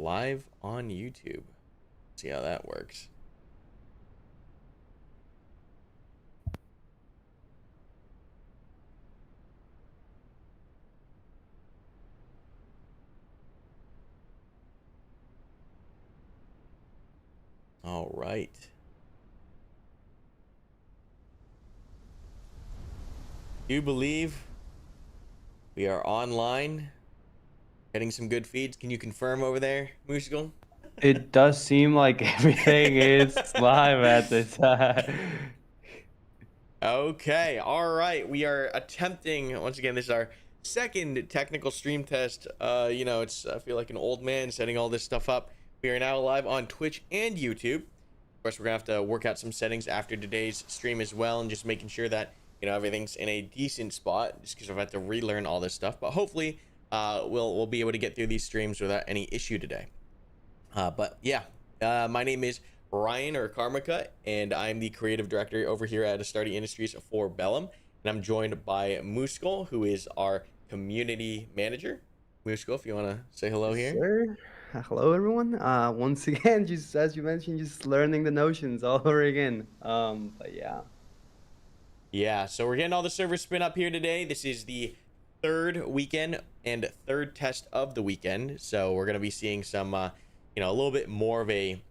live on YouTube. See how that works. All right. Do you believe we are online? Getting some good feeds. Can you confirm over there, Musical? It does seem like everything is live at the time. Okay, all right. We are attempting once again. This is our second technical stream test. It's I feel like an old man setting all this stuff up. We are now live on Twitch and YouTube. Of course, we're gonna have to work out some settings after today's stream as well, and just making sure that everything's in a decent spot. Just because I've had to relearn all this stuff, but hopefully, we'll be able to get through these streams without any issue today. But yeah, my name is Ryan or Karmika, and I'm the creative director over here at Astarte Industries for Bellum. And I'm joined by Muskol, who is our community manager. Muskol, if you want to say hello here. Sir, hello everyone. Once again, just as you mentioned, just learning the notions all over again. But yeah. Yeah, so we're getting all the servers spin up here today. This is the third weekend and third test of the weekend. So we're going to be seeing some, a little bit more of a,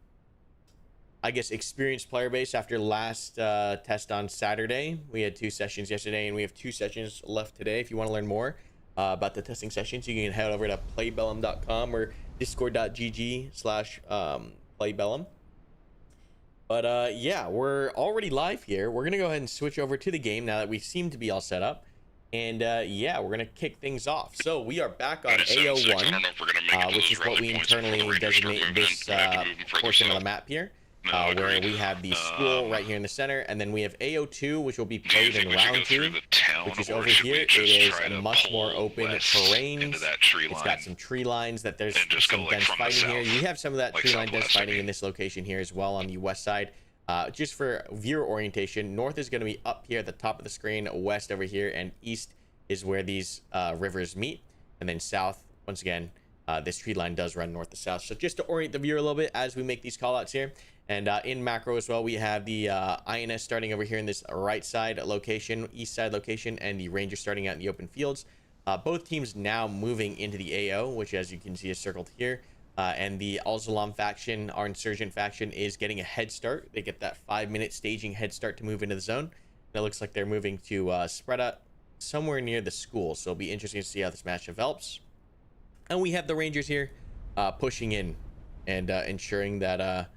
I guess, experienced player base after last test on Saturday. We had 2 sessions yesterday, and we have 2 sessions left today. If you want to learn more about the testing sessions, you can head over to playbellum.com or discord.gg/playbellum. But yeah, we're already live here. We're gonna go ahead and switch over to the game now that we seem to be all set up. And yeah, we're gonna kick things off. So we are back on AO1, which is what we internally designate this portion of the map here. Where we have the school right here in the center, and then we have AO2, which will be played in round 2, which is over here. It is a much more open terrain. It's got some tree lines that there's some dense fighting here. You have some of that tree line dense fighting in this location here as well on the west side. Just for viewer orientation, north is going to be up here at the top of the screen, west over here, and east is where these rivers meet, and then south, once again, this tree line does run north to south. So just to orient the viewer a little bit as we make these call outs here. And in macro as well, we have the INS starting over here in this right side location, east side location, and the Ranger starting out in the open fields. Both teams now moving into the AO, which as you can see is circled here. And the Al-Zalam faction, our insurgent faction, is getting a head start. They get that 5-minute staging head start to move into the zone. And it looks like they're moving to spread out somewhere near the school. So it'll be interesting to see how this match develops. And we have the Rangers here pushing in and ensuring that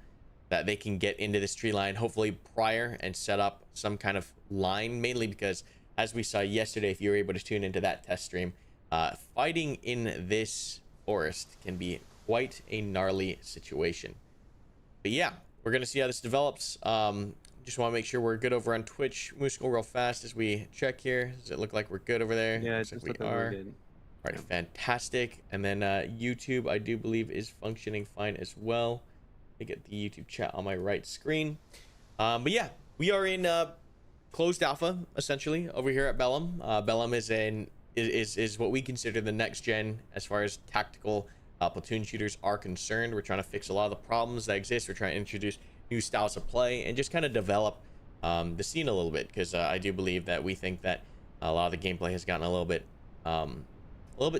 that they can get into this tree line hopefully prior and set up some kind of line, mainly because as we saw yesterday, if you were able to tune into that test stream, fighting in this forest can be quite a gnarly situation. But yeah, we're gonna see how this develops. Just want to make sure we're good over on Twitch. Moose, go real fast as we check here. Does it look like we're good over there? Yeah, looks it's like we are. All right, fantastic. And then YouTube, I do believe, is functioning fine as well. I get the YouTube chat on my right screen. But yeah, we are in closed alpha essentially over here at Bellum. Bellum is what we consider the next gen as far as tactical platoon shooters are concerned. We're trying to fix a lot of the problems that exist. We're trying to introduce new styles of play and just kind of develop the scene a little bit, because I do believe that we think that a lot of the gameplay has gotten a little bit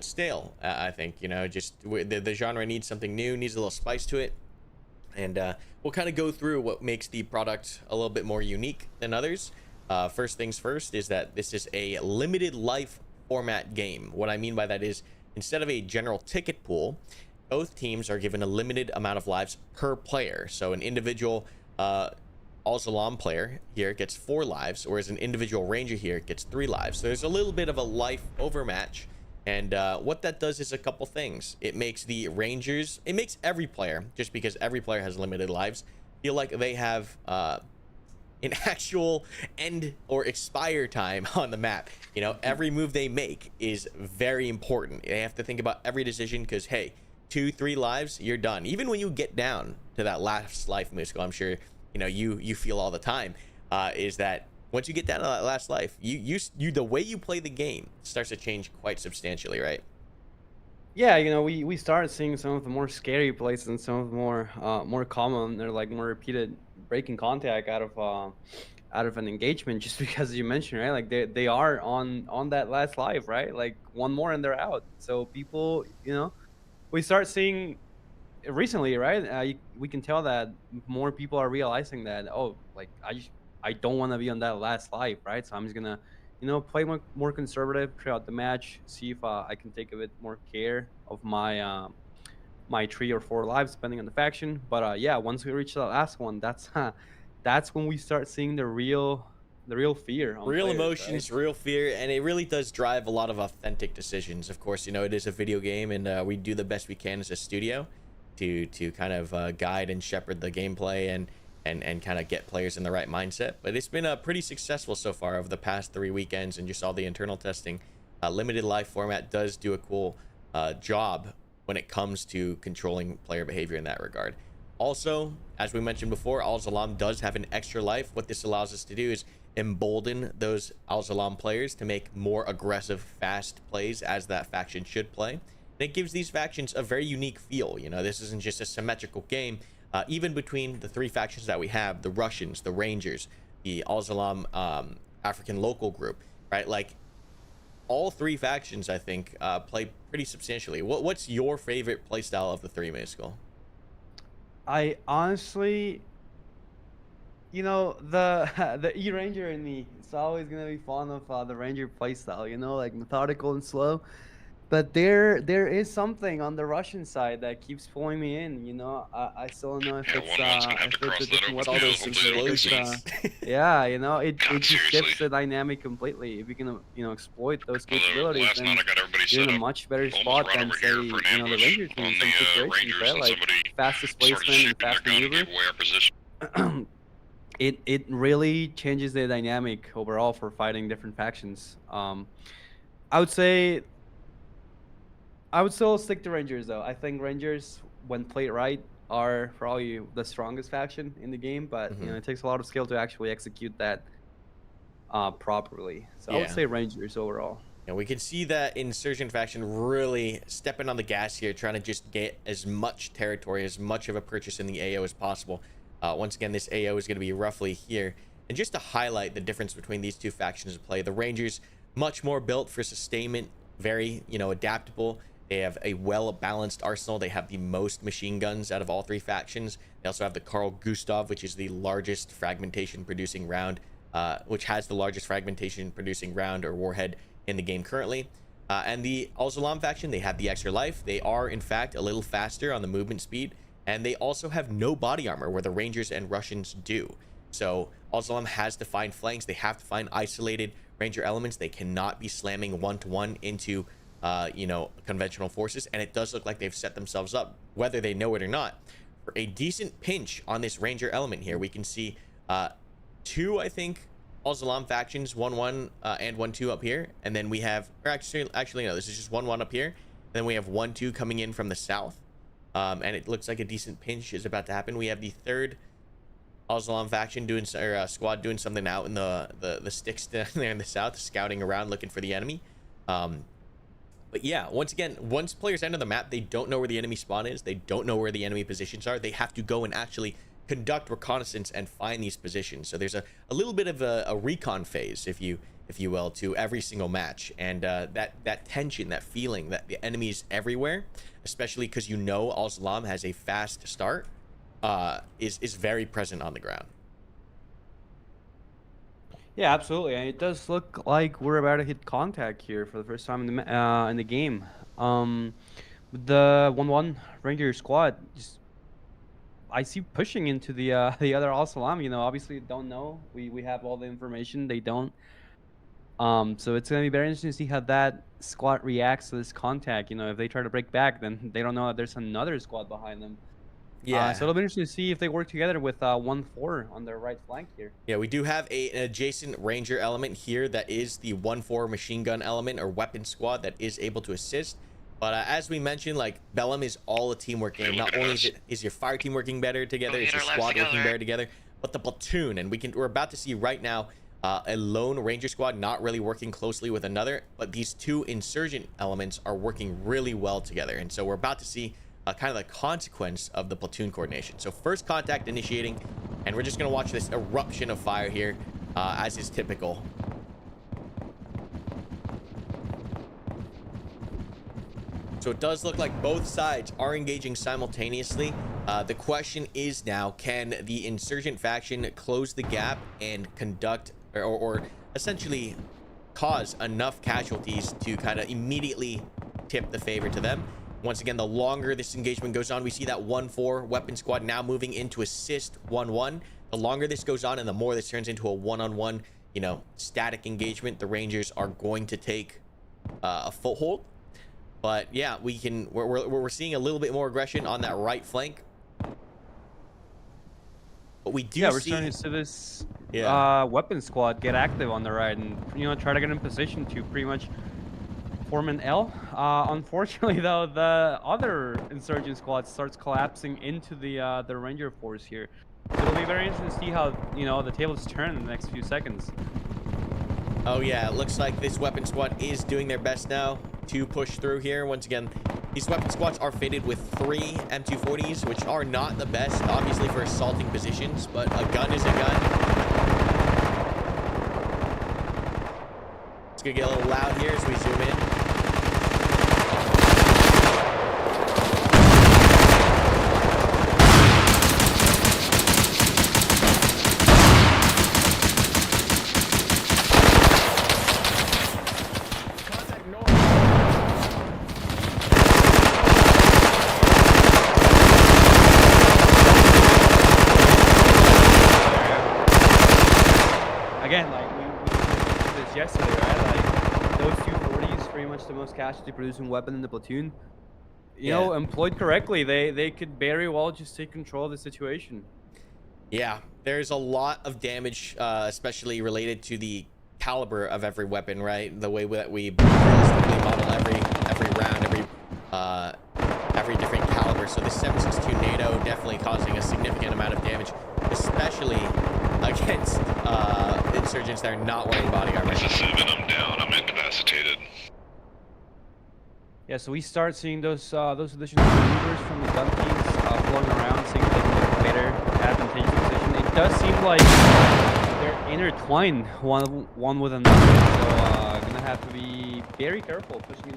stale. I think just the genre needs something new, needs a little spice to it. And we'll kind of go through what makes the product a little bit more unique than others. First things first is that this is a limited life format game. What I mean by that is, instead of a general ticket pool, both teams are given a limited amount of lives per player. So an individual Al-Zalam player here gets 4 lives, whereas an individual Ranger here gets 3 lives. So there's a little bit of a life overmatch. And what that does is a couple things. It makes the Rangers, it makes every player, just because every player has limited lives, feel like they have an actual end or expire time on the map. Every move they make is very important. They have to think about every decision, because hey, 2-3 lives, you're done. Even when you get down to that last life, Musco, I'm sure you feel all the time, is that once you get down to that last life, you the way you play the game starts to change quite substantially, right? Yeah, we started seeing some of the more scary places and some of the more common or like more repeated breaking contact out of an engagement just because you mentioned, right? Like they are on that last life, right? Like one more and they're out. So people, we start seeing recently, right? We can tell that more people are realizing that, oh, like I don't want to be on that last life, right? So I'm just gonna, play more conservative throughout the match, see if I can take a bit more care of my 3 or 4 lives, depending on the faction. But yeah, once we reach that last one, that's when we start seeing the real fear on Real players, right? emotions, real fear, and it really does drive a lot of authentic decisions. Of course, it is a video game, and we do the best we can as a studio to kind of guide and shepherd the gameplay and kind of get players in the right mindset. But it's been pretty successful so far over the past 3 weekends, and just all the internal testing. Limited life format does do a cool job when it comes to controlling player behavior in that regard. Also, as we mentioned before, Al Zalam does have an extra life. What this allows us to do is embolden those Al Zalam players to make more aggressive, fast plays as that faction should play. And it gives these factions a very unique feel. This isn't just a symmetrical game. Even between the 3 factions that we have, the Russians, the Rangers, the Al Zalam African local group, right? Like, all 3 factions, I think, play pretty substantially. What's your favorite playstyle of the 3, Mayskull? I honestly, the the E Ranger in me, it's always gonna be fond of the Ranger playstyle. Like methodical and slow. But there is something on the Russian side that keeps pulling me in. I still don't know if Yeah, it's 1-1's gonna have to if it's cross a that different over It's weapon all too. those system, Hopefully if it'll it's be explosions. yeah, it God, just seriously. shifts the dynamic completely. If you can exploit those Although capabilities, last night then I got everybody you're in set a up much better almost spot right than over say here for an the ambush Ranger team on in the some situations, Rangers, right? and Like somebody fast started displacement and shooting their fast gun and maneuver. gave away our position. It really changes the dynamic overall for fighting different factions. I would say I would still stick to Rangers though. I think Rangers, when played right, are probably the strongest faction in the game, but Hmm. it takes a lot of skill to actually execute that properly. So I would Yeah. say Rangers overall. And we can see that Insurgent faction really stepping on the gas here, trying to just get as much territory, as much of a purchase in the AO as possible. Once again, this AO is going to be roughly here. And just to highlight the difference between these 2 factions of play, the Rangers, much more built for sustainment, very, adaptable. They have a well-balanced arsenal. They have the most machine guns out of all 3 factions. They also have the Carl Gustav, which is the largest fragmentation producing round, which has the largest fragmentation producing round or warhead in the game currently. And the Al Zalam faction, they have the extra life. They are, in fact, a little faster on the movement speed. And they also have no body armor, where the Rangers and Russians do. So Al Zalam has to find flanks. They have to find isolated Ranger elements. They cannot be slamming 1-to-1 into, conventional forces. And it does look like they've set themselves up, whether they know it or not, for a decent pinch on this Ranger element here. We can see 2, I think, Al Zalam factions, 1-1 and 1-2 up here, and then we have, or actually no, this is just 1-1 up here, and then we have 1-2 coming in from the south, and it looks like a decent pinch is about to happen. We have the 3rd Al Zalam faction doing, or squad doing something out in the sticks down there in the south, scouting around looking for the enemy. But yeah, once again, once players enter the map, they don't know where the enemy spawn is. They don't know where the enemy positions are. They have to go and actually conduct reconnaissance and find these positions. So there's a little bit of a recon phase, if you will, to every single match. And that tension, that feeling that the enemy's everywhere, especially because Al Zalam has a fast start, is very present on the ground. Yeah, absolutely. And it does look like we're about to hit contact here for the first time in the game. The 1-1 Ranger squad just I see pushing into the the other Al Salam. Obviously don't know. We have all the information. They don't. So it's gonna be very interesting to see how that squad reacts to this contact. If they try to break back, then they don't know that there's another squad behind them. So Yeah. it'll be interesting to see if they work together with 1-4 on their right flank here. Yeah, we do have an adjacent Ranger element here that is the 1-4 machine gun element or weapon squad that is able to assist. But as we mentioned, like, Bellum is all a teamwork game. Not only is your fire team working better together, is your squad working better together, but the platoon. And we're about to see right now a lone ranger squad not really working closely with another, but these two insurgent elements are working really well together. And so we're about to see kind of the consequence of the platoon coordination. So first contact initiating, and we're just going to watch this eruption of fire here, as is typical. So it does look like both sides are engaging simultaneously. The question is now, can the insurgent faction close the gap and conduct or essentially cause enough casualties to kind of immediately tip the favor to them? Once again, the longer this engagement goes on, we see that 1-4 weapon squad now moving into assist 1-1. The longer this goes on and the more this turns into a one-on-one, you know, static engagement, the Rangers are going to take a foothold. But yeah, we're seeing a little bit more aggression on that right flank. But we do we're starting to see this weapon squad get active on the right and, you know, try to get in position to pretty much form an L. Unfortunately, though, the other insurgent squad starts collapsing into the Ranger force here. So it'll be very interesting to see how, you know, the tables turn in the next few seconds. Oh yeah, it looks like this weapon squad is doing their best now to push through here. Once again, these weapon squads are fitted with 3 M240s, which are not the best, obviously, for assaulting positions, but a gun is a gun. It's gonna get a little loud here as we zoom in. Again, like we mentioned this yesterday, right? Like those 240s, pretty much the most casualty producing weapon in the platoon. You know, employed correctly, they could very well just take control of the situation. Yeah, there's a lot of damage, especially related to the caliber of every weapon, right? The way that we realistically model every round, every different caliber. So the 7.62 NATO definitely causing a significant amount of damage, especially against insurgents that are not wearing body armor. This is 7, I'm down, I'm incapacitated. Yeah, so we start seeing those additional maneuvers from the gun teams flowing around, seeing if they can get a better advantageous position. It does seem like they're intertwined one with another, so gonna have to be very careful pushing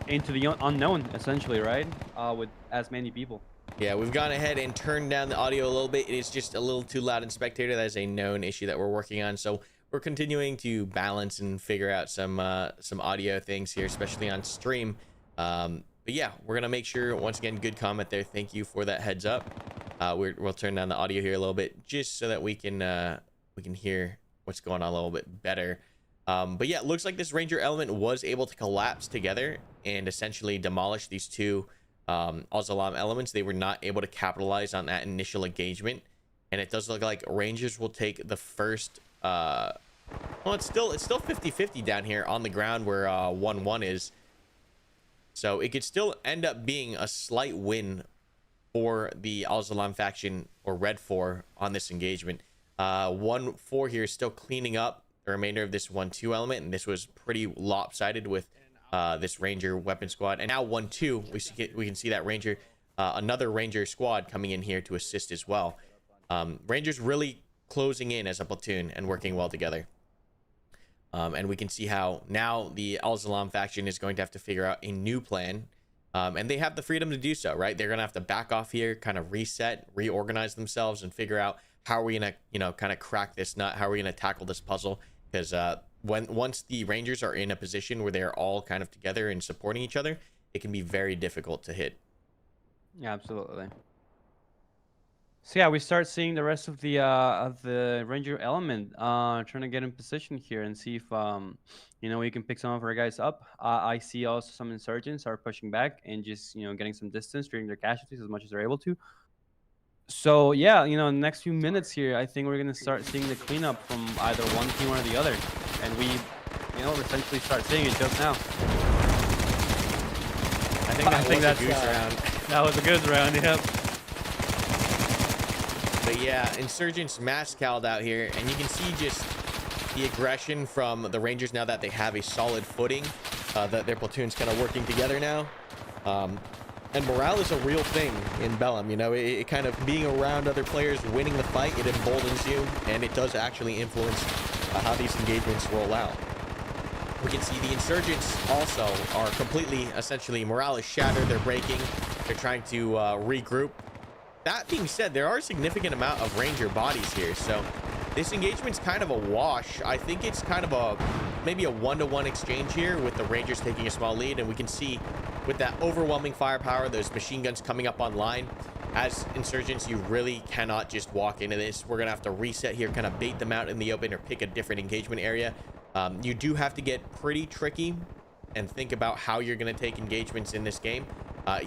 into the unknown, essentially, right? With as many people. Yeah, we've gone ahead and turned down the audio a little bit. It is just a little too loud in spectator. That is a known issue that we're working on. So we're continuing to balance and figure out some audio things here, especially on stream. But yeah, we're gonna make sure, once again, good comment there. Thank you for that heads up. We'll turn down the audio here a little bit just so that we can hear what's going on a little bit better. But yeah, it looks like this Ranger element was able to collapse together and essentially demolish these two Al-Zalam elements. They were not able to capitalize on that initial engagement, and it does look like Rangers will take the first well, it's still 50-50 down here on the ground where 1-1 is, so it could still end up being a slight win for the Al-Zalam faction, or Red 4, on this engagement. 1-4 here is still cleaning up the remainder of this 1-2 element, and this was pretty lopsided with this Ranger weapon squad. And now 1-2, we can see that Ranger, another Ranger squad coming in here to assist as well. Rangers really closing in as a platoon and working well together. And we can see how now the Al-Zalam faction is going to have to figure out a new plan. And they have the freedom to do so, right? They're going to have to back off here, kind of reset, reorganize themselves, and figure out how are we going to, you know, kind of crack this nut? How are we going to tackle this puzzle? Because once the Rangers are in a position where they're all kind of together and supporting each other, it can be very difficult to hit. Yeah, absolutely. So yeah, we start seeing the rest of the Ranger element trying to get in position here and see if you know, we can pick some of our guys up. I see also some insurgents are pushing back and just, you know, getting some distance during their casualties as much as they're able to. So yeah, you know, in the next few minutes here, I think we're gonna start seeing the cleanup from either one team or the other, and we, you know, essentially start seeing it just now. I think that's a goose round. That was a good round. Yep. But yeah, Insurgents mass called out here, and you can see just the aggression from the Rangers now that they have a solid footing, that their platoon's kind of working together now. And morale is a real thing in Bellum. You know, it kind of being around other players, winning the fight, it emboldens you, and it does actually influence how these engagements roll out. We can see the Insurgents also are completely, essentially, morale is shattered. They're breaking. They're trying to regroup. That being said, there are a significant amount of Ranger bodies here, so this engagement's kind of a wash. I think it's kind of a maybe a 1-to-1 exchange here, with the Rangers taking a small lead, and we can see with that overwhelming firepower, those machine guns coming up online. As Insurgents, you really cannot just walk into this. We're gonna have to reset here, kind of bait them out in the open or pick a different engagement area. You do have to get pretty tricky and think about how you're going to take engagements in this game.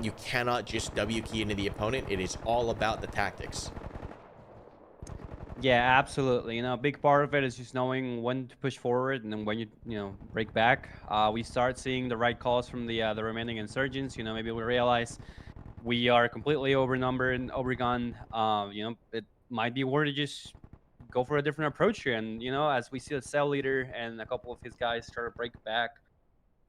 You cannot just W key into the opponent. It is all about the tactics. Yeah, absolutely. You know, a big part of it is just knowing when to push forward and then when you break back. We start seeing the right calls from the remaining insurgents. You know, maybe we realize we are completely overnumbered and overgunned. You know, it might be worth to just go for a different approach here. And you know, as we see the cell leader and a couple of his guys start to break back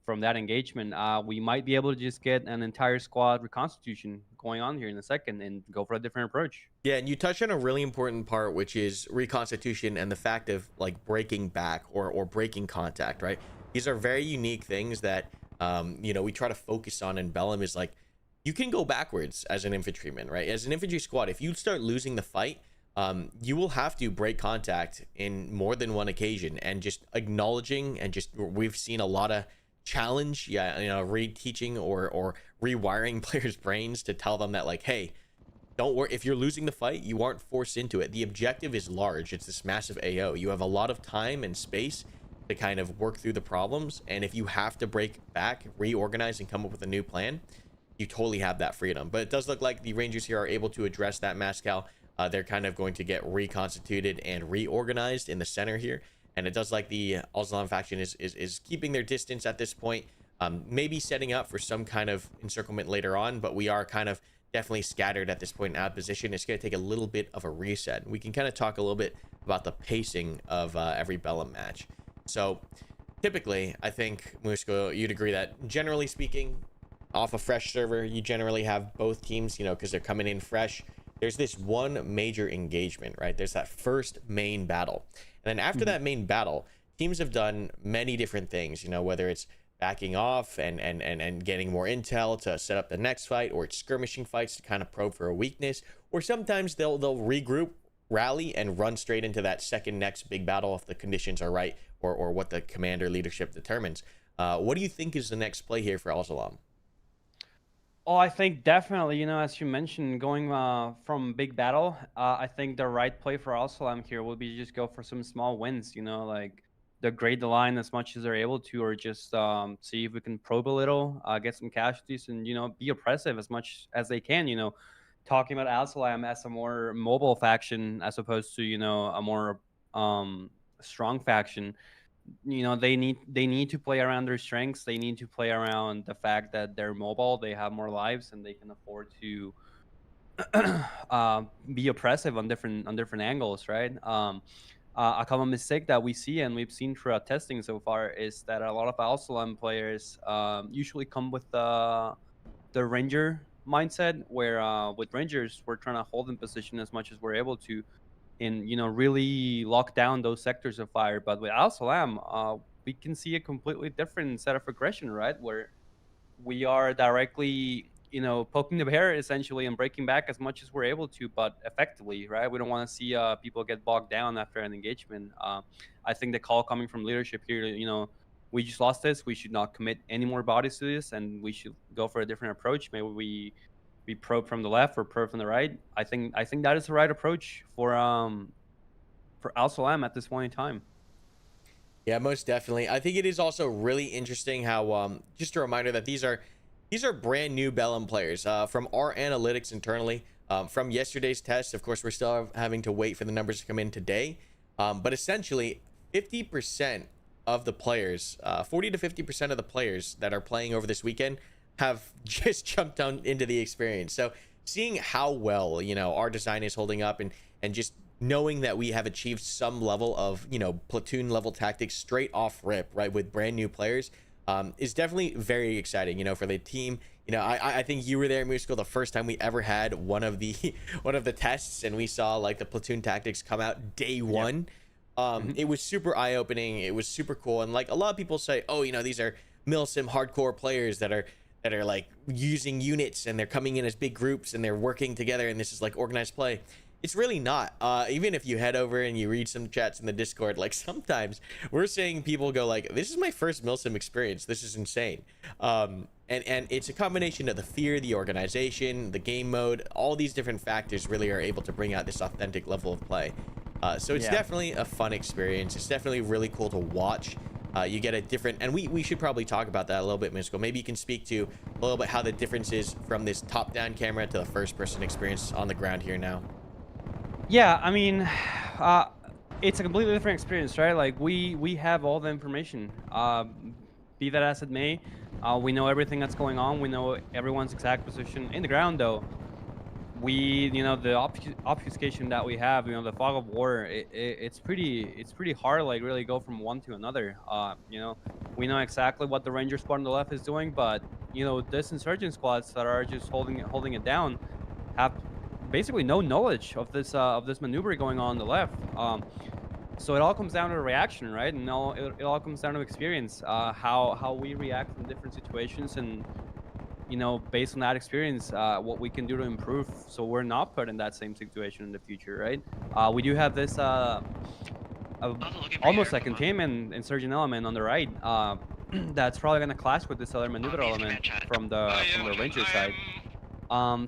from that engagement, we might be able to just get an entire squad reconstitution going on here in a second and go for a different approach. Yeah, and you touched on a really important part, which is reconstitution and the fact of like breaking back or breaking contact, right? These are very unique things that you know, we try to focus on in Bellum. Is like, you can go backwards as an infantryman, right? As an infantry squad, if you start losing the fight, you will have to break contact in more than one occasion, and just acknowledging, and just, we've seen a lot of challenge, yeah, you know, reteaching or rewiring players' brains to tell them that, like, hey, don't worry, if you're losing the fight, you aren't forced into it. The objective is large. It's this massive AO. You have a lot of time and space to kind of work through the problems, and if you have to break back, reorganize, and come up with a new plan, you totally have that freedom. But it does look like the Rangers here are able to address that mass cal. They're kind of going to get reconstituted and reorganized in the center here, and it does like the Al-Salam faction is keeping their distance at this point, maybe setting up for some kind of encirclement later on, but we are kind of definitely scattered at this point in out position. It's going to take a little bit of a reset. We can kind of talk a little bit about the pacing of every Bellum match. So typically, I think, Musko, you'd agree that generally speaking, off a fresh server, you generally have both teams, you know, because they're coming in fresh. There's this one major engagement, right? There's that first main battle. And then after that main battle, teams have done many different things, you know, whether it's backing off and getting more intel to set up the next fight, or it's skirmishing fights to kind of probe for a weakness, or sometimes they'll regroup, rally, and run straight into that second next big battle if the conditions are right, or what the commander leadership determines. What do you think is the next play here for Al-Salam? Oh, I think definitely, you know, as you mentioned, going from big battle, I think the right play for Al-Salam here would be just go for some small wins, you know, like degrade the line as much as they're able to, or just see if we can probe a little, get some casualties, and, you know, be oppressive as much as they can, you know, talking about Al-Salam as a more mobile faction as opposed to, you know, a more strong faction. You know, they need to play around their strengths. They need to play around the fact that they're mobile, they have more lives, and they can afford to be oppressive on different angles, right? A common mistake that we see and we've seen throughout testing so far is that a lot of Al-Salam players usually come with the ranger mindset, where with rangers we're trying to hold in position as much as we're able to, and, you know, really lock down those sectors of fire. But with Al Salam, we can see a completely different set of aggression, right? Where we are directly, you know, poking the bear essentially and breaking back as much as we're able to, but effectively, right? We don't want to see people get bogged down after an engagement. I think the call coming from leadership here, you know, we just lost this. We should not commit any more bodies to this, and we should go for a different approach. Maybe we probe from the left or probe from the right. I think that is the right approach for Al Salam at this point in time. Yeah, most definitely. I think it is also really interesting how, just a reminder that these are brand new Bellum players, from our analytics internally, from yesterday's test. Of course, we're still having to wait for the numbers to come in today, but essentially 50% of the players, 40 to 50% of the players that are playing over this weekend have just jumped on into the experience. So seeing how well, you know, our design is holding up, and just knowing that we have achieved some level of, you know, platoon level tactics straight off rip, right, with brand new players, is definitely very exciting, you know, for the team. You know, I think you were there, Musical, the first time we ever had one of the one of the tests, and we saw like the platoon tactics come out day one. It was super eye-opening. It was super cool. And like a lot of people say, oh, you know, these are milsim hardcore players that are like using units, and they're coming in as big groups, and they're working together, and this is like organized play. It's really not. Even if you head over and you read some chats in the Discord, like sometimes we're seeing people go like, this is my first milsim experience, this is insane. And it's a combination of the fear, the organization, the game mode, all these different factors really are able to bring out this authentic level of play. So it's definitely a fun experience. It's definitely really cool to watch. You get a different, and we should probably talk about that a little bit, Mystical. Maybe you can speak to a little bit how the difference is from this top-down camera to the first-person experience on the ground here now. Yeah, I mean, it's a completely different experience, right? Like we have all the information. Be that as it may, we know everything that's going on. We know everyone's exact position in the ground, though. You know, the obfuscation that we have, you know, the fog of war, it's pretty hard, like really go from one to another. You know, we know exactly what the Ranger squad on the left is doing, but you know, this insurgent squads that are just holding it down have basically no knowledge of this maneuver going on the left. So it all comes down to a reaction, right? And it all comes down to experience, how we react in different situations, and you know, based on that experience, what we can do to improve so we're not put in that same situation in the future, right? We do have this almost like containment insurgent element on the right, that's probably gonna clash with this other maneuver element from the Ranger side.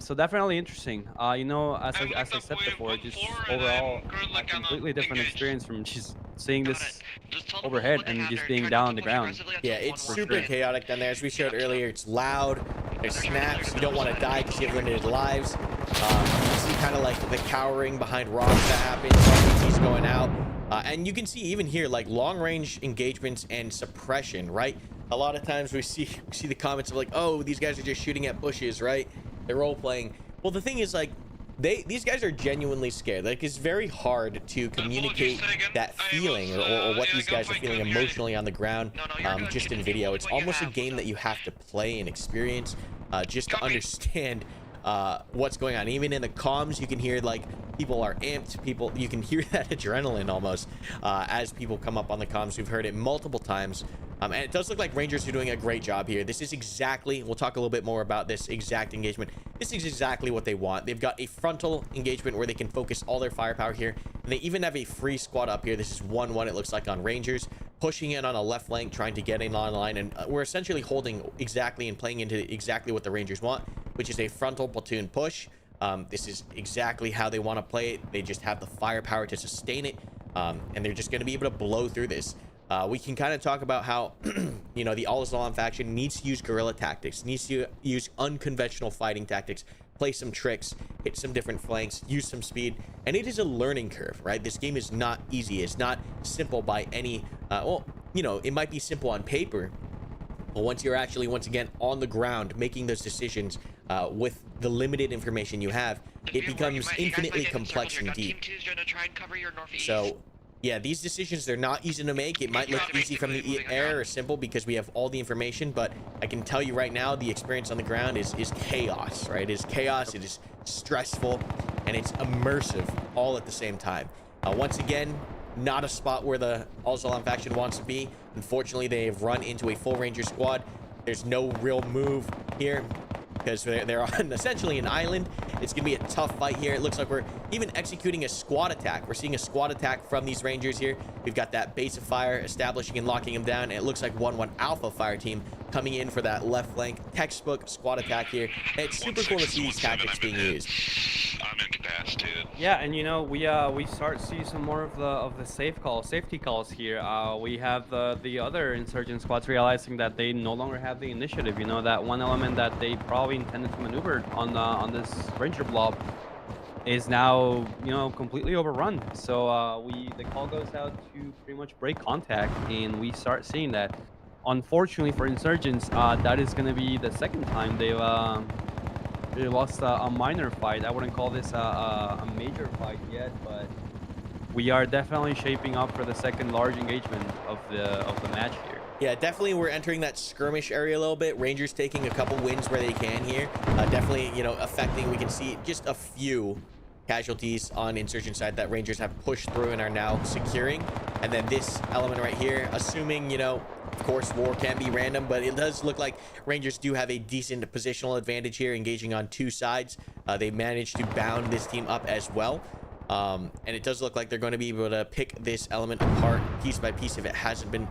So definitely interesting. You know, as I said before, just overall a completely different experience from just seeing this overhead and just being down on the ground. Yeah, it's super chaotic down there. As we showed earlier, it's loud. There's snaps. You don't want to die because you have limited lives. You see kind of like the cowering behind rocks that happens. RPGs going out. And you can see even here, like long-range engagements and suppression, right? A lot of times we see the comments of like, oh, these guys are just shooting at bushes, right? They're role-playing. Well, the thing is, like, these guys are genuinely scared. Like, it's very hard to communicate that feeling or what these guys are feeling emotionally on the ground, just in video. It's almost a game that you have to play and experience just to understand what's going on. Even in the comms, you can hear like people are amped. You can hear that adrenaline almost as people come up on the comms. We've heard it multiple times. And it does look like Rangers are doing a great job here. This is exactly, we'll talk a little bit more about this exact engagement. This is exactly what they want. They've got a frontal engagement where they can focus all their firepower here. And they even have a free squad up here. This is 1-1, it looks like, on Rangers. Pushing in on a left flank, trying to get in on line. And we're essentially holding exactly and playing into exactly what the Rangers want, which is a frontal platoon push. This is exactly how they want to play it. They just have the firepower to sustain it. And they're just going to be able to blow through this. We can kind of talk about how, you know, the Al-Islam faction needs to use guerrilla tactics, needs to use unconventional fighting tactics, play some tricks, hit some different flanks, use some speed, and it is a learning curve, right? This game is not easy. It's not simple by any, well, you know, it might be simple on paper, but once you're actually, once again, on the ground, making those decisions with the limited information you have, it becomes infinitely complex and deep. So, yeah, these decisions, they're not easy to make. It might look easy from the air or simple because we have all the information, but I can tell you right now, the experience on the ground is chaos, right? It is chaos, it is stressful, and it's immersive all at the same time. Once again, not a spot where the Al-Islam faction wants to be. Unfortunately, they have run into a full Ranger squad. There's no real move here because they're on essentially an island. It's gonna be a tough fight here. It looks like we're even executing a squad attack. We're seeing a squad attack from these Rangers here. We've got that base of fire establishing and locking them down, and it looks like 1-1 Alpha fire team coming in for that left flank textbook squad attack here. And it's super cool to see these tactics being used. I'm incapacitated. Yeah, and you know, we start to see some more of the safety calls here. We have the other insurgent squads realizing that they no longer have the initiative. You know, that one element that they probably intended to maneuver on this Ranger blob is now, you know, completely overrun. So the call goes out to pretty much break contact, and we start seeing that. Unfortunately for insurgents, that is going to be the second time they've We lost a minor fight. I wouldn't call this a major fight yet, but we are definitely shaping up for the second large engagement of the match here. Yeah, definitely we're entering that skirmish area a little bit. Rangers taking a couple wins where they can here. Definitely, you know, affecting, we can see just a few casualties on insurgent side that Rangers have pushed through and are now securing. And then this element right here, assuming, you know, of course, war can be random, but it does look like Rangers do have a decent positional advantage here, engaging on two sides. They managed to bound this team up as well. And it does look like they're going to be able to pick this element apart piece by piece if it hasn't been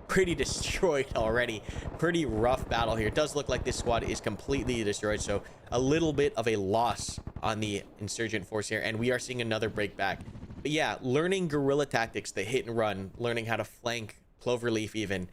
pretty destroyed already. Pretty rough battle here. It does look like this squad is completely destroyed, so a little bit of a loss on the insurgent force here, and we are seeing another break back. But yeah, learning guerrilla tactics, the hit and run, learning how to flank cloverleaf even,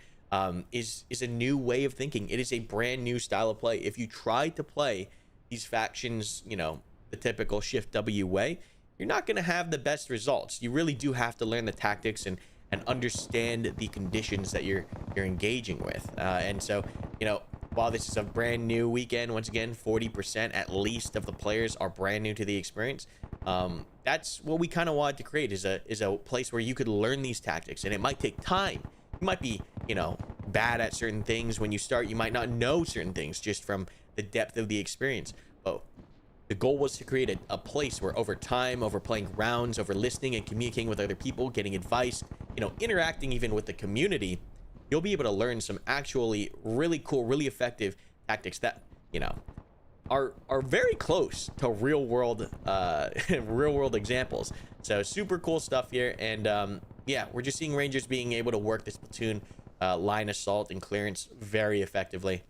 is a new way of thinking. It is a brand new style of play. If you try to play these factions, you know, the typical shift W way, you're not going to have the best results. You really do have to learn the tactics and understand the conditions that you're engaging with. And so, you know, while this is a brand new weekend, once again, 40% at least of the players are brand new to the experience. That's what we kind of wanted to create, is a place where you could learn these tactics, and it might take time. You might be, you know, bad at certain things when you start. You might not know certain things just from the depth of the experience. But the goal was to create a place where over time, over playing rounds, over listening and communicating with other people, getting advice, you know, interacting even with the community, you'll be able to learn some actually really cool, really effective tactics that, you know, are very close to real world examples. So super cool stuff here. And yeah, we're just seeing Rangers being able to work this platoon line assault and clearance very effectively.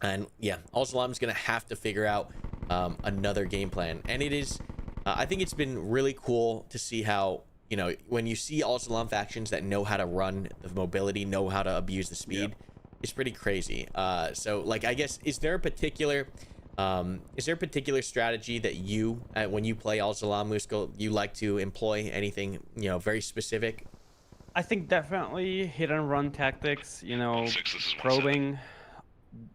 And yeah, Al-Salam's gonna have to figure out another game plan. And it is, I think it's been really cool to see how, you know, when you see Al-Salam factions that know how to run the mobility, know how to abuse the speed, it's pretty crazy. So like, I guess, is there a particular strategy that you, when you play Al-Salam, Muskul, you like to employ? Anything, you know, very specific? I think definitely hit and run tactics, you know, probing,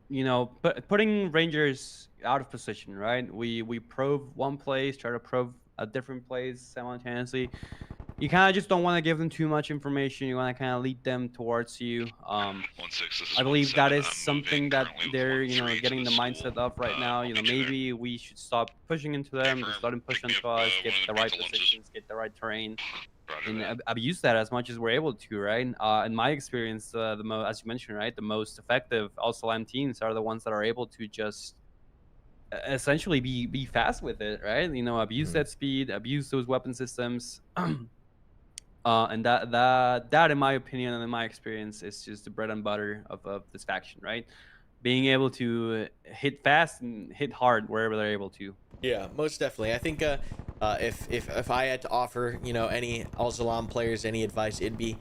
you know, putting Rangers out of position, right? We probe one place, try to probe a different place simultaneously. You kind of just don't want to give them too much information. You want to kind of lead them towards you. I believe that is something that they're, you know, getting the mindset of right now. You know, maybe we should stop pushing into them, just let them push into us, get the right positions, get the right terrain, and abuse that as much as we're able to, right? In my experience, as you mentioned, right, the most effective Al-Salam teams are the ones that are able to just essentially be fast with it, right? You know, abuse that speed, abuse those weapon systems. And that in my opinion and in my experience is just the bread and butter of this faction, right? Being able to hit fast and hit hard wherever they're able to. Yeah, most definitely. I think if I had to offer, you know, any Al-Salam players any advice, it'd be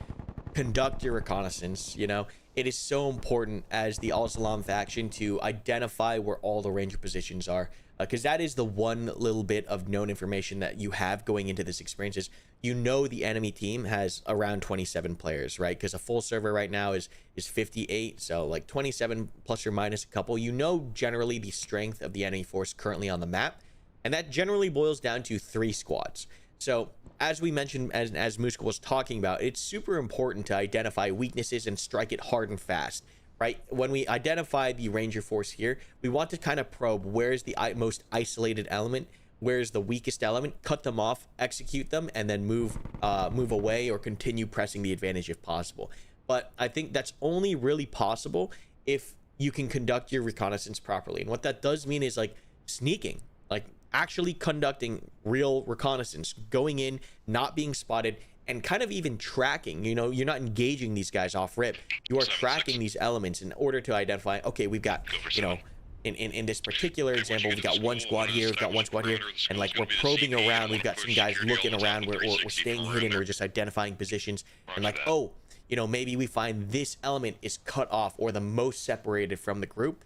conduct your reconnaissance. You know, it is so important as the Al-Salam faction to identify where all the Ranger positions are, because that is the one little bit of known information that you have going into this experience. Is, you know, the enemy team has around 27 players, right? Because a full server right now is 58, so like 27 plus or minus a couple. You know generally the strength of the enemy force currently on the map, and that generally boils down to 3 squads. So as we mentioned, as Muskul was talking about, it's super important to identify weaknesses and strike it hard and fast, right? When we identify the Ranger force here, we want to kind of probe where's the most isolated element, where's the weakest element, cut them off, execute them, and then move away or continue pressing the advantage if possible. But I think that's only really possible if you can conduct your reconnaissance properly. And what that does mean is like sneaking, like actually conducting real reconnaissance, going in, not being spotted, and kind of even tracking. You know, you're not engaging these guys off rip, you are tracking these elements in order to identify, okay, we've got, you know, in this particular example, we've got one squad here, we've got one squad here, and like we're probing around, we've got some guys looking around, we're staying hidden, we're just identifying positions, and like, oh, you know, maybe we find this element is cut off or the most separated from the group,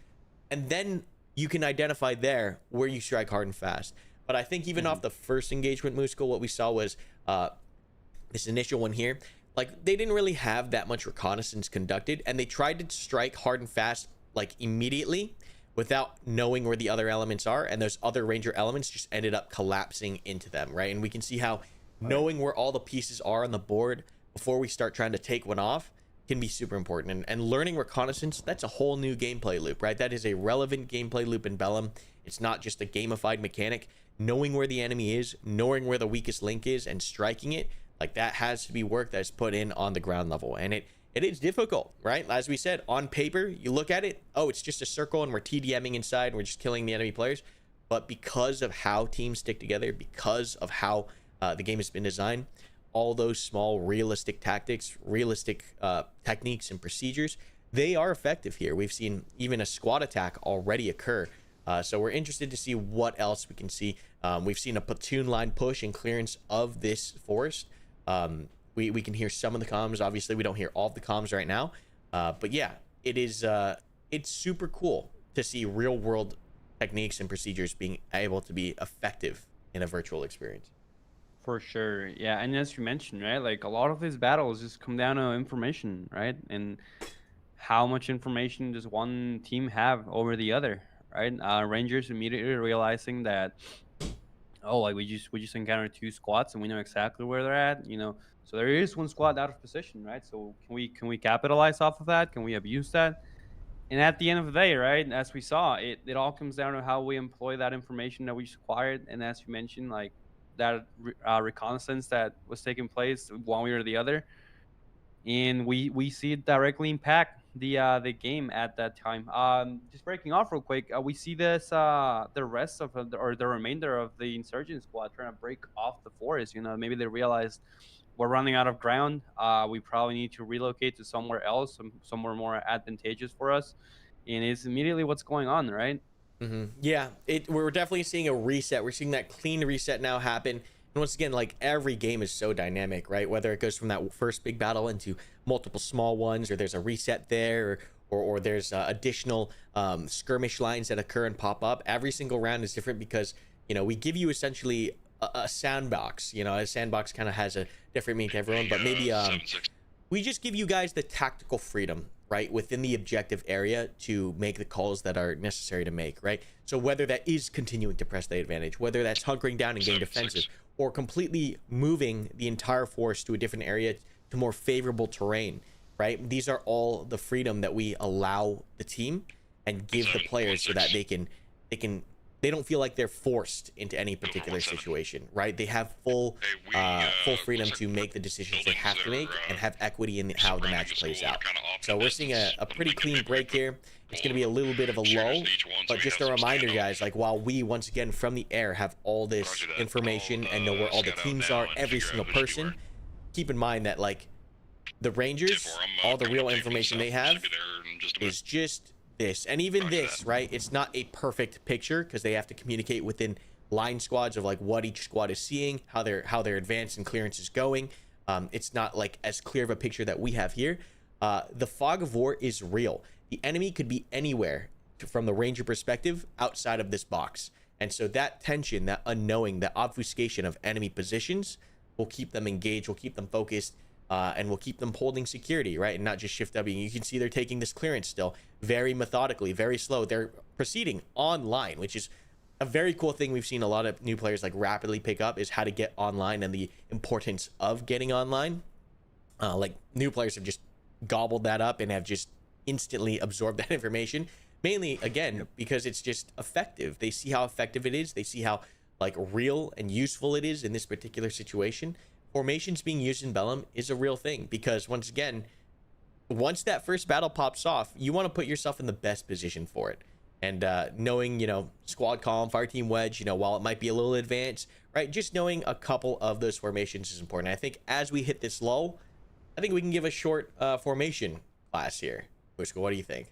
and then you can identify there where you strike hard and fast. But I think even off the first engagement, Muskul, what we saw was this initial one here, like they didn't really have that much reconnaissance conducted, and they tried to strike hard and fast like immediately, without knowing where the other elements are, and those other ranger elements just ended up collapsing into them, right? And we can see how knowing where all the pieces are on the board before we start trying to take one off can be super important. And learning reconnaissance, that's a whole new gameplay loop, right? That is a relevant gameplay loop in Bellum. It's not just a gamified mechanic. Knowing where the enemy is, knowing where the weakest link is, and striking it, like, that has to be work that's put in on the ground level. And it is difficult, right? As we said, on paper, you look at it, oh, it's just a circle and we're TDMing inside and we're just killing the enemy players. But because of how teams stick together, because of how the game has been designed, all those small realistic tactics, realistic techniques and procedures, they are effective here. We've seen even a squad attack already occur. So we're interested to see what else we can see. We've seen a platoon line push and clearance of this forest. We can hear some of the comms. Obviously, we don't hear all of the comms right now. But yeah, it's super cool to see real world techniques and procedures being able to be effective in a virtual experience. For sure. Yeah. And as you mentioned, right, like a lot of these battles just come down to information, right? And how much information does one team have over the other, right? Rangers immediately realizing that, oh, like we just encountered two squads and we know exactly where they're at, you know. So there is one squad out of position, right? So can we capitalize off of that? Can we abuse that? And at the end of the day, right, as we saw, it all comes down to how we employ that information that we just acquired. And as you mentioned, like that reconnaissance that was taking place one way or the other, and we see it directly impact the game at that time. Just breaking off real quick, we see this the rest of or the remainder of the insurgent squad trying to break off the forest. You know, maybe they realized we're running out of ground. We probably need to relocate to somewhere else, somewhere more advantageous for us. And it's immediately what's going on, right? Yeah, we're definitely seeing a reset. We're seeing that clean reset now happen. And once again, like, every game is so dynamic, right? Whether it goes from that first big battle into multiple small ones, or there's a reset there, or there's additional skirmish lines that occur and pop up. Every single round is different because, you know, we give you essentially a sandbox. You know, a sandbox kind of has a different meaning to everyone, but maybe we just give you guys the tactical freedom, right, within the objective area to make the calls that are necessary to make, right? So whether that is continuing to press the advantage, whether that's hunkering down and getting defensive, or completely moving the entire force to a different area to more favorable terrain, right? These are all the freedom that we allow the team and give the players so that they don't feel like they're forced into any particular situation, right? They have full freedom to make the decisions they have to make and have equity in how the match plays out. So we're seeing a pretty clean break here. It's going to be a little bit of a lull, but just a reminder, guys, like, while we, once again, from the air, have all this information and know where all the teams are, every single person, keep in mind that, like, the Rangers, all the real information they have is just this. And even this, right, it's not a perfect picture because they have to communicate within line squads of, like, what each squad is seeing, how their advance and clearance is going. It's not, like, as clear of a picture that we have here. The fog of war is real. The enemy could be anywhere from the Ranger perspective outside of this box. And so that tension, that unknowing, that obfuscation of enemy positions will keep them engaged, will keep them focused, and will keep them holding security, right? And not just shift W. You can see they're taking this clearance still very methodically, very slow. They're proceeding online, which is a very cool thing. We've seen a lot of new players, like, rapidly pick up, is how to get online and the importance of getting online. Like, new players have just gobbled that up and have just instantly absorb that information, mainly again because it's just effective. They see how effective it is, they see how, like, real and useful it is in this particular situation. Formations being used in Bellum is a real thing because, once again, once that first battle pops off, you want to put yourself in the best position for it. And knowing, you know, squad column, fire team wedge, you know, while it might be a little advanced, right, just knowing a couple of those formations is important. I think as we hit this lull, I think we can give a short formation class here. Whisko, what do you think?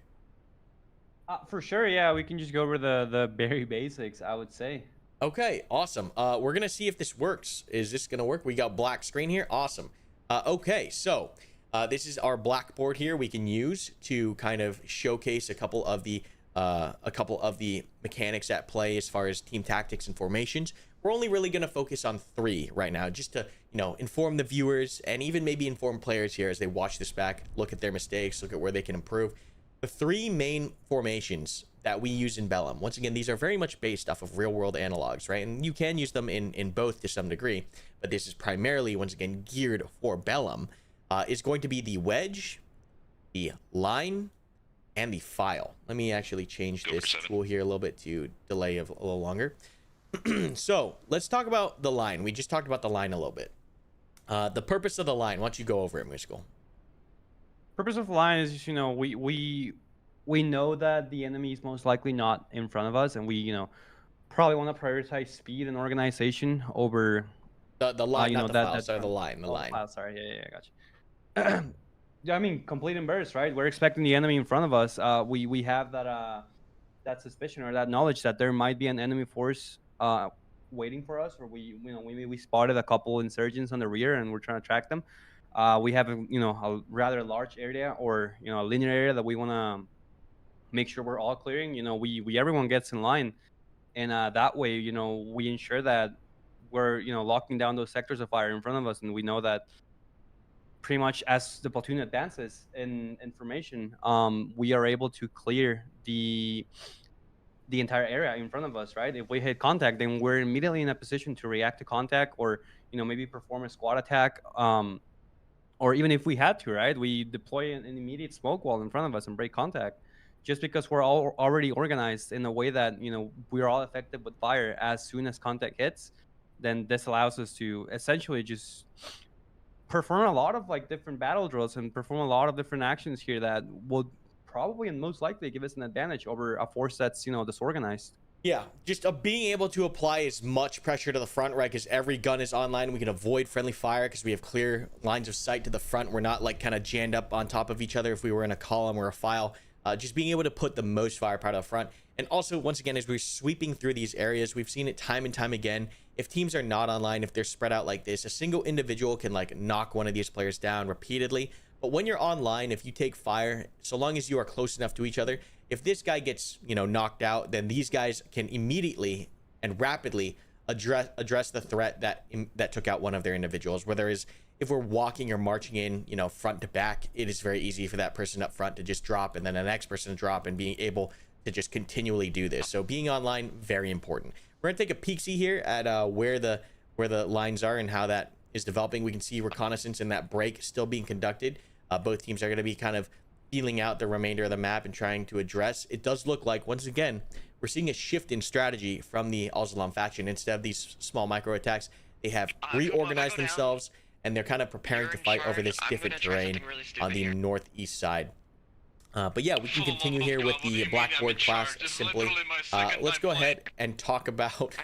For sure, yeah. We can just go over the very basics, I would say. Okay, awesome. We're gonna see if this works. Is this gonna work? We got black screen here. Awesome. Okay, so this is our blackboard here. We can use to kind of showcase a couple of the mechanics at play as far as team tactics and formations. We're only really gonna focus on 3 right now, just to, you know, inform the viewers and even maybe inform players here as they watch this back, look at their mistakes, look at where they can improve. The 3 main formations that we use in Bellum. Once again, these are very much based off of real world analogs, right? And you can use them in both to some degree, but this is primarily, once again, geared for Bellum. Is going to be the wedge, the line, and the file. Let me actually change this tool here a little bit to delay a little longer. So let's talk about the line. We just talked about the line a little bit. The purpose of the line, why don't you go over it, Musical? Purpose of the line is just, we know that the enemy is most likely not in front of us, and we probably want to prioritize speed and organization over the line, not the file. Sorry, the line. File, sorry, yeah, gotcha. Yeah, I mean, complete and burst, right? We're expecting the enemy in front of us. We have that suspicion or that knowledge that there might be an enemy force waiting for us, or we spotted a couple insurgents on the rear and we're trying to track them. We have a rather large area, or a linear area that we want to make sure we're all clearing. We everyone gets in line, and that way we ensure that we're locking down those sectors of fire in front of us, and we know that pretty much as the platoon advances in information, we are able to clear the entire area in front of us, right? If we hit contact, then we're immediately in a position to react to contact, or maybe perform a squad attack, or even if we had to, right, we deploy an immediate smoke wall in front of us and break contact, just because we're all already organized in a way that we're all effective with fire as soon as contact hits. Then this allows us to essentially just perform a lot of different battle drills and perform a lot of different actions here that will probably and most likely give us an advantage over a force that's disorganized. Yeah, just being able to apply as much pressure to the front, right? Because every gun is online. We can avoid friendly fire because we have clear lines of sight to the front. We're not kind of jammed up on top of each other if we were in a column or a file. Just being able to put the most firepower to the front. And also, once again, as we're sweeping through these areas, we've seen it time and time again. If teams are not online, if they're spread out like this, a single individual can knock one of these players down repeatedly. But when you're online, if you take fire, so long as you are close enough to each other, if this guy gets knocked out, then these guys can immediately and rapidly address the threat that took out one of their individuals. Whereas if we're walking or marching in front to back, it is very easy for that person up front to just drop, and then the next person to drop, and being able to just continually do this. So being online, very important. We're gonna take a peek-see here at where the lines are and how that is developing. We can see reconnaissance and that break still being conducted. Both teams are going to be kind of feeling out the remainder of the map and trying to address. It does look like, once again, we're seeing a shift in strategy from the Al-Zalam faction. Instead of these small micro attacks, they have reorganized themselves, and they're kind of preparing to fight over this different terrain on the northeast side. But yeah, we can continue here with the Blackboard class simply. Let's go ahead and talk about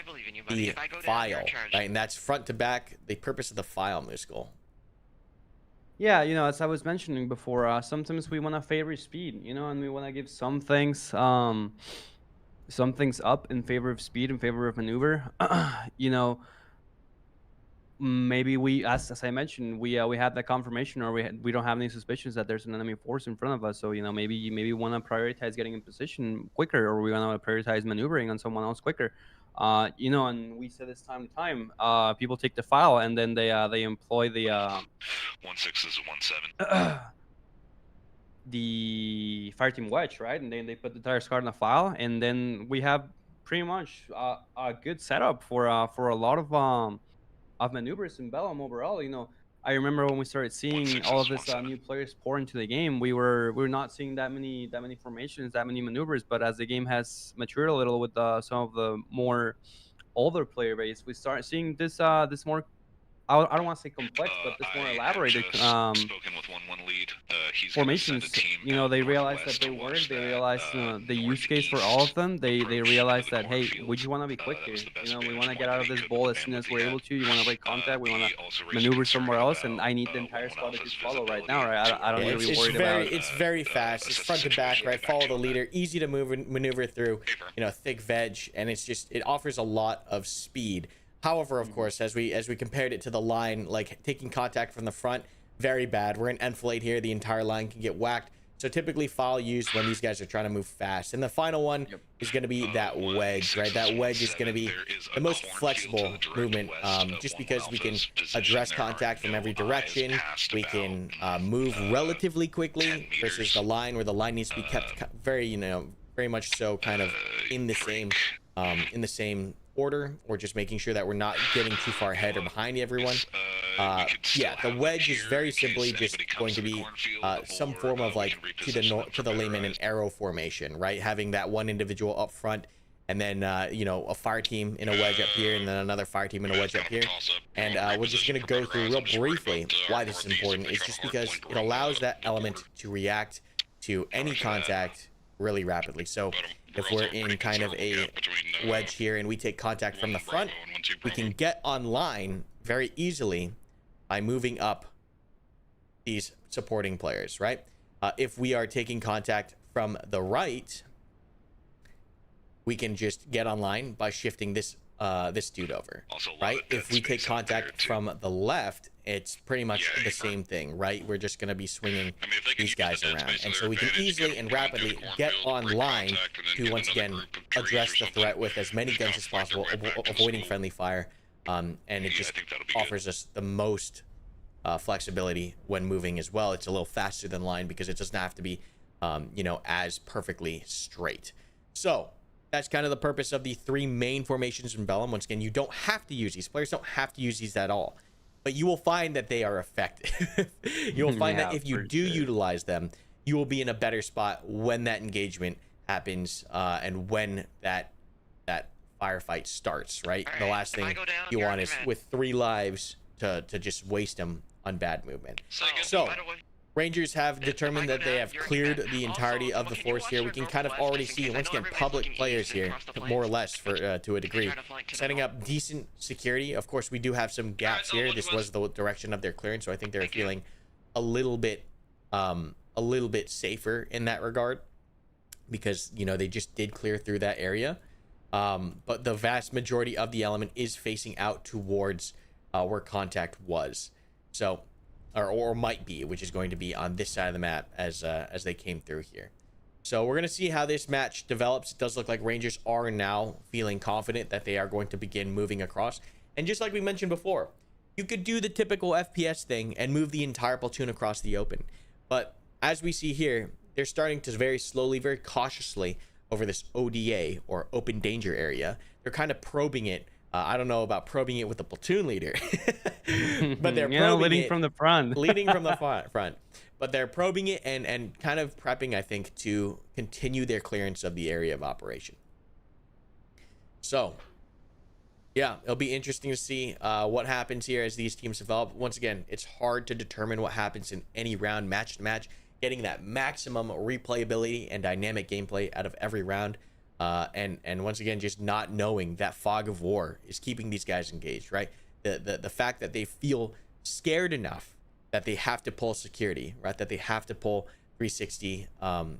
the file, right? And that's front to back, the purpose of the file, Musical. Yeah, as I was mentioning before, sometimes we want to favor speed, and we want to give some things up in favor of speed, in favor of maneuver. Maybe we, as I mentioned, we had that confirmation, or we don't have any suspicions that there's an enemy force in front of us. So maybe we want to prioritize getting in position quicker, or we want to prioritize maneuvering on someone else quicker. And we say this time to time, people take the file and then they employ the 1-6 is a 1-7. The fire team wedge, right? And then they put the entire squad in the file, and then we have pretty much a good setup for a lot of maneuvers in Bellum overall. I remember when we started seeing all of this new players pour into the game, we were not seeing that many formations, that many maneuvers. But as the game has matured a little with some of the more older player base, we start seeing this more, I don't want to say complex, but this more elaborated spoken with 1-1 lead. He's formations. They realized that they work. They realized the use case for all of them. They realized that, hey, we just want to be quick here. We want to get out of this bowl as soon as we're able to. You want to break contact. We want to maneuver somewhere else, and I need the entire squad to just follow right now. Right? I don't need to be worried about. It's very fast. It's front to back. Right, follow the leader. Easy to maneuver through. Thick veg, and it offers a lot of speed. However, of course, as we compared it to the line, taking contact from the front, very bad. We're in enfilade here. The entire line can get whacked. So typically file used when these guys are trying to move fast. And the final one is going to be that wedge, right? That wedge is going to be the most flexible movement, just because we can address contact from every direction. We can move relatively quickly versus the line, where the line needs to be kept very, very much so kind of in the same order, or just making sure that we're not getting too far ahead or behind everyone. Yeah, the wedge is very simply just going to be some form of like to the layman an arrow formation, right? Having that one individual up front, and then you know, a fire team in a wedge up here, and then another fire team in a wedge up here. And we're just going to go through real briefly why this is important. It's just because it allows that element to react to any contact really rapidly. So if we're in kind of a wedge here and we take contact from the front, we can get online very easily by moving up these supporting players, right? If we are taking contact from the right, we can just get online by shifting this this dude over, right? If we take contact from the left, it's pretty much the same thing, right? We're just going to be swinging these guys around, and so we can easily and rapidly get online to once again address the threat with as many guns as possible, avoiding friendly fire, and it just offers us the most flexibility when moving as well. It's a little faster than line because it doesn't have to be you know, as perfectly straight. So that's kind of the purpose of the three main formations in Bellum. Once again, you don't have to use these. Players don't have to use these at all, but you will find that they are effective. You'll find that if you do utilize them, you will be in a better spot when that engagement happens, and when that firefight starts, right? The last thing you want is with 3 lives to just waste them on bad movement. So Rangers have determined that they have cleared the entirety of the force here. We can kind of already see, once again, public players here, more or less, for to a degree, setting up decent security. Of course, we do have some gaps here. This was the direction of their clearance, so I think they're feeling a little bit safer in that regard, because, you know, they just did clear through that area. But the vast majority of the element is facing out towards where contact was. So, or might be, which is going to be on this side of the map as they came through here. So we're going to see how this match develops. It does look like Rangers are now feeling confident that they are going to begin moving across. And just like we mentioned before, you could do the typical FPS thing and move the entire platoon across the open. But as we see here, they're starting to very slowly, very cautiously over this ODA, or open danger area. They're kind of probing it. I don't know about probing it with the platoon leader, but they're leading from the front. Leading from the front. But they're probing it and kind of prepping, I think, to continue their clearance of the area of operation. So, yeah, it'll be interesting to see what happens here as these teams develop. Once again, it's hard to determine what happens in any round, match to match, getting that maximum replayability and dynamic gameplay out of every round. And once again, just not knowing that fog of war is keeping these guys engaged, right? The fact that they feel scared enough that they have to pull security, right? That they have to pull 360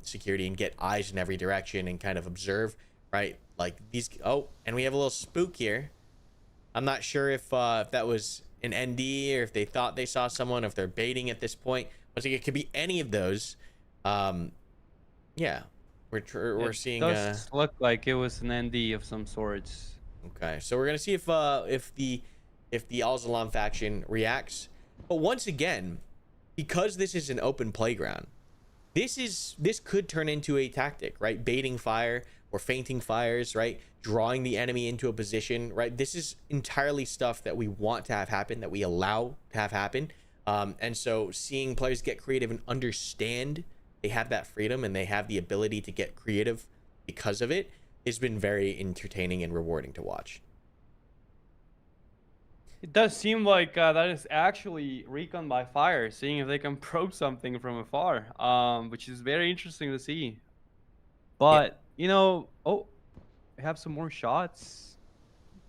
security and get eyes in every direction and kind of observe, right? Like these. Oh, and we have a little spook here. I'm not sure if that was an ND, or if they thought they saw someone, if they're baiting at this point. Once again, it could be any of those. Yeah. We're seeing. It does look like it was an ND of some sorts. Okay, so we're gonna see if the Al-Zalam faction reacts. But once again, because this is an open playground, this could turn into a tactic, right? Baiting fire or feinting fires, right? Drawing the enemy into a position, right? This is entirely stuff that we want to have happen, that we allow to have happen. And so seeing players get creative and understand they have that freedom and they have the ability to get creative because of it has been very entertaining and rewarding to watch. It does seem like that is actually recon by fire, seeing if they can probe something from afar, which is very interesting to see. But, you know, oh, we have some more shots.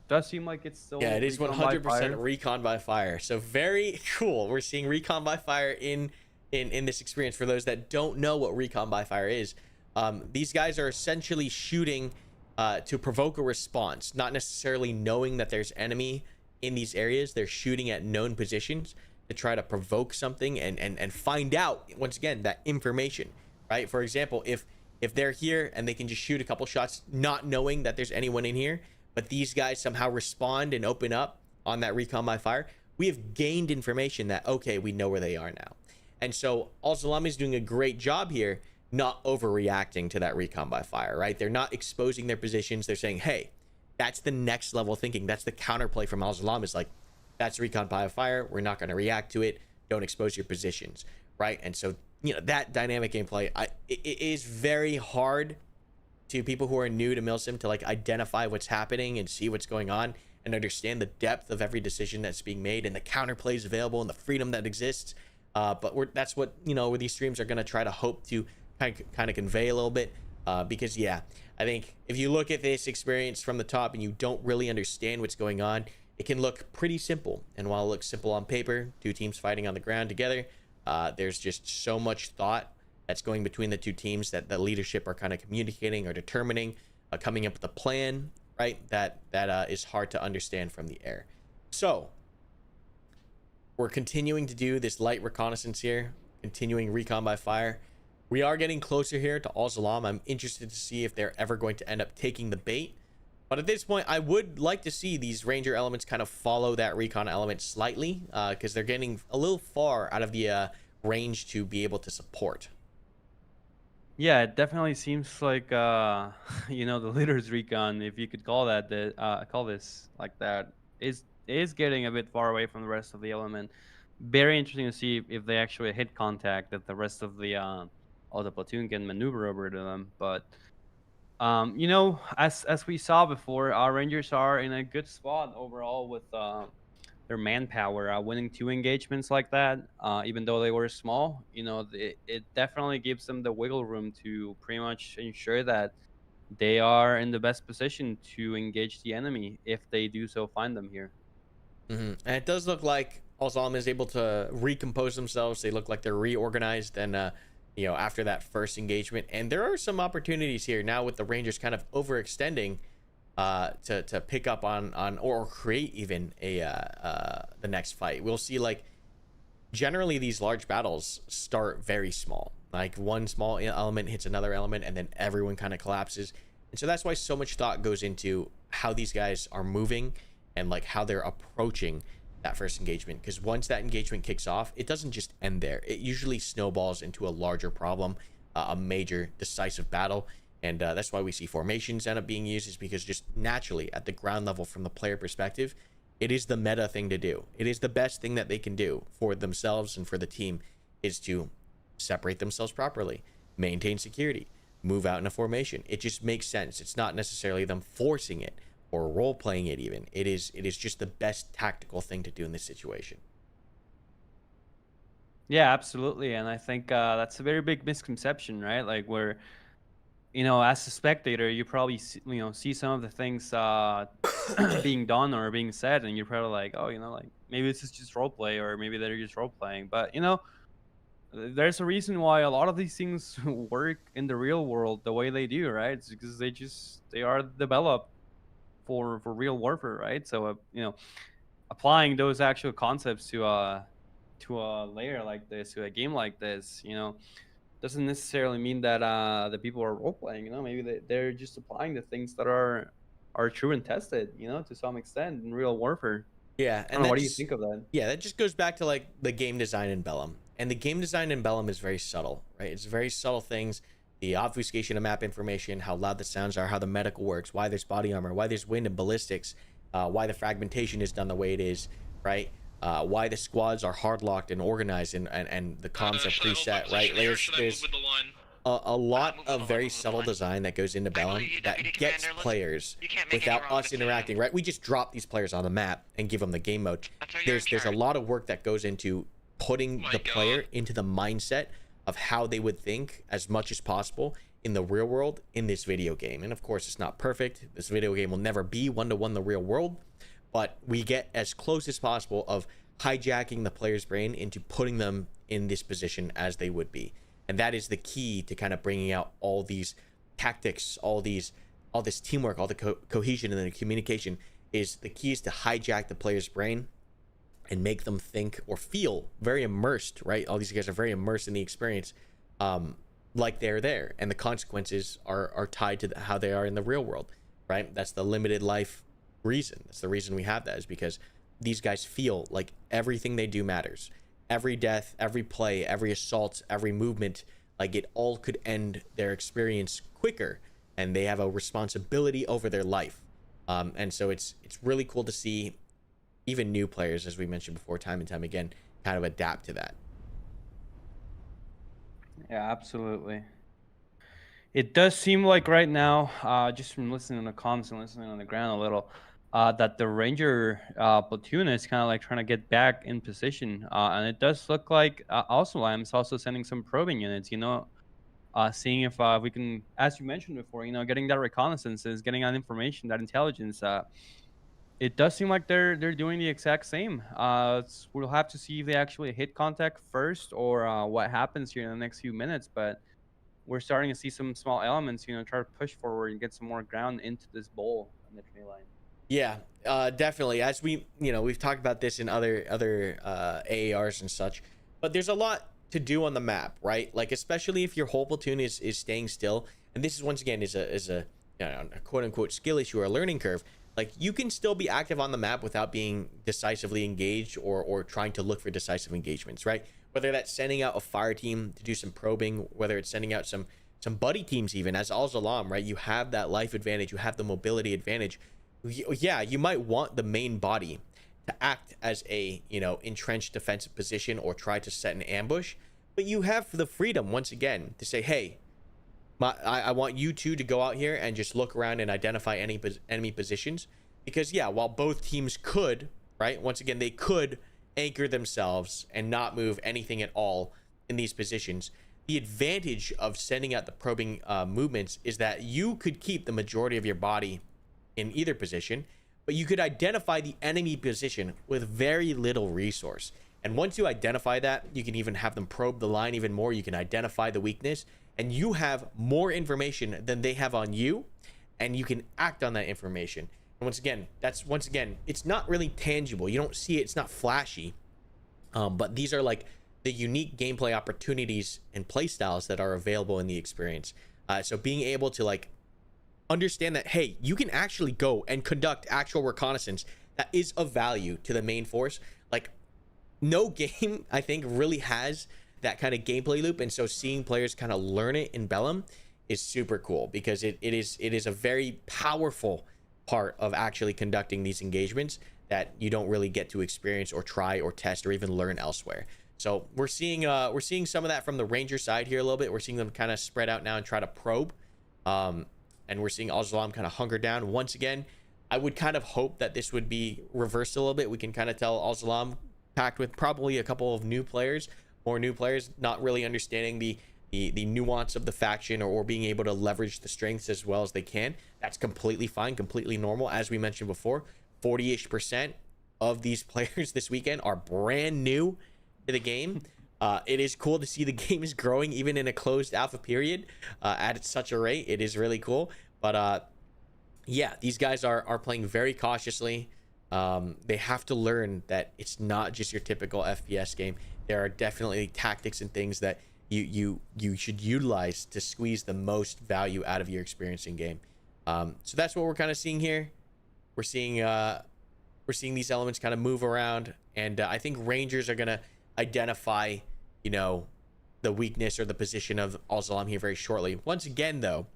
Does seem like it's still, yeah, it is 100% recon by fire. So very cool. We're seeing recon by fire in this experience. For those that don't know what recon by fire is, these guys are essentially shooting to provoke a response, not necessarily knowing that there's enemy in these areas. They're shooting at known positions to try to provoke something and find out, once again, that information, right? For example, if they're here and they can just shoot a couple shots not knowing that there's anyone in here, but these guys somehow respond and open up on that recon by fire, we have gained information that, okay, we know where they are now. And so Al-Zalam is doing a great job here not overreacting to that recon by fire, right? They're not exposing their positions. They're saying, hey, that's the next level thinking. That's the counterplay from Al Salam, is like, that's recon by fire. We're not going to react to it. Don't expose your positions, right? And so, that dynamic gameplay, it is very hard to people who are new to milsim to like identify what's happening and see what's going on and understand the depth of every decision that's being made and the counterplays available and the freedom that exists. But that's what, where these streams are going to try to hope to kind of convey a little bit, because yeah, I think if you look at this experience from the top and you don't really understand what's going on, it can look pretty simple. And while it looks simple on paper, two teams fighting on the ground together, there's just so much thought that's going between the two teams that the leadership are kind of communicating or determining, coming up with a plan, right? That is hard to understand from the air. So we're continuing to do this light reconnaissance here, continuing recon by fire. We are getting closer here to Al Salam. I'm interested to see if they're ever going to end up taking the bait. But at this point, I would like to see these ranger elements kind of follow that recon element slightly, because they're getting a little far out of the range to be able to support. Yeah, it definitely seems like the leader's recon, if you could call that call this like that, is getting a bit far away from the rest of the element. Very interesting to see if they actually hit contact, that the rest of the platoon can maneuver over to them. But as we saw before, our Rangers are in a good spot overall with their manpower, winning 2 engagements like that, even though they were small. It definitely gives them the wiggle room to pretty much ensure that they are in the best position to engage the enemy if they do so find them here. And it does look like Al Salam is able to recompose themselves. They look like they're reorganized and after that first engagement. And there are some opportunities here now with the Rangers kind of overextending to pick up on or create even the next fight. We'll see, like, generally these large battles start very small. Like, one small element hits another element and then everyone kind of collapses. And so that's why so much thought goes into how these guys are moving and like how they're approaching that first engagement, because once that engagement kicks off, it doesn't just end there. It usually snowballs into a larger problem, a major decisive battle. And that's why we see formations end up being used, is because just naturally at the ground level from the player perspective, it is the meta thing to do. It is the best thing that they can do for themselves and for the team, is to separate themselves properly, maintain security, move out in a formation. It just makes sense. It's not necessarily them forcing it or role playing it even. It is just the best tactical thing to do in this situation. Yeah, absolutely. And I think that's a very big misconception, right? Like, where as a spectator, you probably see some of the things being done or being said, and you're probably like, oh, like, maybe this is just role play, or maybe they're just role playing. But there's a reason why a lot of these things work in the real world the way they do, right? It's because they are developed for real warfare, right? So applying those actual concepts to a layer like this, to a game like this, doesn't necessarily mean that the people are role playing. Maybe they're just applying the things that are true and tested, to some extent in real warfare. Yeah, I don't know, what do you think of that? Yeah, that just goes back to like the game design in Bellum. And the game design in Bellum is very subtle, right? It's very subtle things. The obfuscation of map information, how loud the sounds are, how the medical works, why there's body armor, why there's wind and ballistics, why the fragmentation is done the way it is, right? Why the squads are hard locked and organized, and the comms are preset, right? There's a lot of very subtle design that goes into Bellum that gets players without us interacting, right? We just drop these players on the map and give them the game mode. There's a lot of work that goes into putting the player into the mindset of how they would think as much as possible in the real world in this video game. And of course, it's not perfect. This video game will never be one-to-one the real world, but we get as close as possible of hijacking the player's brain into putting them in this position as they would be. And that is the key to kind of bringing out all these tactics, all this teamwork, all the cohesion and the communication. Is the key is to hijack the player's brain and make them think or feel very immersed, right? All these guys are very immersed in the experience, like they're there, and the consequences are tied to how they are in the real world, right? That's the limited life reason. That's the reason we have that, is because these guys feel like everything they do matters. Every death, every play, every assault, every movement, like it all could end their experience quicker, and they have a responsibility over their life. And so it's really cool to see even new players, as we mentioned before, time and time again, kind of adapt to that. Yeah, absolutely. It does seem like right now, just from listening to the comms and listening on the ground a little, that the Ranger platoon is kind of like trying to get back in position. And it does look like also Lamb's also sending some probing units, seeing if we can, as you mentioned before, getting that reconnaissances, getting that information, that intelligence. It does seem like they're doing the exact same. We'll have to see if they actually hit contact first or what happens here in the next few minutes. But we're starting to see some small elements, try to push forward and get some more ground into this bowl on the tree line. Yeah, definitely. As we've talked about this in other AARs and such, but there's a lot to do on the map, right? Like especially if your whole platoon is staying still, and this is once again is a a quote unquote skill issue or a learning curve. Like you can still be active on the map without being decisively engaged or trying to look for decisive engagements, right? Whether that's sending out a fire team to do some probing, whether it's sending out some buddy teams, even as Al Zalam, right? You have that life advantage, you have the mobility advantage. Yeah, you might want the main body to act as a entrenched defensive position or try to set an ambush, but you have the freedom once again to say, hey, I want you two to go out here and just look around and identify any enemy positions, because yeah, while both teams could, right, once again they could anchor themselves and not move anything at all in these positions. The advantage of sending out the probing movements is that you could keep the majority of your body in either position, but you could identify the enemy position with very little resource. And once you identify that, you can even have them probe the line even more. You can identify the weakness, and you have more information than they have on you, and you can act on that information. And once again, it's not really tangible. You don't see it. It's not flashy. But these are like the unique gameplay opportunities and play styles that are available in the experience. So being able to like understand that, hey, you can actually go and conduct actual reconnaissance that is of value to the main force. Like no game I think really has that kind of gameplay loop, and so seeing players kind of learn it in Bellum is super cool, because it is a very powerful part of actually conducting these engagements that you don't really get to experience or try or test or even learn elsewhere. So we're seeing some of that from the Ranger side here a little bit. We're seeing them kind of spread out now and try to probe, and we're seeing Al Zalam kind of hunker down once again. I would kind of hope that this would be reversed a little bit. We can kind of tell Al Zalam packed with probably a couple of new players, not really understanding the nuance of the faction, or being able to leverage the strengths as well as they can. That's completely fine, completely normal. As we mentioned before, 40-ish% of these players this weekend are brand new to the game. It is cool to see the game is growing even in a closed alpha period at such a rate. It is really cool. But yeah, these guys are playing very cautiously. They have to learn that it's not just your typical FPS game. There are definitely tactics and things that you should utilize to squeeze the most value out of your experience in game. So that's what we're kind of seeing here. We're seeing these elements kind of move around, and I think Rangers are gonna identify, the weakness or the position of Al Zalam here very shortly. Once again, though,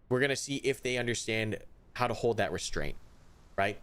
we're gonna see if they understand how to hold that restraint, right?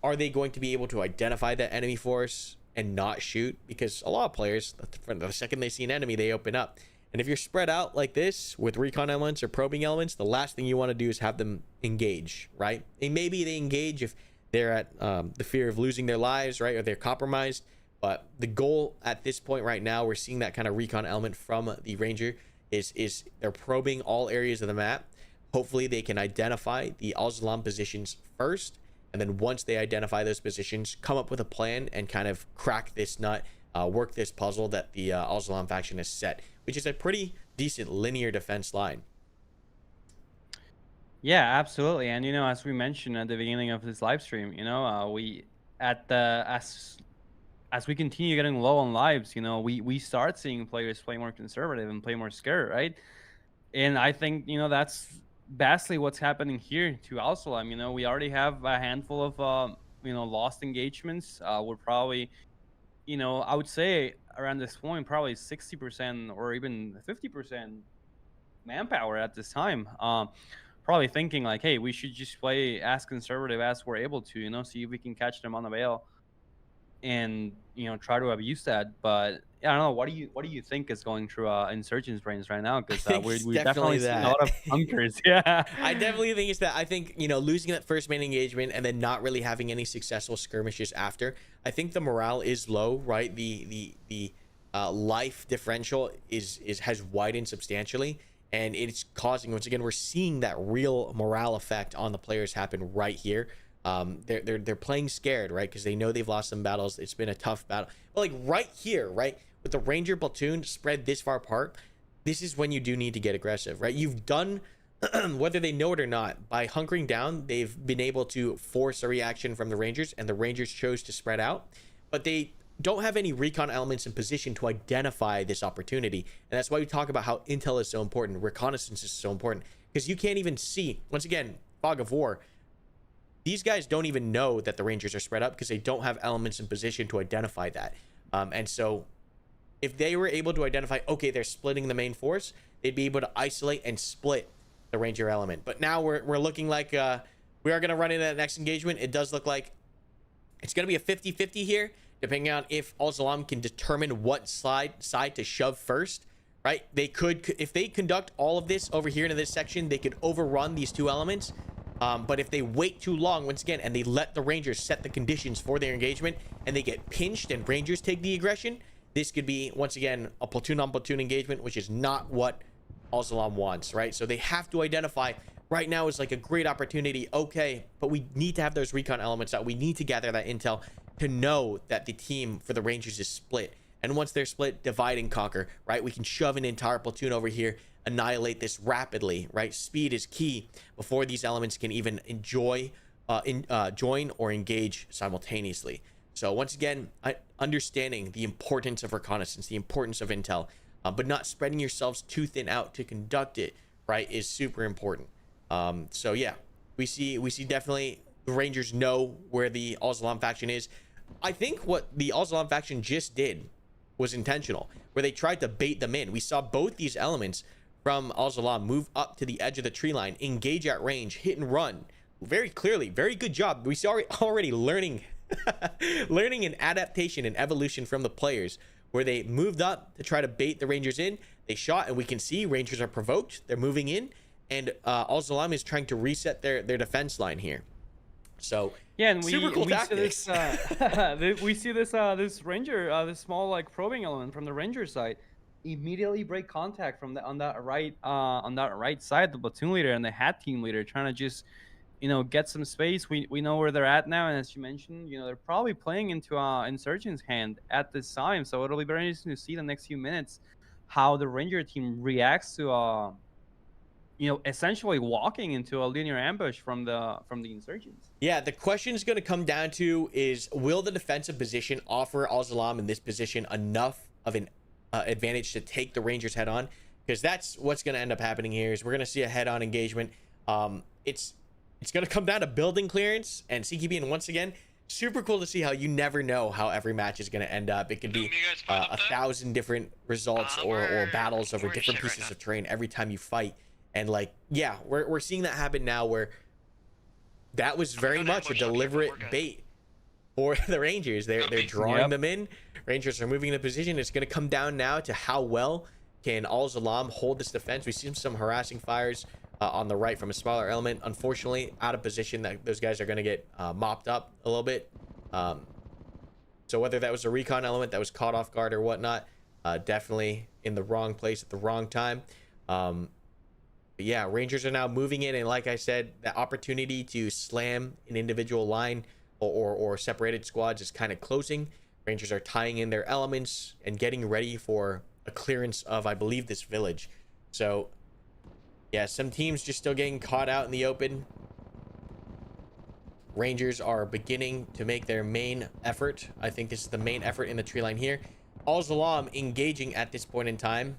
Are they going to be able to identify that enemy force and not shoot? Because a lot of players, the second they see an enemy, they open up. And if you're spread out like this with recon elements or probing elements, the last thing you want to do is have them engage, right? And maybe they engage if they're at the fear of losing their lives, right? Or they're compromised. But the goal at this point right now, we're seeing that kind of recon element from the Ranger is they're probing all areas of the map. Hopefully they can identify the Al Zalam positions first, and then once they identify those positions, come up with a plan and kind of crack this nut, work this puzzle that the Al Zalam faction has set, which is a pretty decent linear defense line. Yeah, absolutely. And as we mentioned at the beginning of this live stream, we at the as we continue getting low on lives, we start seeing players play more conservative and play more scared, right? And I think that's vastly what's happening here to Al Salam. We already have a handful of lost engagements. We're probably you know, I would say around this point, probably 60% or even 50% manpower at this time. Probably thinking like, hey, we should just play as conservative as we're able to, you know, see if we can catch them on the bail and, you know, try to abuse that. But yeah, I don't know. What do you think is going through insurgents' brains right now? I Because think we're it's we're definitely definitely seeing a that. lot of bunkers. Yeah. I definitely think it's that. I think, you know, losing that first main engagement and then not really having any successful skirmishes after. I think the morale is low, right? The life differential is has widened substantially, and it's causing, once again, we're seeing that real morale effect on the players happen right here. They're playing scared, right? Because they know they've lost some battles. It's been a tough battle. But like right here, right, with the Ranger platoon spread this far apart, this is when you do need to get aggressive, right? You've done whether they know it or not, by hunkering down, they've been able to force a reaction from the Rangers, and the Rangers chose to spread out, but they don't have any recon elements in position to identify this opportunity. And that's why we talk about how intel is so important, reconnaissance is so important, because you can't even see, once again, fog of war. These guys don't even know that the Rangers are spread up because they don't have elements in position to identify that. And so if they were able to identify, okay, they're splitting the main force, they'd be able to isolate and split the Ranger element. But now we're looking like we are going to run into that next engagement. It does look like it's going to be a 50-50 here, depending on if Al-Salam can determine what side to shove first, right? They could, if they conduct all of this over here into this section, they could overrun these two elements. But if they wait too long, once again, and they let the Rangers set the conditions for their engagement, and they get pinched and Rangers take the aggression, this could be, once again, a platoon-on-platoon engagement, which is not what Al-Salam wants, right? So they have to identify right now is like a great opportunity. Okay, but we need to have those recon elements out. We need to gather that intel to know that the team for the Rangers is split. And once they're split, divide and conquer, right? We can shove an entire platoon over here, annihilate this rapidly, right? Speed is key before these elements can even join or engage simultaneously. So once again, understanding the importance of reconnaissance, the importance of intel, but not spreading yourselves too thin out to conduct it, right, is super important. So yeah, we see definitely the Rangers know where the Al-Salam faction is. I think what the Al-Salam faction just did was intentional, where they tried to bait them in. We saw both these elements from Al-Salam move up to the edge of the tree line, engage at range, hit and run very clearly. Very good job. We saw already learning learning and adaptation and evolution from the players, where they moved up to try to bait the Rangers in. They shot, and we can see Rangers are provoked. They're moving in, and Al-Salam is trying to reset their defense line here. So Yeah, and super cool we see tactics. this we see this Ranger, this small like probing element from the Ranger side immediately break contact from the on that right side, the platoon leader and the hat team leader trying to just, you know, get some space. We know where they're at now, and as you mentioned, you know, they're probably playing into insurgents' hand at this time. So it'll be very interesting to see the next few minutes how the Ranger team reacts to you know, essentially walking into a linear ambush from the insurgents. Yeah, the question is going to come down to is, will the defensive position offer Al-Salam in this position enough of an advantage to take the Rangers head on? Because that's what's going to end up happening here. Is we're going to see a head-on engagement. It's going to come down to building clearance and CQB, and once again, super cool to see how you never know how every match is going to end up. It could be 1,000 different results or battles over different pieces of terrain every time you fight. And like, yeah, we're seeing that happen now, where that was very much a deliberate bait for the Rangers. They're drawing them in. Rangers are moving into position. It's going to come down now to how well can Al-Salam hold this defense. We see some harassing fires on the right from a smaller element. Unfortunately, out of position, that those guys are going to get mopped up a little bit. So whether that was a recon element that was caught off guard or whatnot, definitely in the wrong place at the wrong time. But yeah, Rangers are now moving in, and like I said, the opportunity to slam an individual line or separated squads is kind of closing. Rangers are tying in their elements and getting ready for a clearance of, I believe, this village. So yeah, some teams just still getting caught out in the open. Rangers are beginning to make their main effort. I think this is the main effort in the tree line here. Al-Salam engaging at this point in time.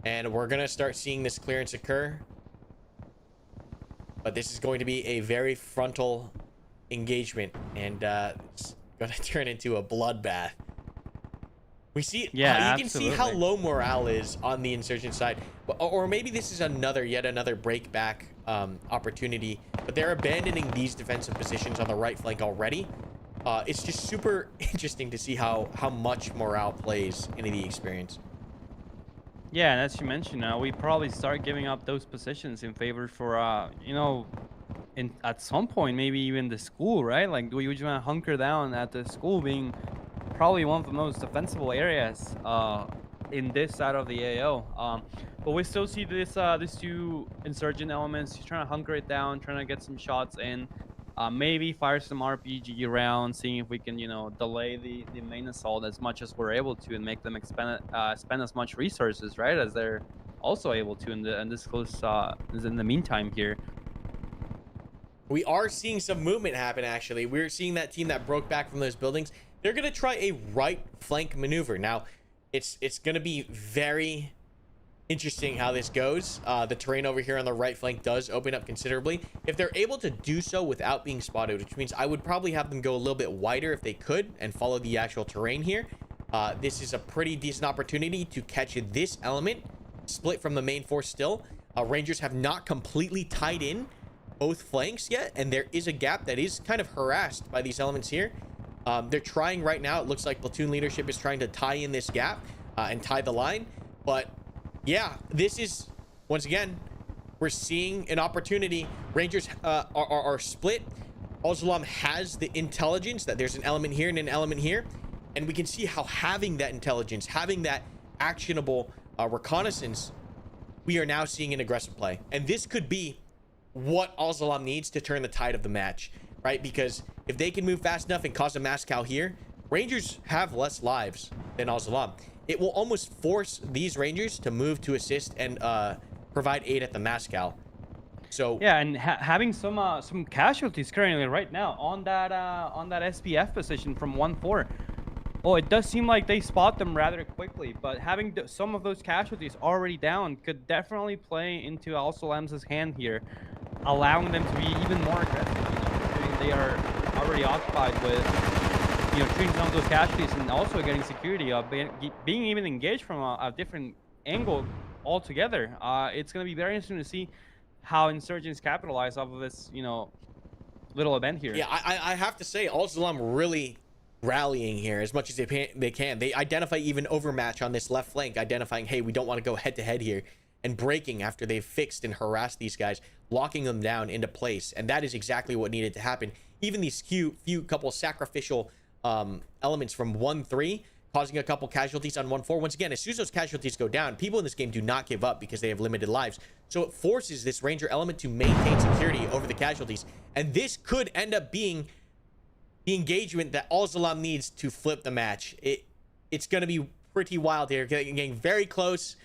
And we're going to start seeing this clearance occur. But this is going to be a very frontal engagement. And it's going to turn into a bloodbath. We see, Yeah, you can see how absolutely. low morale is on the insurgent side, or maybe this is yet another break back opportunity. But they're abandoning these defensive positions on the right flank already. It's just super interesting to see how much morale plays into the experience. Yeah, and as you mentioned, we probably start giving up those positions in favor for in at some point maybe even the school, right? Like we just want to hunker down at the school being probably one of the most defensible areas in this side of the AO. But we still see this these two insurgent elements. He's trying to hunker it down, trying to get some shots in. Maybe fire some RPG rounds, seeing if we can, delay the main assault as much as we're able to, and make them spend as much resources, right, as they're also able to in this close in the meantime here. We are seeing some movement happen, actually. We're seeing that team that broke back from those buildings. They're going to try a right flank maneuver. Now, it's going to be very interesting how this goes. The terrain over here on the right flank does open up considerably. If they're able to do so without being spotted, which means I would probably have them go a little bit wider if they could and follow the actual terrain here. This is a pretty decent opportunity to catch this element split from the main force still. Rangers have not completely tied in both flanks yet, and there is a gap that is kind of harassed by these elements here. They're trying right now. It looks like platoon leadership is trying to tie in this gap and tie the line, but yeah, this is, once again, we're seeing an opportunity. Rangers are split. Al-Salam has the intelligence that there's an element here and an element here, and we can see how having that intelligence, having that actionable reconnaissance, we are now seeing an aggressive play, and this could be what Al-Salam needs to turn the tide of the match, right? Because if they can move fast enough and cause a mass cow here, Rangers have less lives than Al-Salam. It will almost force these Rangers to move to assist and provide aid at the mass cow. So yeah, and having some casualties currently right now on that SPF position from 1-4. Oh, it does seem like they spot them rather quickly, but having some of those casualties already down could definitely play into Al-Salam's hand here, allowing them to be even more aggressive. Considering they are already occupied with, treating some of those casualties and also getting security, being even engaged from a different angle altogether. It's going to be very interesting to see how insurgents capitalize off of this, little event here. yeah, I have to say, Al-Salam really rallying here as much as they can. They identify even overmatch on this left flank, identifying, hey, we don't want to go head to head here, and breaking after they've fixed and harassed these guys, locking them down into place. And that is exactly what needed to happen. Even these few couple sacrificial elements from 1-3 causing a couple casualties on 1-4. Once again, as soon as those casualties go down, people in this game do not give up because they have limited lives. So it forces this Ranger element to maintain security over the casualties, and this could end up being the engagement that Al-Salam needs to flip the match. It's going to be pretty wild here, getting very close.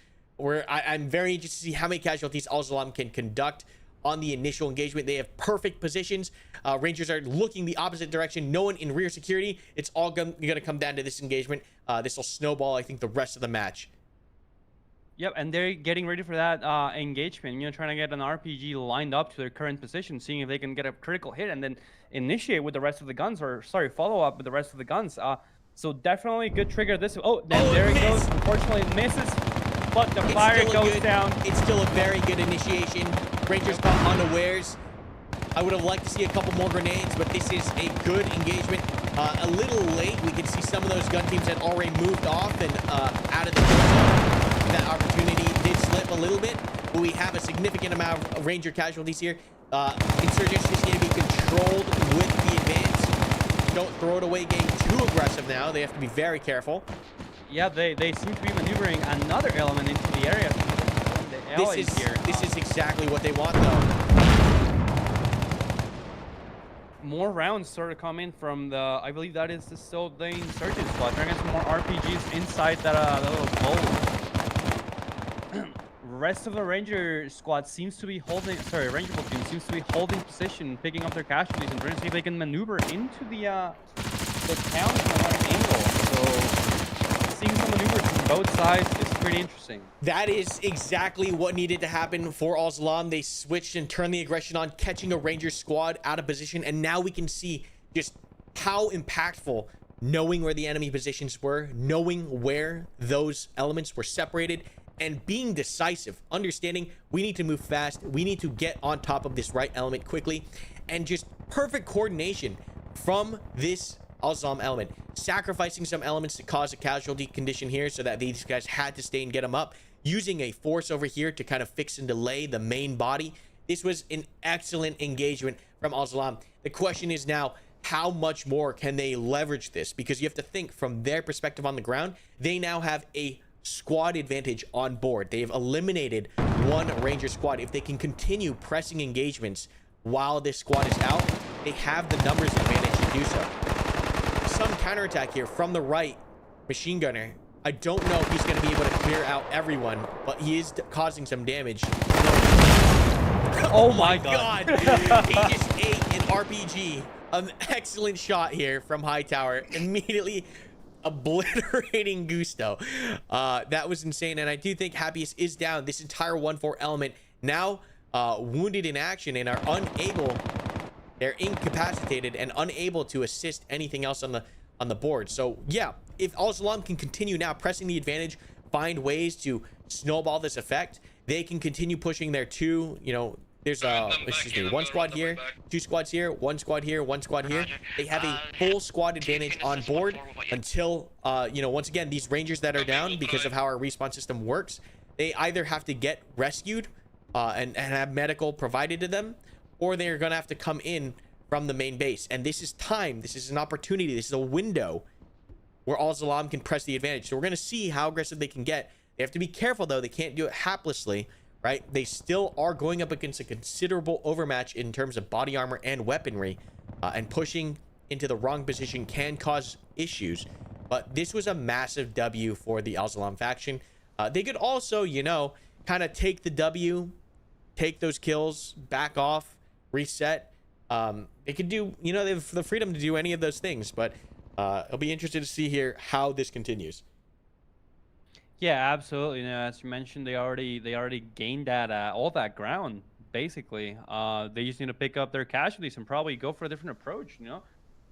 I'm very interested to see how many casualties Al-Salam can conduct on the initial engagement. They have perfect positions. Rangers are looking the opposite direction. No one in rear security. It's all going to come down to this engagement. This will snowball, I think, the rest of the match. Yep, and they're getting ready for that engagement, trying to get an RPG lined up to their current position, seeing if they can get a critical hit and then initiate with the rest of the guns, or follow up with the rest of the guns. So definitely good trigger this. There it goes. Unfortunately, it misses, but the fire goes down. It's still a very good initiation. Rangers caught unawares. I would have liked to see a couple more grenades, but this is a good engagement. A little late. We can see some of those gun teams had already moved off and out of the zone. That opportunity did slip a little bit, but we have a significant amount of Ranger casualties here. Insurgents just need to be controlled with the advance. Don't throw it away getting too aggressive now. They have to be very careful. Yeah, they seem to be maneuvering another element into the area. This is exactly what they want, though. More rounds sort of come in from the, I believe that is still the insurgent squad. Trying to get some more RPGs inside that little bowl. Rest of the Ranger squad seems to be holding, Ranger platoon seems to be holding position, picking up their casualties, and trying to see if they can maneuver into the town from an angle. So seeing some maneuvers from both sides is pretty interesting. That is exactly what needed to happen for Al-Salam. They switched and turned the aggression on, catching a Ranger squad out of position, and now we can see just how impactful knowing where the enemy positions were, knowing where those elements were separated, and being decisive, understanding we need to move fast, we need to get on top of this right element quickly, and just perfect coordination from this Al-Zam element, sacrificing some elements to cause a casualty condition here so that these guys had to stay and get them up, using a force over here to kind of fix and delay the main body. This was an excellent engagement from Al-Zam. The question is now, how much more can they leverage this? Because you have to think from their perspective on the ground, they now have a squad advantage on board. They have eliminated one Ranger squad. If they can continue pressing engagements while this squad is out, they have the numbers advantage to do so. Some counterattack here from the right machine gunner. I don't know if he's going to be able to clear out everyone, but he is causing some damage. Oh my god. He just ate an RPG. An excellent shot here from Hightower, immediately obliterating Gusto. That was insane, and I do think Happiest is down. This entire 1-4 element now wounded in action and are unable, they're incapacitated and unable to assist anything else on the board. So yeah, if Al-Salam can continue now pressing the advantage, find ways to snowball this effect, they can continue pushing their two, you know, there's one squad here, two squads here, one squad here, one squad here. They have a full squad advantage on board until you know, once again, these Rangers that are down, because of how our respawn system works, they either have to get rescued and have medical provided to them, or they're gonna have to come in from the main base. And this is time, this is an opportunity, this is a window where Al-Salam can press the advantage. So we're gonna see how aggressive they can get. They have to be careful though, they can't do it haplessly, right? They still are going up against a considerable overmatch in terms of body armor and weaponry, and pushing into the wrong position can cause issues. But this was a massive W for the Al-Salam faction. They could also, you know, kind of take the W, take those kills, back off, reset. They could do, you know, they have the freedom to do any of those things, but it'll be interesting to see here how this continues. Yeah, absolutely. You know, as you mentioned, they already gained that all that ground basically. They just need to pick up their casualties and probably go for a different approach. You know,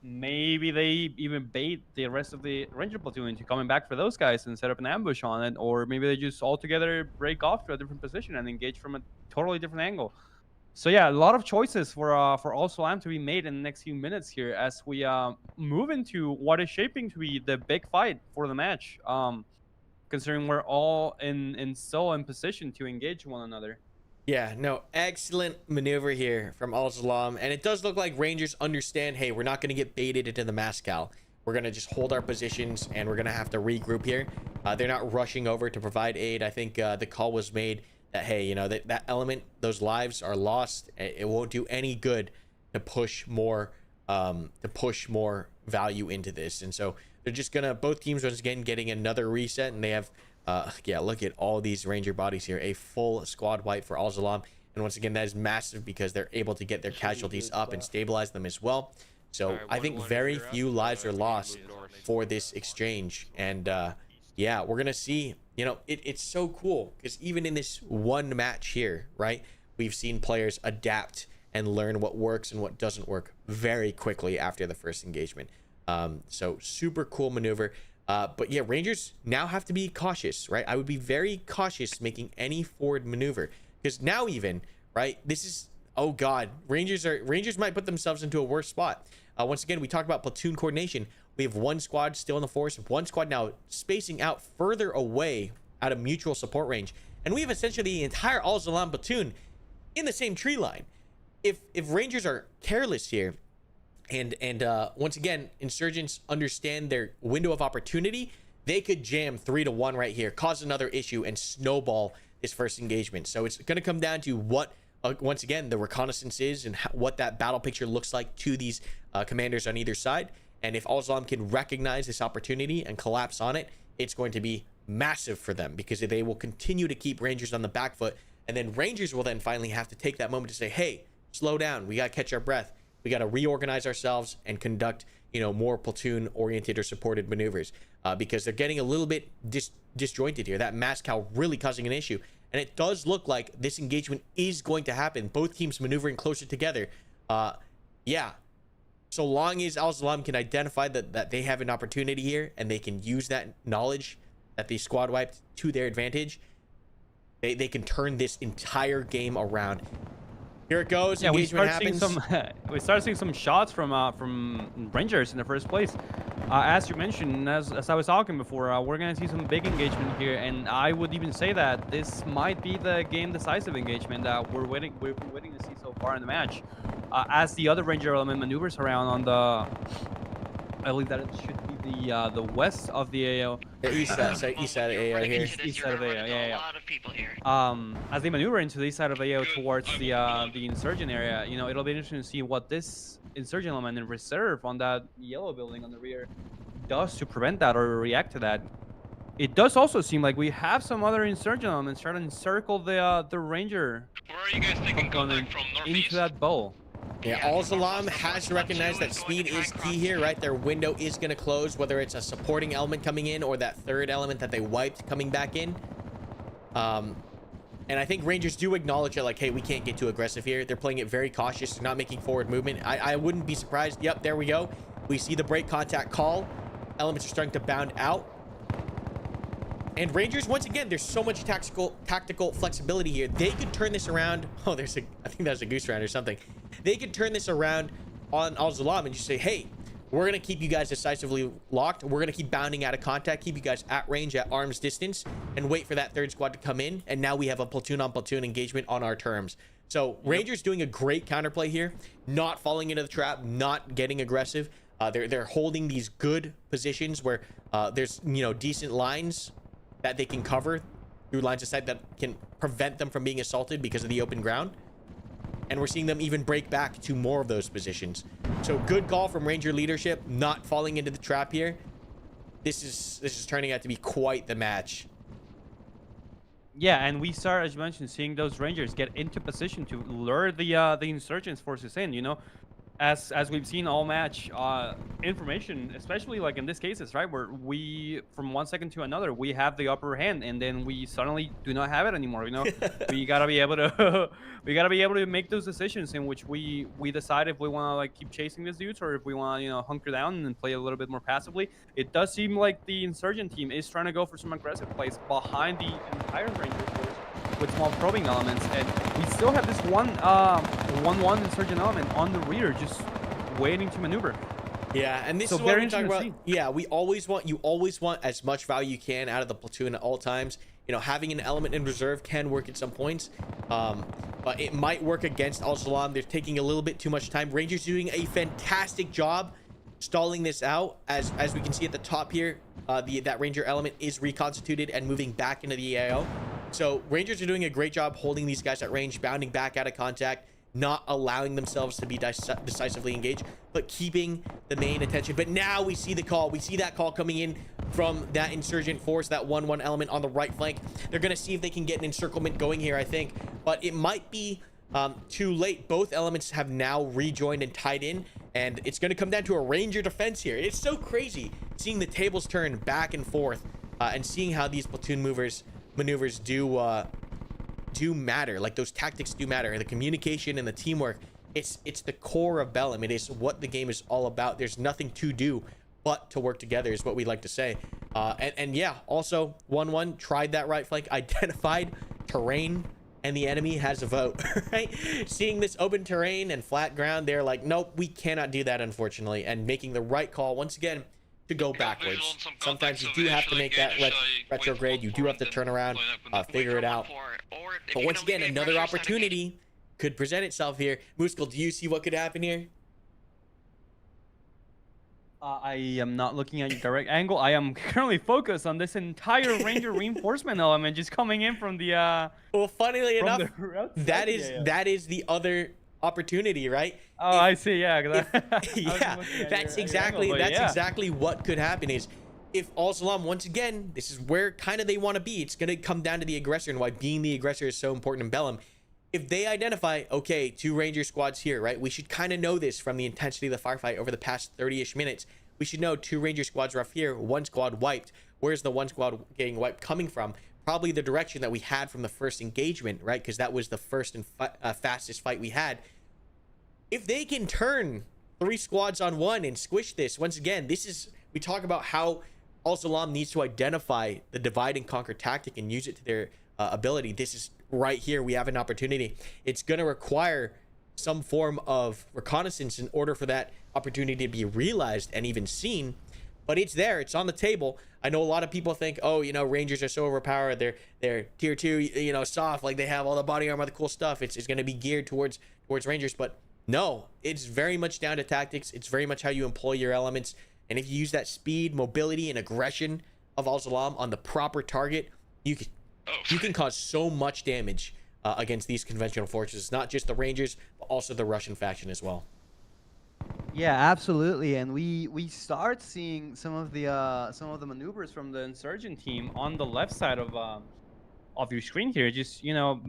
maybe they even bait the rest of the Ranger platoon into coming back for those guys and set up an ambush on it, or maybe they just altogether break off to a different position and engage from a totally different angle. So yeah, a lot of choices for Al-Salam to be made in the next few minutes here as we move into what is shaping to be the big fight for the match. Considering we're all still in position to engage one another. Yeah, no, excellent maneuver here from Al-Salam, and it does look like Rangers understand, hey, we're not going to get baited into the Mascal. We're going to just hold our positions, and we're going to have to regroup here. They're not rushing over to provide aid. I think the call was made that, hey, you know, that element, those lives are lost. It won't do any good to push more value into this, and so they're just gonna, both teams once again getting another reset, and they have yeah, look at all these Ranger bodies here, a full squad wipe for Al-Salam, and once again that is massive because they're able to get their casualties up and stabilize them as well. So I think very few lives are lost for this exchange, and yeah, we're gonna see, you know, it's so cool because even in this one match here, right, we've seen players adapt and learn what works and what doesn't work very quickly after the first engagement. So super cool maneuver. But yeah, Rangers now have to be cautious, right? I would be very cautious making any forward maneuver because now even, right, this is, oh god, Rangers might put themselves into a worse spot. Once again, we talked about platoon coordination. We have one squad still in the force, one squad now spacing out further away out of mutual support range, and we have essentially the entire Al-Salam platoon in the same tree line. If Rangers are careless here, and once again, insurgents understand their window of opportunity, they could jam 3-1 right here, cause another issue, and snowball this first engagement. So it's going to come down to what, once again, the reconnaissance is and what that battle picture looks like to these commanders on either side. And if Al-Salam can recognize this opportunity and collapse on it, it's going to be massive for them because they will continue to keep Rangers on the back foot. And then Rangers will then finally have to take that moment to say, hey, slow down. We got to catch our breath. We got to reorganize ourselves and conduct, you know, more platoon oriented or supported maneuvers because they're getting a little bit disjointed here. That Mascal really causing an issue. And it does look like this engagement is going to happen. Both teams maneuvering closer together. Yeah, So long as Al Salam can identify that they have an opportunity here and they can use that knowledge that they squad wiped to their advantage, they can turn this entire game around. Here it goes. Yeah, Engagement happens. We start seeing some shots from Rangers in the first place. As you mentioned, as I was talking before, we're gonna see some big engagement here, and I would even say that this might be the game decisive engagement that we've been waiting to see so far in the match. As the other Ranger element maneuvers around on the, I believe that it should be the west of the AO. The east side, so east side of AO here. East side of AO, yeah. A lot of people here. As they maneuver into the east side of AO towards the insurgent area, you know, it'll be interesting to see what this insurgent element in reserve on that yellow building on the rear does to prevent that or react to that. It does also seem like we have some other insurgent elements trying to encircle the Ranger Where are you guys thinking component from northeast? into that bowl. Yeah, Al Salam has to recognize that speed is key here, right? Their window is going to close, whether it's a supporting element coming in or that third element that they wiped coming back in. And I think Rangers do acknowledge it, like, hey, we can't get too aggressive here. They're playing it very cautious, not making forward movement. I wouldn't be surprised. Yep, there we go. We see the break contact call. Elements are starting to bound out. And Rangers, once again, there's so much tactical flexibility here. They could turn this around. Oh, I think that was a goose round or something. They could turn this around on Al Salam and just say, hey, we're going to keep you guys decisively locked. We're going to keep bounding out of contact, keep you guys at range, at arm's distance, and wait for that third squad to come in. And now we have a platoon on platoon engagement on our terms. So Rangers doing a great counterplay here, not falling into the trap, not getting aggressive. They're holding these good positions where there's, you know, decent lines that they can cover through lines of sight that can prevent them from being assaulted because of the open ground. And we're seeing them even break back to more of those positions. So good call from Ranger leadership, not falling into the trap here. This is turning out to be quite the match. Yeah, and we start, as you mentioned, seeing those Rangers get into position to lure the insurgents forces in, you know. As we've seen all match, information, especially like in this cases, right, where we from 1 second to another we have the upper hand, and then we suddenly do not have it anymore. You know, we gotta be able to make those decisions in which we decide if we want to like keep chasing these dudes or if we want to, you know, hunker down and play a little bit more passively. It does seem like the insurgent team is trying to go for some aggressive plays behind the entire Ranger force with small probing elements, and we still have this one insurgent element on the rear just waiting to maneuver. Yeah, and this So is what very we're talking about. interesting Yeah, you always want as much value you can out of the platoon at all times. You know, having an element in reserve can work at some points, but it might work against Al Salam. They're taking a little bit too much time. Rangers doing a fantastic job stalling this out. As we can see at the top here, that Ranger element is reconstituted and moving back into the AO. So Rangers are doing a great job holding these guys at range, bounding back out of contact, not allowing themselves to be decisively engaged, but keeping the main attention. But now we see the call. We see that call coming in from that insurgent force, that 1-1 element on the right flank. They're going to see if they can get an encirclement going here, I think. But it might be too late. Both elements have now rejoined and tied in, and it's going to come down to a Ranger defense here. It's so crazy seeing the tables turn back and forth and seeing how these platoon maneuvers do matter. Like, those tactics do matter, and the communication and the teamwork, it's the core of Bellum. It is what the game is all about. There's nothing to do but to work together, is what we like to say. And yeah, also 1-1 tried that right flank, identified terrain, and the enemy has a vote. Right, seeing this open terrain and flat ground, they're like, nope, we cannot do that, unfortunately, and making the right call once again to go backwards. Sometimes you do have to make that retrograde. You do have to turn around, figure it out. But once again, another opportunity could present itself here. Muskal, do you see what could happen here? I am not looking at your direct angle. I am currently focused on this entire Ranger reinforcement element just coming in from the well, funnily enough, that outside, is the other opportunity, right? Oh, I see. Yeah, yeah, that's exactly what could happen. Is if Al Salam, once again, this is where kind of they want to be. It's going to come down to the aggressor and why being the aggressor is so important in Bellum. If they identify, okay, 2 Ranger squads here, right? We should kind of know this from the intensity of the firefight over the past 30-ish minutes. We should know 2 Ranger squads rough here, 1 squad wiped. Where's the 1 squad getting wiped coming from? Probably the direction that we had from the first engagement, right? Because that was the first and fastest fight we had. If they can turn 3 squads on 1 and squish this. Once again, this is, we talk about how Al-Salam needs to identify the divide and conquer tactic and use it to their ability. This is right here. We have an opportunity. It's going to require some form of reconnaissance in order for that opportunity to be realized and even seen, but it's there. It's on the table. I know a lot of people think, oh, you know, Rangers are so overpowered. They're tier 2, you know, soft, like they have all the body armor, the cool stuff. It's going to be geared towards Rangers, but no, it's very much down to tactics. It's very much how you employ your elements. And if you use that speed, mobility, and aggression of Al-Salam on the proper target, you can cause so much damage against these conventional forces, not just the Rangers, but also the Russian faction as well. Yeah, absolutely. And we start seeing some of the maneuvers from the insurgent team on the left side of your screen here. Just, you know,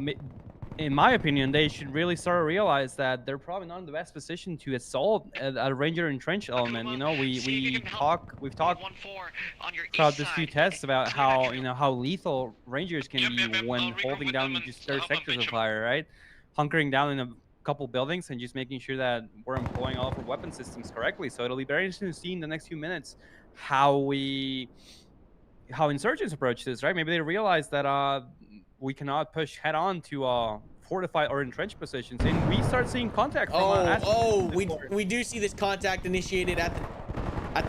in my opinion, they should really start to realize that they're probably not in the best position to assault a Ranger entrenched element. You know, we've talked throughout this few tests about how, you know, how lethal Rangers can be when holding down just their sectors of fire, right? Hunkering down in a couple buildings and just making sure that we're employing all of our weapon systems correctly. So it'll be very interesting to see in the next few minutes how insurgents approach this, right? Maybe they realize that we cannot push head on to fortified or entrenched positions, and we start seeing contact from we do see this contact initiated at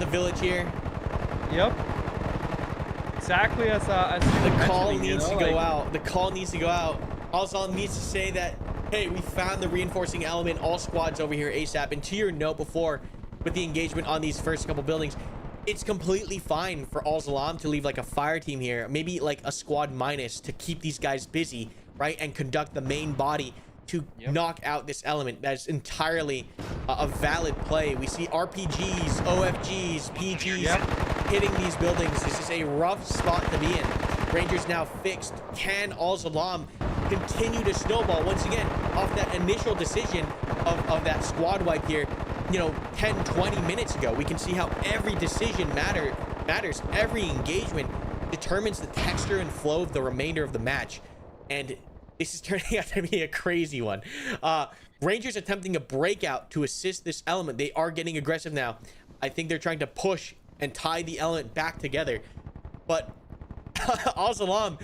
the village here. Yep, exactly as the call needs to go out. The call needs to go out. Also needs to say that, hey, we found the reinforcing element, all squads over here ASAP. And to your note before, with the engagement on these first couple buildings, it's completely fine for Al-Salam to leave like a fire team here, maybe like a squad minus, to keep these guys busy, right, and conduct the main body to knock out this element. That's entirely a valid play. We see RPGs, OFGs, PGs hitting these buildings. This is a rough spot to be in. Rangers now fixed. Can Al-Salam continue to snowball once again off that initial decision of that squad wipe here, you know, 10-20 minutes ago? We can see how every decision matters. Every engagement determines the texture and flow of the remainder of the match, and this is turning out to be a crazy one. Rangers attempting a breakout to assist this element. They are getting aggressive now. I think they're trying to push and tie the element back together, but Al-Salam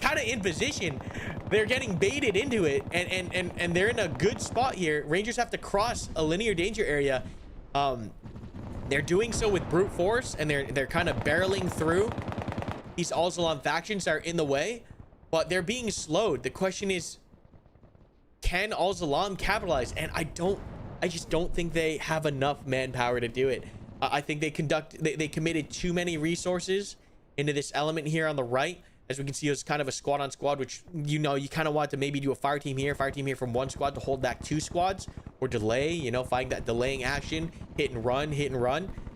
kind of in position. They're getting baited into it, and they're in a good spot here. Rangers have to cross a linear danger area. They're doing so with brute force, and they're kind of barreling through these Al-Salam factions that are in the way, but they're being slowed. The question is, can Al-Salam capitalize? And I just don't think they have enough manpower to do it. I think they committed too many resources into this element here on the right. As we can see, it's kind of a squad on squad, which, you know, you kind of want to maybe do a fire team here from one squad to hold back 2 squads, or delay, you know, find that delaying action, hit and run,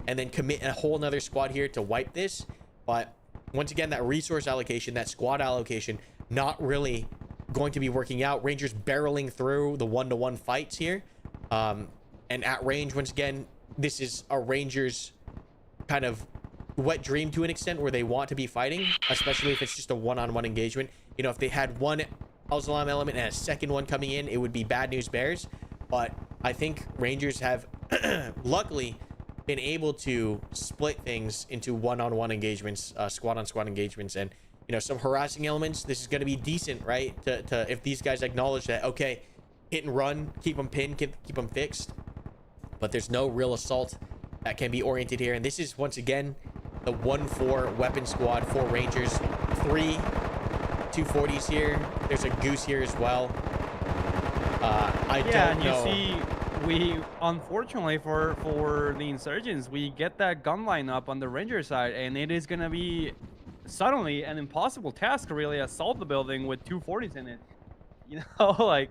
and then commit a whole nother squad here to wipe this. But once again, that resource allocation, that squad allocation, not really going to be working out. Rangers barreling through the 1-to-1 fights here, and at range. Once again, this is a Rangers kind of wet dream to an extent, where they want to be fighting, especially if it's just a one-on-one engagement. You know, if they had one Al-Salam element and a second one coming in, it would be bad news bears. But I think Rangers have luckily been able to split things into one-on-one engagements, squad-on-squad engagements, and, you know, some harassing elements. This is going to be decent, right, to if these guys acknowledge that, okay, hit and run, keep them pinned, keep them fixed, but there's no real assault that can be oriented here. And this is, once again, the 1-4 weapon squad for Rangers. 3 240s here. There's a goose here as well. I don't know. And you see, we unfortunately for the insurgents, we get that gun line up on the Ranger side, and it is going to be suddenly an impossible task to really assault the building with 240s in it. You know, like,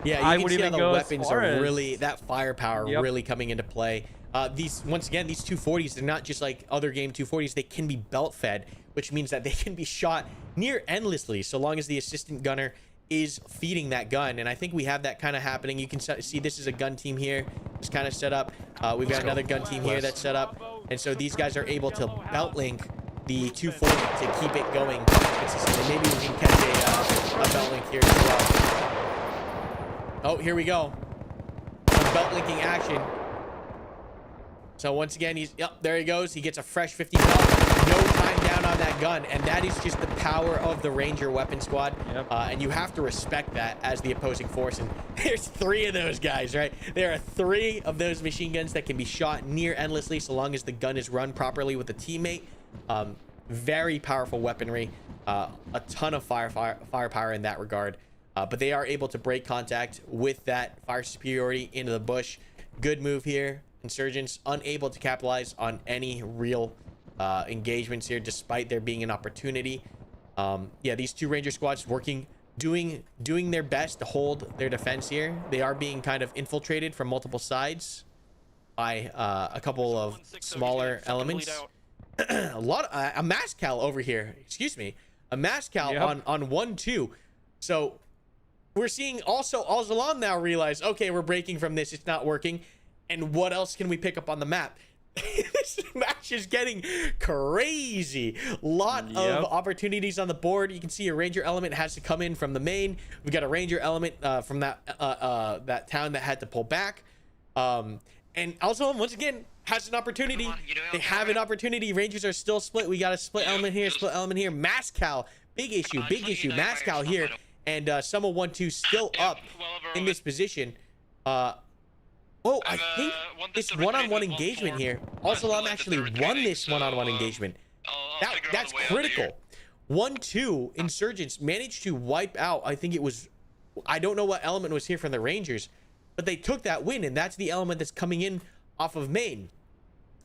yeah, you I can would see even how the go weapons as far are as, really, that firepower really coming into play. Once again, these 240s, they're not just like other game 240s. They can be belt fed, which means that they can be shot near endlessly, so long as the assistant gunner is feeding that gun. And I think we have that kind of happening. You can see this is a gun team here. It's kind of set up. We've got another gun team here that's set up. And so these guys are able to belt link the 240 to keep it going consistently. Maybe we can catch a belt link here as well. Oh, here we go. Some belt linking action. So once again, yep, there he goes. He gets a fresh 50 belt. No time down on that gun. And that is just the power of the Ranger weapon squad. Yep. And you have to respect that as the opposing force. And there's 3 of those guys, right? There are 3 of those machine guns that can be shot near endlessly so long as the gun is run properly with a teammate. Very powerful weaponry. A ton of firepower in that regard. But they are able to break contact with that fire superiority into the bush. Good move here. Insurgents unable to capitalize on any real engagements here, despite there being an opportunity. Yeah, these 2 Ranger squads doing their best to hold their defense here. They are being kind of infiltrated from multiple sides by a couple of smaller elements. A mass cal over here. Excuse me, a mass cal on 1-2. So we're seeing also Al-Zalam now realize, okay, we're breaking from this. It's not working. And what else can we pick up on the map? This match is getting crazy. Lot of opportunities on the board. You can see a Ranger element has to come in from the main. We've got a Ranger element from that town that had to pull back. And Al-Zalam once again has an opportunity. They have an opportunity. Rangers are still split. We got a split element here, split element here. Mascal, big issue. Mascal here. And Summer 1-2 still up in this position. Oh, I think this one-on-one engagement here. Al-Zalam actually won this one-on-one engagement. That's critical. 1-2 Insurgents managed to wipe out, I think it was, I don't know what element was here from the Rangers, but they took that win, and that's the element that's coming in off of main.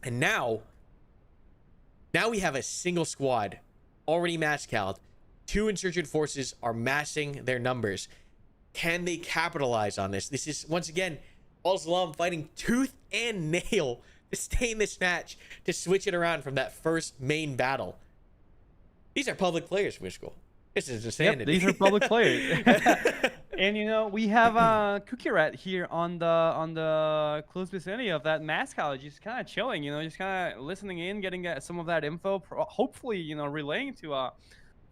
And now we have a single squad already mass-called. 2 Insurgent forces are massing their numbers. Can they capitalize on this? This is, once again, Al-Zalam fighting tooth and nail to stay in this match, to switch it around from that first main battle. These are public players, Wishkul. This is insanity. Yep, these are public players. And you know, we have Cookie Rat here on the close vicinity of that mass college, just kind of chilling, you know, just kind of listening in, getting some of that info, hopefully, you know, relaying to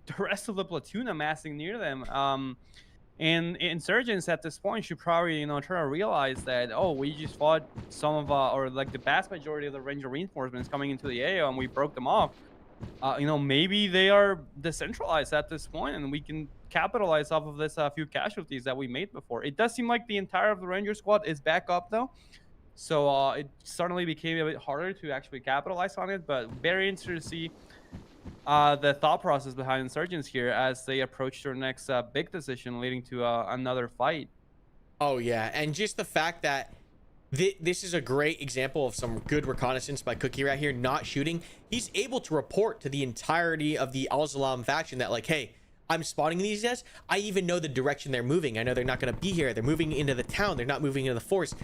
the rest of the platoon amassing near them. And Insurgents at this point should probably, you know, try to realize that, oh, we just fought some of, or like the vast majority of the Ranger reinforcements coming into the AO and we broke them off. You know, maybe they are decentralized at this point and we can capitalize off of this few casualties that we made before. It does seem like the entire of the Ranger squad is back up though. So it suddenly became a bit harder to actually capitalize on it, but very interesting to see the thought process behind Insurgents here as they approach their next big decision leading to another fight. Oh yeah, and just the fact that this is a great example of some good reconnaissance by Cookie Rat here, not shooting. He's able to report to the entirety of the Al-Zalam faction that, like, hey, I'm spotting these guys. I even know the direction they're moving. I know they're not going to be here. They're moving into the town. They're not moving into the forest.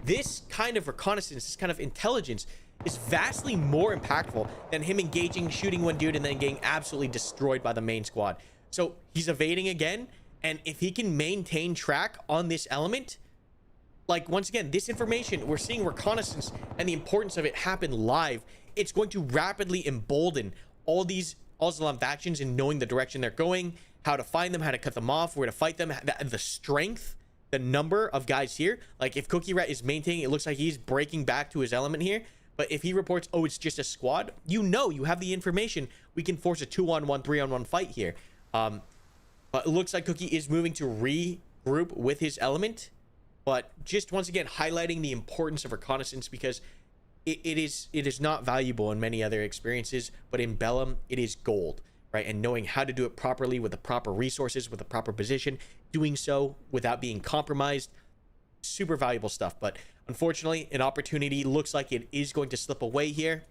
This kind of reconnaissance, this kind of intelligence is vastly more impactful than him engaging, shooting one dude, and then getting absolutely destroyed by the main squad. So he's evading again, and if he can maintain track on this element, like, once again, this information, we're seeing reconnaissance and the importance of it happen live. It's going to rapidly embolden all these Al-Zalam factions in knowing the direction they're going, how to find them, how to cut them off, where to fight them, the strength, the number of guys here. Like, if Cookie Rat is maintaining, it looks like he's breaking back to his element here. But if he reports, oh, it's just a squad, you know, you have the information. We can force a 2-on-1, 3-on-1 fight here. But it looks like Cookie is moving to regroup with his element. But just once again, highlighting the importance of reconnaissance, because it is not valuable in many other experiences, but in Bellum, it is gold, right? And knowing how to do it properly with the proper resources, with the proper position, doing so without being compromised, super valuable stuff. But unfortunately, an opportunity looks like it is going to slip away here.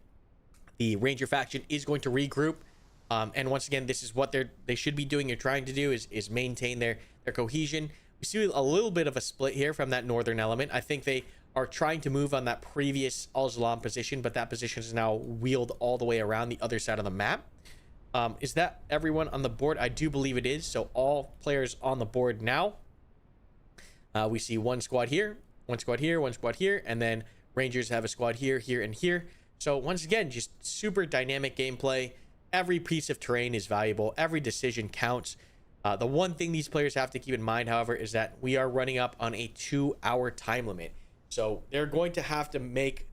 The Ranger faction is going to regroup. And once again, this is what they should be doing or trying to do, is maintain their cohesion. We see a little bit of a split here from that northern element. I think they are trying to move on that previous Al-Zalam position, but that position is now wheeled all the way around the other side of the map. Is that everyone on the board? I do believe it is. So all players on the board now. We see one squad here, one squad here, one squad here, and then Rangers have a squad here, here, and here. So once again, just super dynamic gameplay. Every piece of terrain is valuable. Every decision counts. The one thing these players have to keep in mind, however, is that we are running up on a 2-hour time limit. So they're going to have to make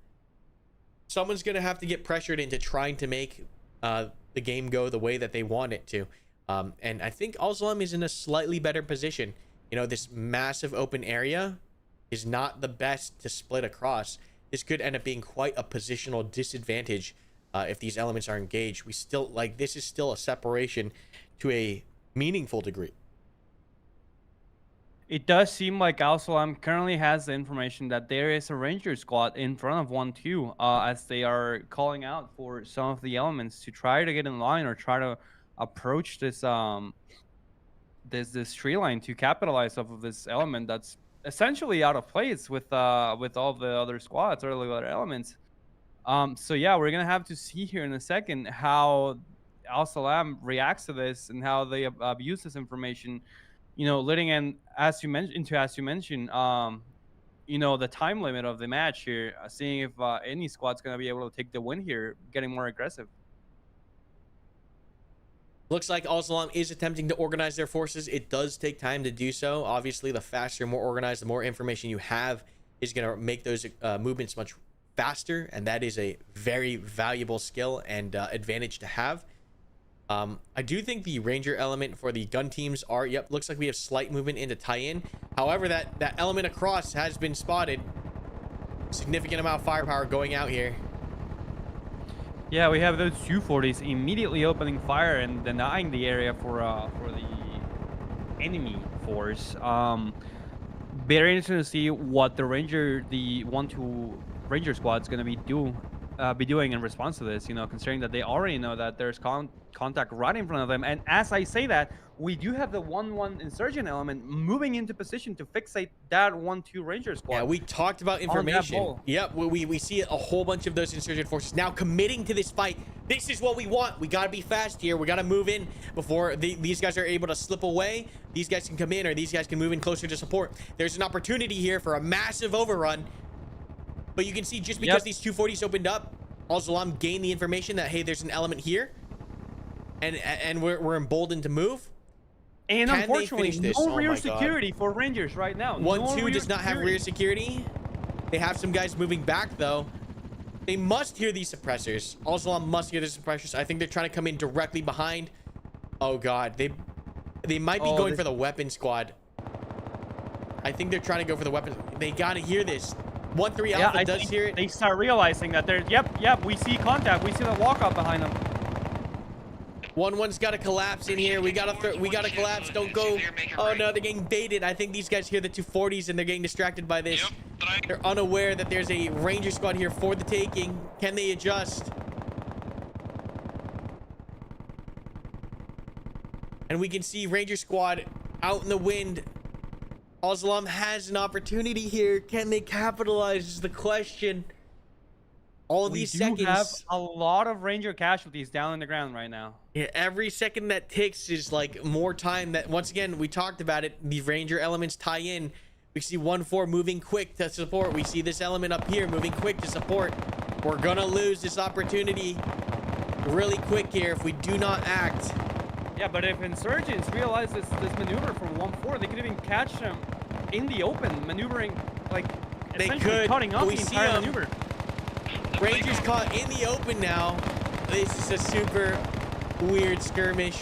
someone's going to have to get pressured into trying to make the game go the way that they want it to. And I think Alzalam is in a slightly better position. You know, this massive open area is not the best to split across. This could end up being quite a positional disadvantage if these elements are engaged. We still, like, this is still a separation to a meaningful degree. It does seem like Al-Salam currently has the information that there is a ranger squad in front of 1-2, as they are calling out for some of the elements to try to get in line or try to approach this this tree line to capitalize off of this element that's essentially out of place with all the other squads or the other elements. So yeah, we're gonna have to see here in a second how Al-Salam reacts to this and how they abuse this information. You know, letting in, as you mentioned, you know, the time limit of the match here, seeing if any squad's gonna be able to take the win here, getting more aggressive. Looks like Al-Salam is attempting to organize their forces. It does take time to do so. Obviously, the faster, more organized, the more information you have is going to make those movements much faster, and that is a very valuable skill and advantage to have. I do think the ranger element for the gun teams are, yep, looks like we have slight movement into tie-in. However, that element across has been spotted. Significant amount of firepower going out here. Yeah, we have those 240s immediately opening fire and denying the area for the enemy force. Very interesting to see what the 1-2 ranger squad is going to be doing in response to this. You know, considering that they already know that there's contact right in front of them, and as I say that, we do have the 1-1 insurgent element moving into position to fixate that 1-2 ranger squad. Yeah, we talked about information. Yep, we see a whole bunch of those insurgent forces now committing to this fight. This is what we want. We got to be fast here. We got to move in before these guys are able to slip away. These guys can come in, or these guys can move in closer to support. There's an opportunity here for a massive overrun. But you can see, just because these 240s opened up, Al-Salam gained the information that, hey, there's an element here. And we're emboldened to move. And Can unfortunately, no rear security for Rangers right now. 1-2 does not have rear security. They have some guys moving back, though. They must hear these suppressors. Al-Salam must hear the suppressors. I think they're trying to come in directly behind. Oh, God. They might be going for the weapon squad. I think they're trying to go for the weapons. They got to hear this. 1-3 Alpha does hear it. They start realizing that there's... Yep, we see contact. We see the walk-up behind them. 1-1's got to collapse in here. We gotta collapse. Don't go. Oh no, they're getting baited. I think these guys hear the 240s and they're getting distracted by this. They're unaware that there's a ranger squad here for the taking. Can they adjust? And we can see ranger squad out in the wind. Al-Salam has an opportunity here. Can they capitalize is the question. All of these seconds. We have a lot of ranger casualties down on the ground right now. Yeah, every second that ticks is like more time that, once again, we talked about it. The ranger elements tie in. We see 1-4 moving quick to support. We see this element up here moving quick to support. We're gonna lose this opportunity really quick here if we do not act. Yeah, but if insurgents realize this maneuver from 1-4, they could even catch them in the open, maneuvering, like, they essentially could, cutting off the entire maneuver. Rangers caught in the open now. This is a super weird skirmish.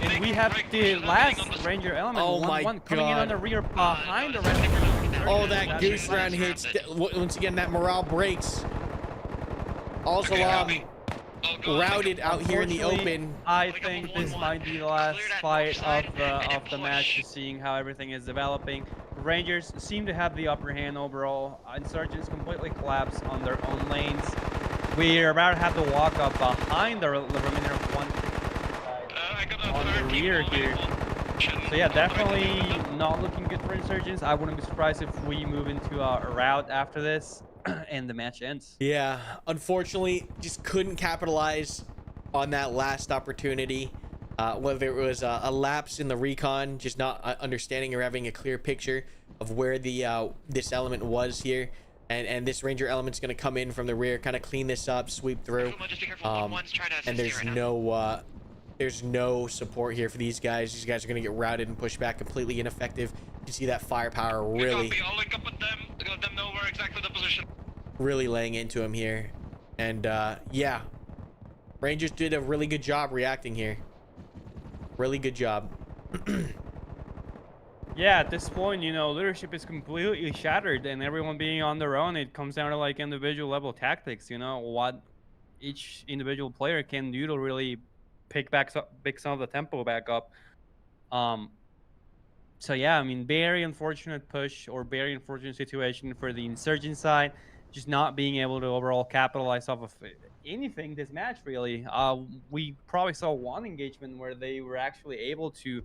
And we have the last ranger element, 1-1, coming in on the rear behind the ranger. Oh, that goose round hits. Once again, that morale breaks. Al-Salam routed out here in the open. I think this might be the last fight of the match, seeing how everything is developing. Rangers seem to have the upper hand overall. Insurgents completely collapse on their own lanes. We are about to have the walk up behind the remainder of 1 on the rear here. So yeah, definitely not looking good for insurgents. I wouldn't be surprised if we move into a rout after this and the match ends. Yeah, unfortunately, just couldn't capitalize on that last opportunity. Whether it was a lapse in the recon, just not understanding or having a clear picture of where the this element was here, and this ranger element's going to come in from the rear, kind of clean this up, sweep through, and there's no support here for these guys. These guys are going to get routed and pushed back, completely ineffective. You can see that firepower really. I'll link up with them. Let them know where exactly the position. really laying into him here. And yeah, Rangers did a really good job reacting here. Really good job. Yeah, at this point, you know, leadership is completely shattered and everyone being on their own. It comes down to like individual level tactics, you know, what each individual player can do to really pick some of the tempo back up. Um, so yeah, I mean, very unfortunate push or very unfortunate situation for the insurgent side, just not being able to overall capitalize off of anything this match really. We probably saw one engagement where they were actually able to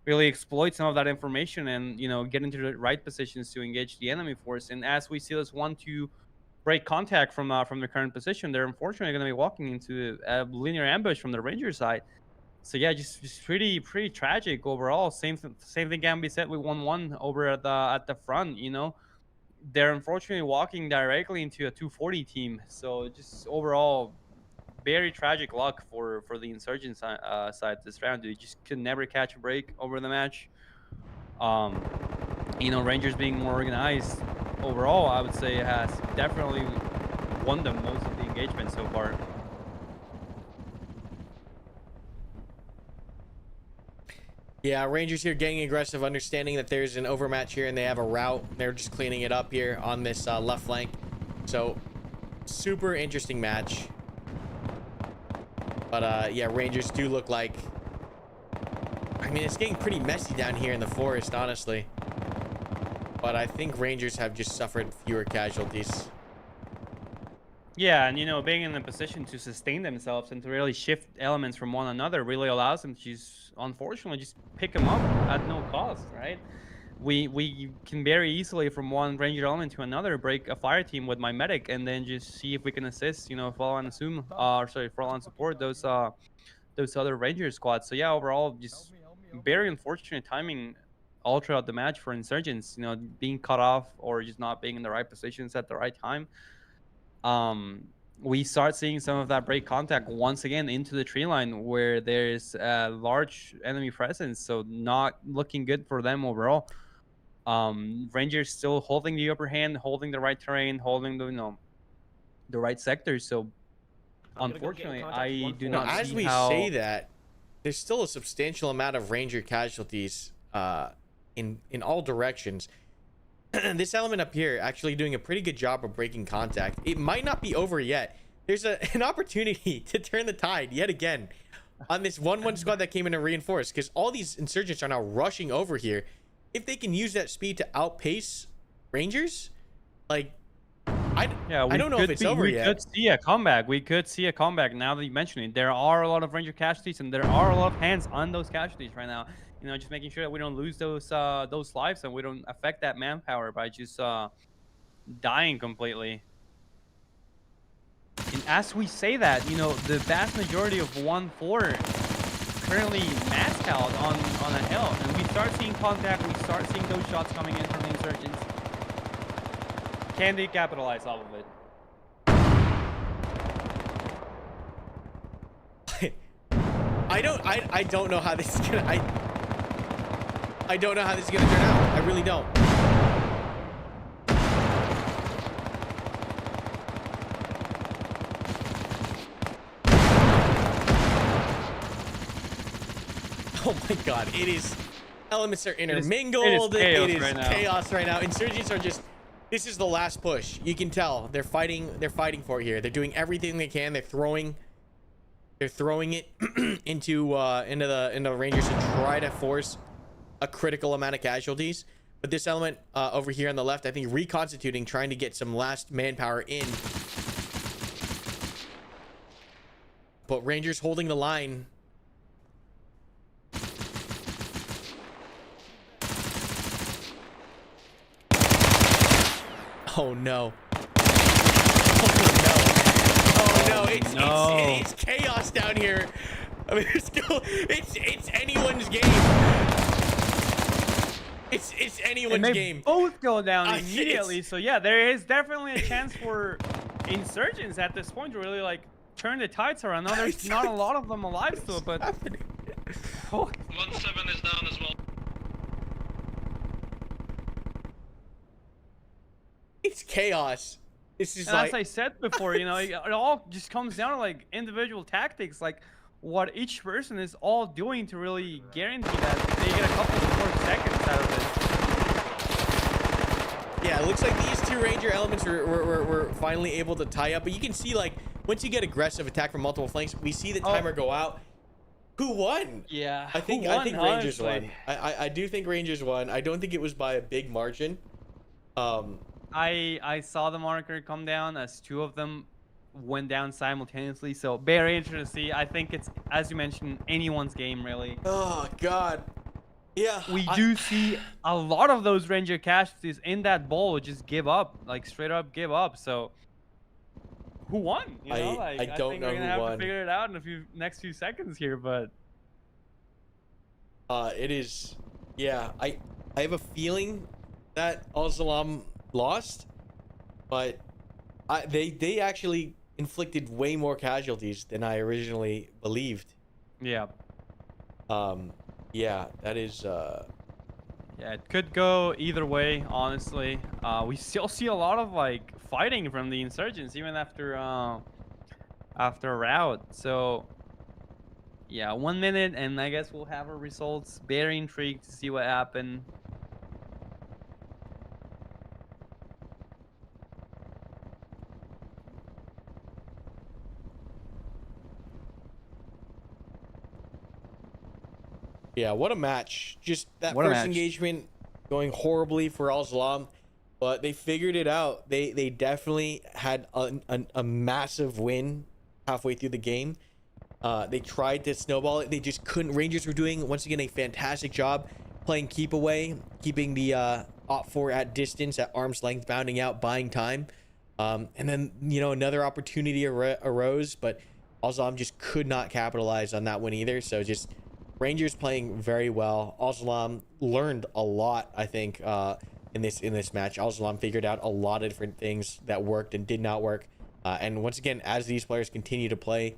really exploit some of that information and, you know, get into the right positions to engage the enemy force. And as we see this 1-2 break contact from the current position, they're unfortunately going to be walking into a linear ambush from the Ranger side. So yeah, just pretty tragic overall. Same thing can be said with 1-1 over at the front. You know, they're unfortunately walking directly into a 240 team. So just overall, very tragic luck for the insurgent side this round. They just could never catch a break over the match. Um, you know, Rangers being more organized overall, I would say, has definitely won them most of the engagement so far. Yeah, Rangers here getting aggressive, understanding that there's an overmatch here and they have a route. They're just cleaning it up here on this left flank. So, super interesting match. But yeah, Rangers do look like... I mean, it's getting pretty messy down here in the forest, honestly. But I think Rangers have just suffered fewer casualties. Yeah, and you know, being in a position to sustain themselves and to really shift elements from one another really allows them to just, unfortunately, just pick them up at no cost, right? We can very easily from one ranger element to another break a fire team with my medic and then just see if we can assist, you know, follow and assume, follow and support those other ranger squads. So yeah, overall, just very unfortunate timing all throughout the match for insurgents, you know, being cut off or just not being in the right positions at the right time. We start seeing some of that break contact once again into the tree line where there's a large enemy presence, so not looking good for them overall. Rangers still holding the upper hand, holding the right terrain, holding the, you know, the right sectors. So unfortunately, I do Now, not as see we how. say that, there's still a substantial amount of Ranger casualties in all directions. This element up here actually doing a pretty good job of breaking contact. It might not be over yet. There's an opportunity to turn the tide yet again on this 1-1 squad that came in to reinforce, because all these insurgents are now rushing over here. If they can use that speed to outpace Rangers, like, I don't know if it's over yet. We could see a comeback. We could see a comeback now that you mention it. There are a lot of Ranger casualties and there are a lot of hands on those casualties right now. You know, just making sure that we don't lose those lives and we don't affect that manpower by just dying completely. And as we say that, you know, the vast majority of 1-4 currently maxed out on a hill, and we start seeing contact. We start seeing those shots coming in from the insurgents. Can they capitalize off of it? I don't know how this is gonna I don't know how this is gonna turn out. I really don't. Oh my god, it is, elements are intermingled. It is chaos right now. Insurgents are just, this is the last push. You can tell they're fighting for it here. They're doing everything they can. They're throwing it into the Rangers to try to force a critical amount of casualties. But this element over here on the left, I think reconstituting, trying to get some last manpower in. But Rangers holding the line. Oh no. Oh no. It's chaos down here. I mean, it's anyone's game. It's anyone's game. Both go down immediately. So yeah, there is definitely a chance for insurgents at this point to really like turn the tides around. Now there's not a lot of them alive still, but 1-7 is down as well. It's chaos. This is And as like, I said before, it all just comes down to like individual tactics, like what each person is all doing to really guarantee that they get a couple of more seconds out of it. yeah, it looks like these two ranger elements were finally able to tie up. But you can see, like, once you get aggressive attack from multiple flanks, we see the timer go out. Who won? Yeah, I think Rangers won. I do think Rangers won. I don't think it was by a big margin. I saw the marker come down as two of them went down simultaneously, so very interesting to see. I think it's, as you mentioned, anyone's game really. Oh God. Yeah. We do see a lot of those ranger casualties in that bowl just give up, like straight up give up. So who won? I don't think know we're gonna who have won. to figure it out in a next few seconds here, but it is. Yeah, I have a feeling that Al Salam lost, but they actually inflicted way more casualties than I originally believed. yeah. Yeah, that is Yeah, it could go either way, honestly. We still see a lot of like fighting from the insurgents even after a rout. So yeah, 1 minute and I guess we'll have our results. Very intrigued to see what happened. yeah, what a match. Just that What a first match. engagement going horribly for Al Salam, but they figured it out. They definitely had a massive win halfway through the game. They tried to snowball it. They just couldn't. Rangers were doing, once again, a fantastic job playing keep away, keeping the Op 4 at distance, at arm's length, bounding out, buying time. And then, another opportunity arose, but Al Salam just could not capitalize on that one either. So just Rangers playing very well. Al Salam learned a lot, I think, in this match. Al Salam figured out a lot of different things that worked and did not work. And once again, as these players continue to play,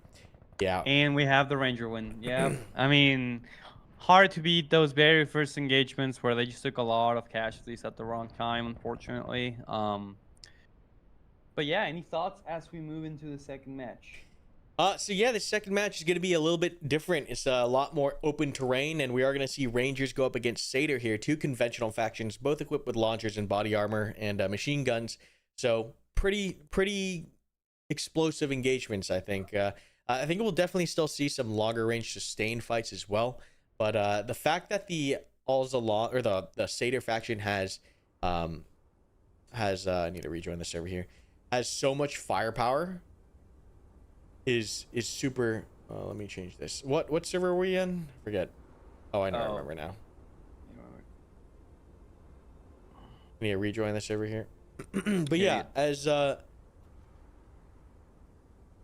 yeah. And we have the Ranger win. Yeah. I mean, hard to beat those very first engagements where they just took a lot of casualties at the wrong time, unfortunately. But yeah, any thoughts as we move into the second match? So yeah, the second match is going to be a little bit different. It's a lot more open terrain, and we are going to see Rangers go up against Satyr here, two conventional factions, both equipped with launchers and body armor and machine guns. So pretty explosive engagements, I think. I think we'll definitely still see some longer range sustained fights as well. But the fact that the Al-Zalam or the Satyr faction has I need to rejoin the server here, has so much firepower is super. Let me change this. What server are we in? Forget. Oh, I know. I remember now. I need to rejoin the server here. But yeah, as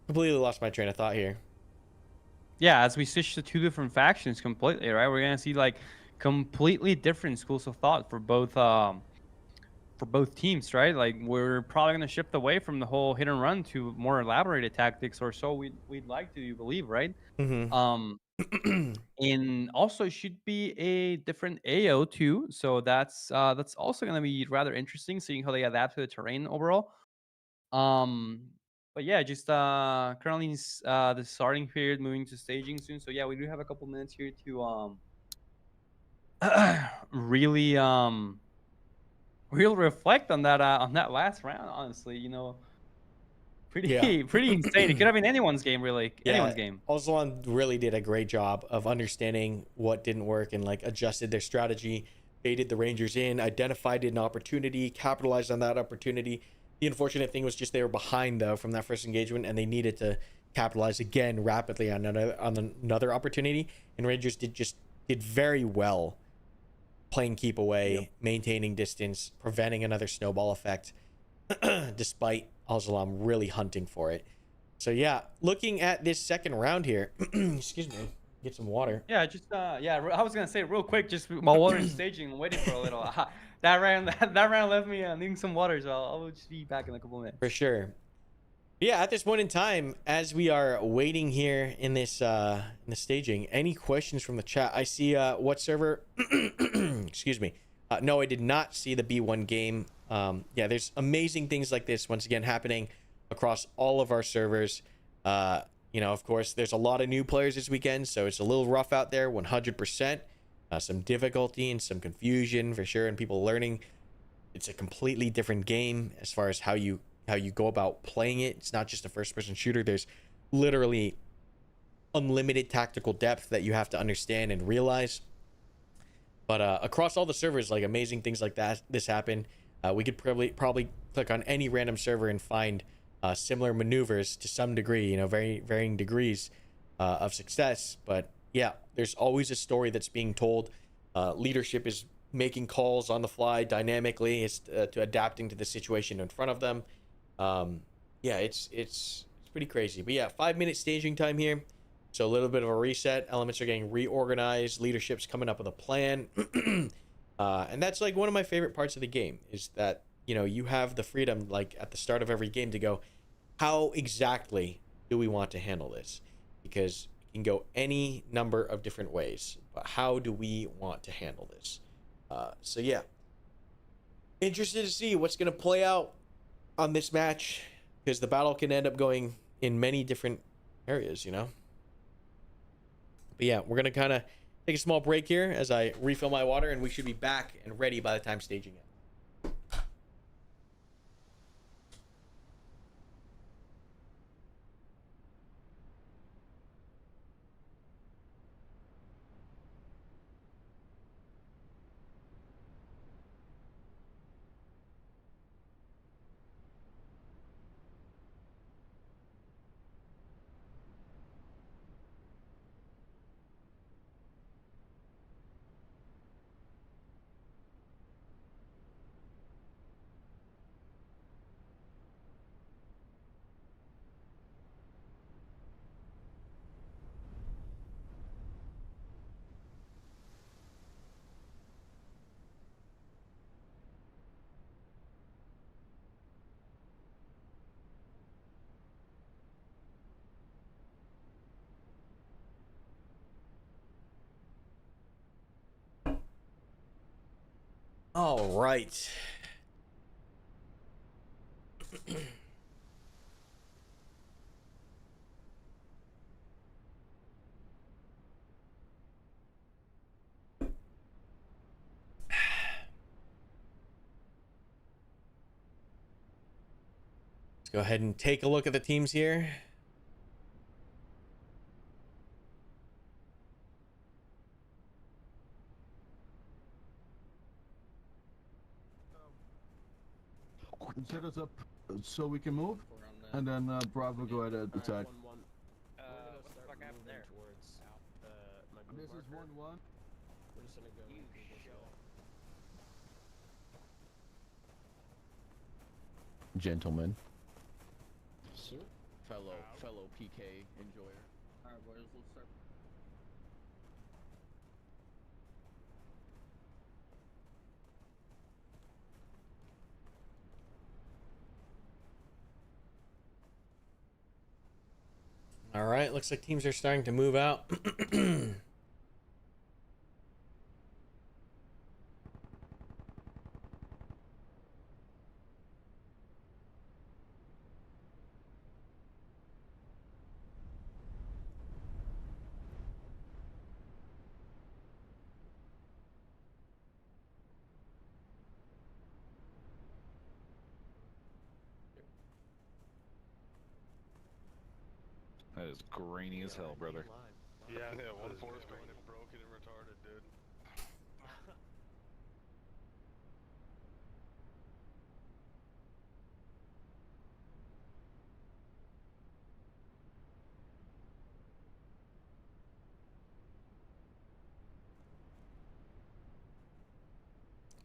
completely lost my train of thought here. Yeah, as we switch to two different factions completely, right? We're gonna see like completely different schools of thought for both teams, right? Like we're probably gonna shift away from the whole hit and run to more elaborated tactics, or so we'd like to believe, right? Mm-hmm. And also should be a different AO too, so that's also gonna be rather interesting, seeing how they adapt to the terrain overall. But yeah, just currently the starting period, moving to staging soon. So yeah, we do have a couple minutes here to really reflect on that last round. Honestly, pretty insane. It could have been anyone's game, really. Yeah, anyone's game. Oslan really did a great job of understanding what didn't work and like adjusted their strategy, baited the Rangers in, identified an opportunity, capitalized on that opportunity. The unfortunate thing was just they were behind though from that first engagement, and they needed to capitalize again rapidly on another opportunity. And Rangers did very well playing keep away, maintaining distance, preventing another snowball effect, despite Al-Salam really hunting for it. So yeah, looking at this second round here, excuse me, get some water. Yeah, just I was gonna say real quick, just while we're in staging and waiting for a little. That round left me needing some water, so I'll just be back in a couple minutes. For sure. Yeah, at this point in time, as we are waiting here in this in the staging, any questions from the chat? I see what server excuse me, No, I did not see the B1 game. Yeah, there's amazing things like this once again happening across all of our servers. You know, of course, there's a lot of new players this weekend, so it's a little rough out there, 100%. Some difficulty and some confusion for sure, and people learning. It's a completely different game as far as how you go about playing it. It's not just a first-person shooter. There's literally unlimited tactical depth that you have to understand and realize. But across all the servers, like amazing things like this happen. We could probably click on any random server and find similar maneuvers to some degree, you know, varying degrees of success. But yeah, there's always a story that's being told. Leadership is making calls on the fly dynamically as to adapting to the situation in front of them. Yeah, it's pretty crazy. But yeah, 5-minute staging time here. So a little bit of a reset. Elements are getting reorganized. Leadership's coming up with a plan. And that's like one of my favorite parts of the game is that, you know, you have the freedom like at the start of every game to go, how exactly do we want to handle this? Because it can go any number of different ways. But how do we want to handle this? So yeah. Interested to see what's going to play out on this match. Because the battle can end up going in many different areas, you know? But yeah, we're going to kind of take a small break here as I refill my water, and we should be back and ready by the time staging it. All right. Let's go ahead and take a look at the teams here. Set us up so we can move, and then Bravo go ahead and attack. What the fuck happened there? This is 1-1. We're just gonna go. Gentlemen. Sir? Fellow PK enjoyer. Alright, boys, let's start. All right, looks like teams are starting to move out. That is grainy as hell, brother. Yeah, one force going in broken and retarded, dude.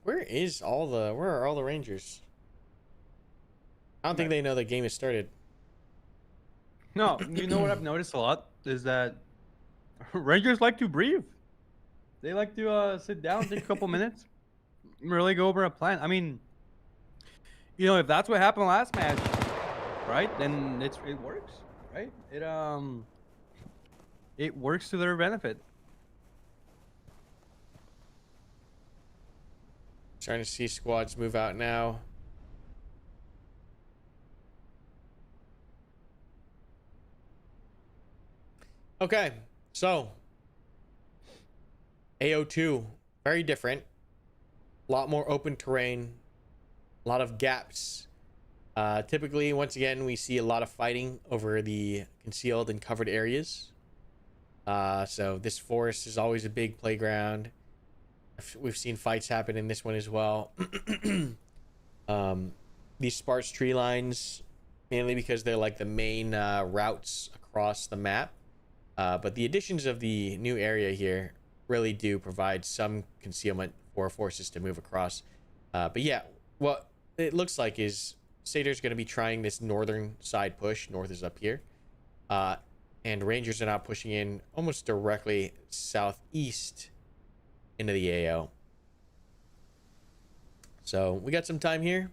Where are all the Rangers? I don't think they know the game has started. No, you know what I've noticed a lot is that Rangers like to breathe. They like to sit down, take a couple minutes, really go over a plan. I mean, you know, if that's what happened last match, right? Then it works, right? It works to their benefit. Starting to see squads move out now. Okay, so AO2, very different. A lot more open terrain, a lot of gaps. Typically, once again, we see a lot of fighting over the concealed and covered areas. So this forest is always a big playground. We've seen fights happen in this one as well. These sparse tree lines, mainly because they're like the main routes across the map. But the additions of the new area here really do provide some concealment for forces to move across. But yeah, what it looks like is Sater's going to be trying this northern side push. North is up here. And Rangers are now pushing in almost directly southeast into the AO. So we got some time here.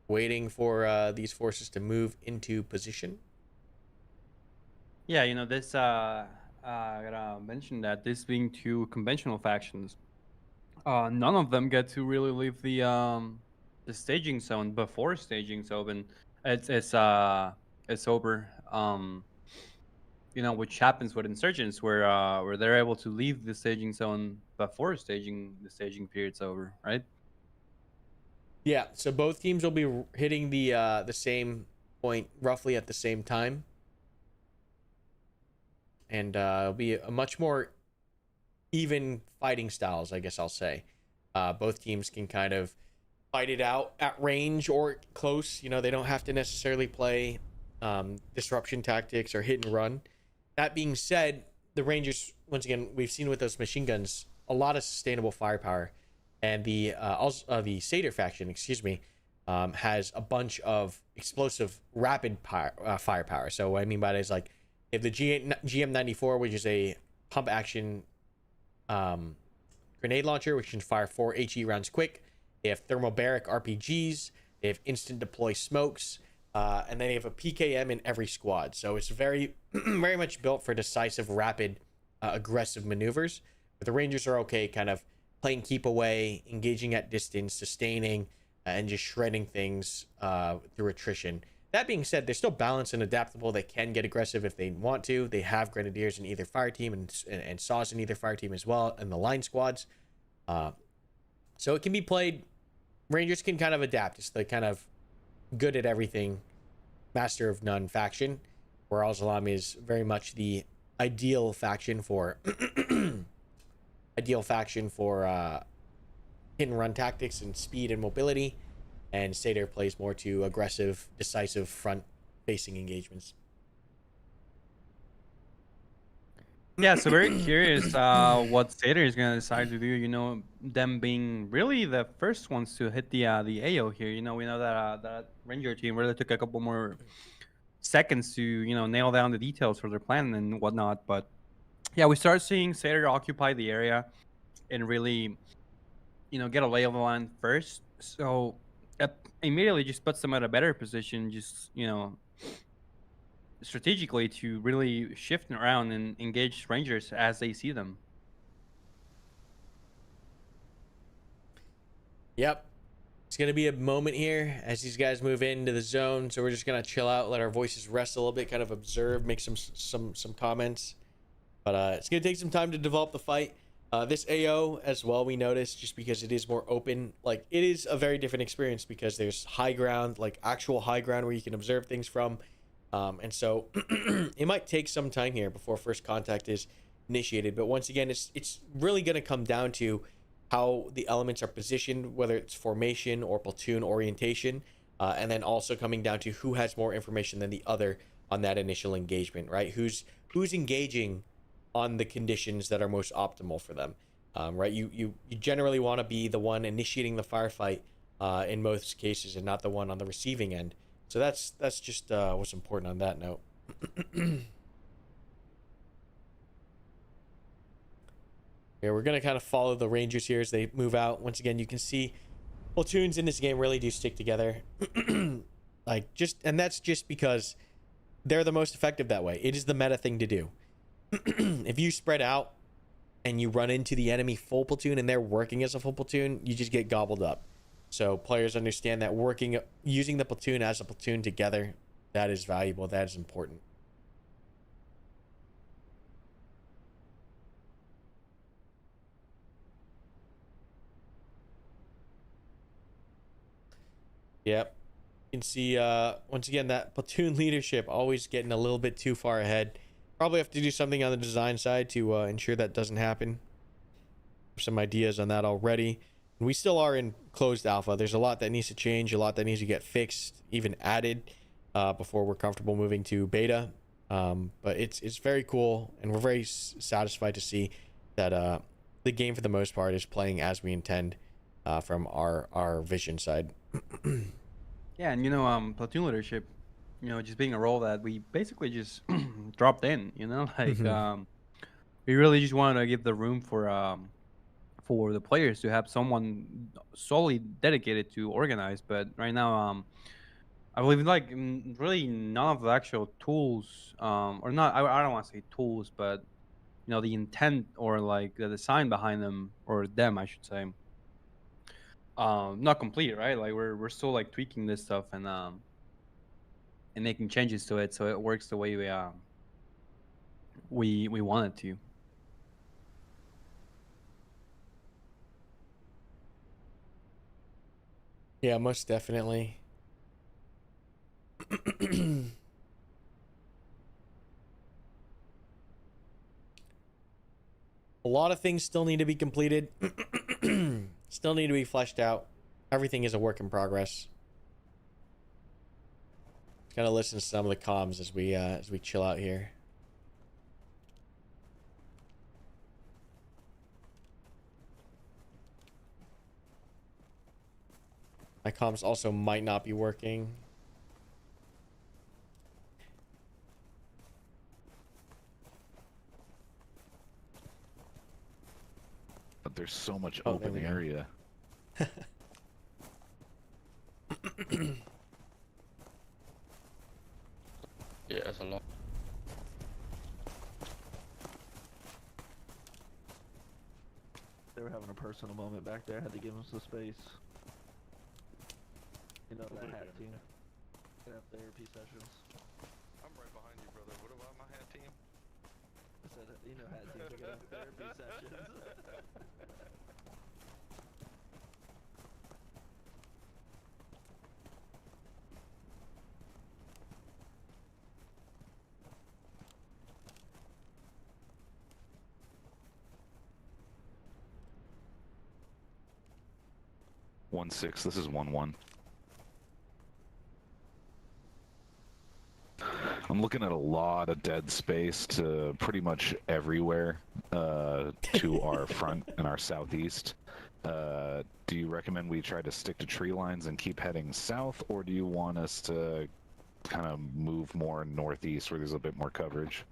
Waiting for these forces to move into position. Yeah, you know, this I gotta mention that this being two conventional factions, none of them get to really leave the staging zone before staging's open. It's over. You know, which happens with insurgents where they're able to leave the staging zone before the staging period's over, right? Yeah, so both teams will be hitting the same point roughly at the same time. And it'll be a much more even fighting styles, I guess I'll say. Both teams can kind of fight it out at range or close. You know, they don't have to necessarily play disruption tactics or hit and run. That being said, the Rangers, once again, we've seen with those machine guns, a lot of sustainable firepower. And the Sater faction, excuse me, has a bunch of explosive rapid firepower. So what I mean by that is like, if the GM94, which is a pump action grenade launcher, which can fire 4 HE rounds quick. They have thermobaric RPGs. They have instant deploy smokes. And then they have a PKM in every squad. So it's very, very much built for decisive, rapid, aggressive maneuvers. But the Rangers are okay kind of playing keep away, engaging at distance, sustaining, and just shredding things through attrition. That being said, they're still balanced and adaptable. They can get aggressive if they want to. They have grenadiers in either fire team and saws in either fire team as well, and the line squads. So it can be played. Rangers can kind of adapt. It's the kind of good at everything, master of none faction, where Al-Salam is very much the ideal faction for hit and run tactics and speed and mobility. And Sater plays more to aggressive, decisive, front-facing engagements. Yeah, so very curious what Sater is gonna decide to do. You know, them being really the first ones to hit the AO here. You know, we know that that Ranger team really took a couple more seconds to nail down the details for their plan and whatnot. But yeah, we start seeing Sater occupy the area and really get a lay of the land first. So immediately just puts them at a better position, just strategically to really shift around and engage Rangers as they see them. Yep. It's going to be a moment here as these guys move into the zone. So we're just going to chill out, let our voices rest a little bit, kind of observe, make some comments. But it's going to take some time to develop the fight. This AO as well, we noticed, just because it is more open, like it is a very different experience because there's high ground, like actual high ground where you can observe things from. And so it might take some time here before first contact is initiated. But once again, it's really going to come down to how the elements are positioned, whether it's formation or platoon orientation, and then also coming down to who has more information than the other on that initial engagement, right? Who's engaging on the conditions that are most optimal for them, right? You generally want to be the one initiating the firefight in most cases, and not the one on the receiving end. So that's just what's important on that note. Yeah, we're gonna kind of follow the Rangers here as they move out. Once again, you can see platoons in this game really do stick together, and that's just because they're the most effective that way. It is the meta thing to do. If you spread out and you run into the enemy full platoon and they're working as a full platoon, you just get gobbled up. So players understand that using the platoon as a platoon together, that is valuable, that is important. Yep. You can see, once again, that platoon leadership always getting a little bit too far ahead. Probably have to do something on the design side to ensure that doesn't happen. Some ideas on that already. And we still are in closed alpha. There's a lot that needs to change, a lot that needs to get fixed, even added, before we're comfortable moving to beta. But it's very cool, and we're very satisfied to see that the game, for the most part, is playing as we intend from our vision side. Yeah, and platoon leadership, just being a role that we basically just dropped in. Like we really just wanted to give the room for the players to have someone solely dedicated to organize. But right now, I believe like really none of the actual tools, or not. I don't want to say tools, but the intent or like the design behind them, or them, I should say, not complete, right? Like we're still like tweaking this stuff and making changes to it so it works the way we want it to. Yeah, most definitely. A lot of things still need to be completed. Still need to be fleshed out. Everything is a work in progress. Gotta listen to some of the comms as we chill out here. My comms also might not be working. But there's so much Oh, there open we go. area. Yeah, that's a lot. They were having a personal moment back there. Had to give them some space. That hat team. They have therapy sessions. I'm right behind you, brother. What about my hat team? I said, hat team. They have therapy sessions. 1-6. This is 1-1. I'm looking at a lot of dead space to pretty much everywhere to our front and our southeast. Do you recommend we try to stick to tree lines and keep heading south, or do you want us to kind of move more northeast where there's a bit more coverage?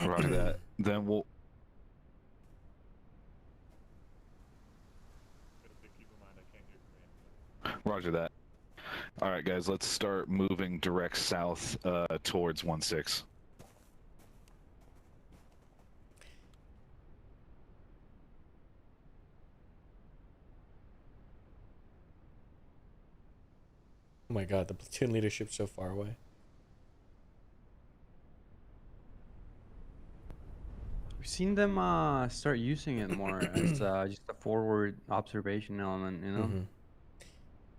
Roger that. Then we'll... Roger that. All right, guys, let's start moving direct south towards 1-6. Oh my god, the platoon leadership's so far away. We've seen them start using it more as just a forward observation element,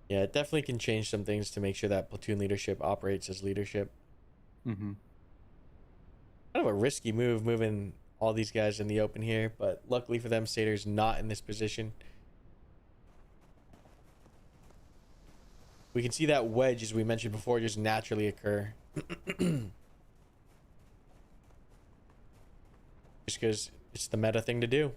Yeah, it definitely can change some things to make sure that platoon leadership operates as leadership. Mm-hmm. Kind of a risky move moving all these guys in the open here, but luckily for them, Sater's not in this position. We can see that wedge, as we mentioned before, just naturally occur. Just because it's the meta thing to do.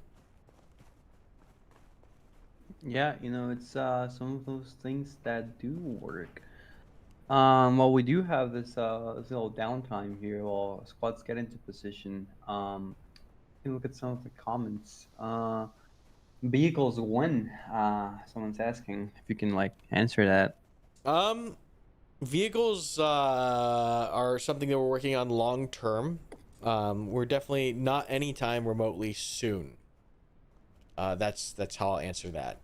Yeah, it's some of those things that do work. Well, we do have this little downtime here while squads get into position. You can look at some of the comments. vehicles win? Someone's asking if you can like answer that. Vehicles are something that we're working on long term. We're definitely not anytime remotely soon. That's how I'll answer that.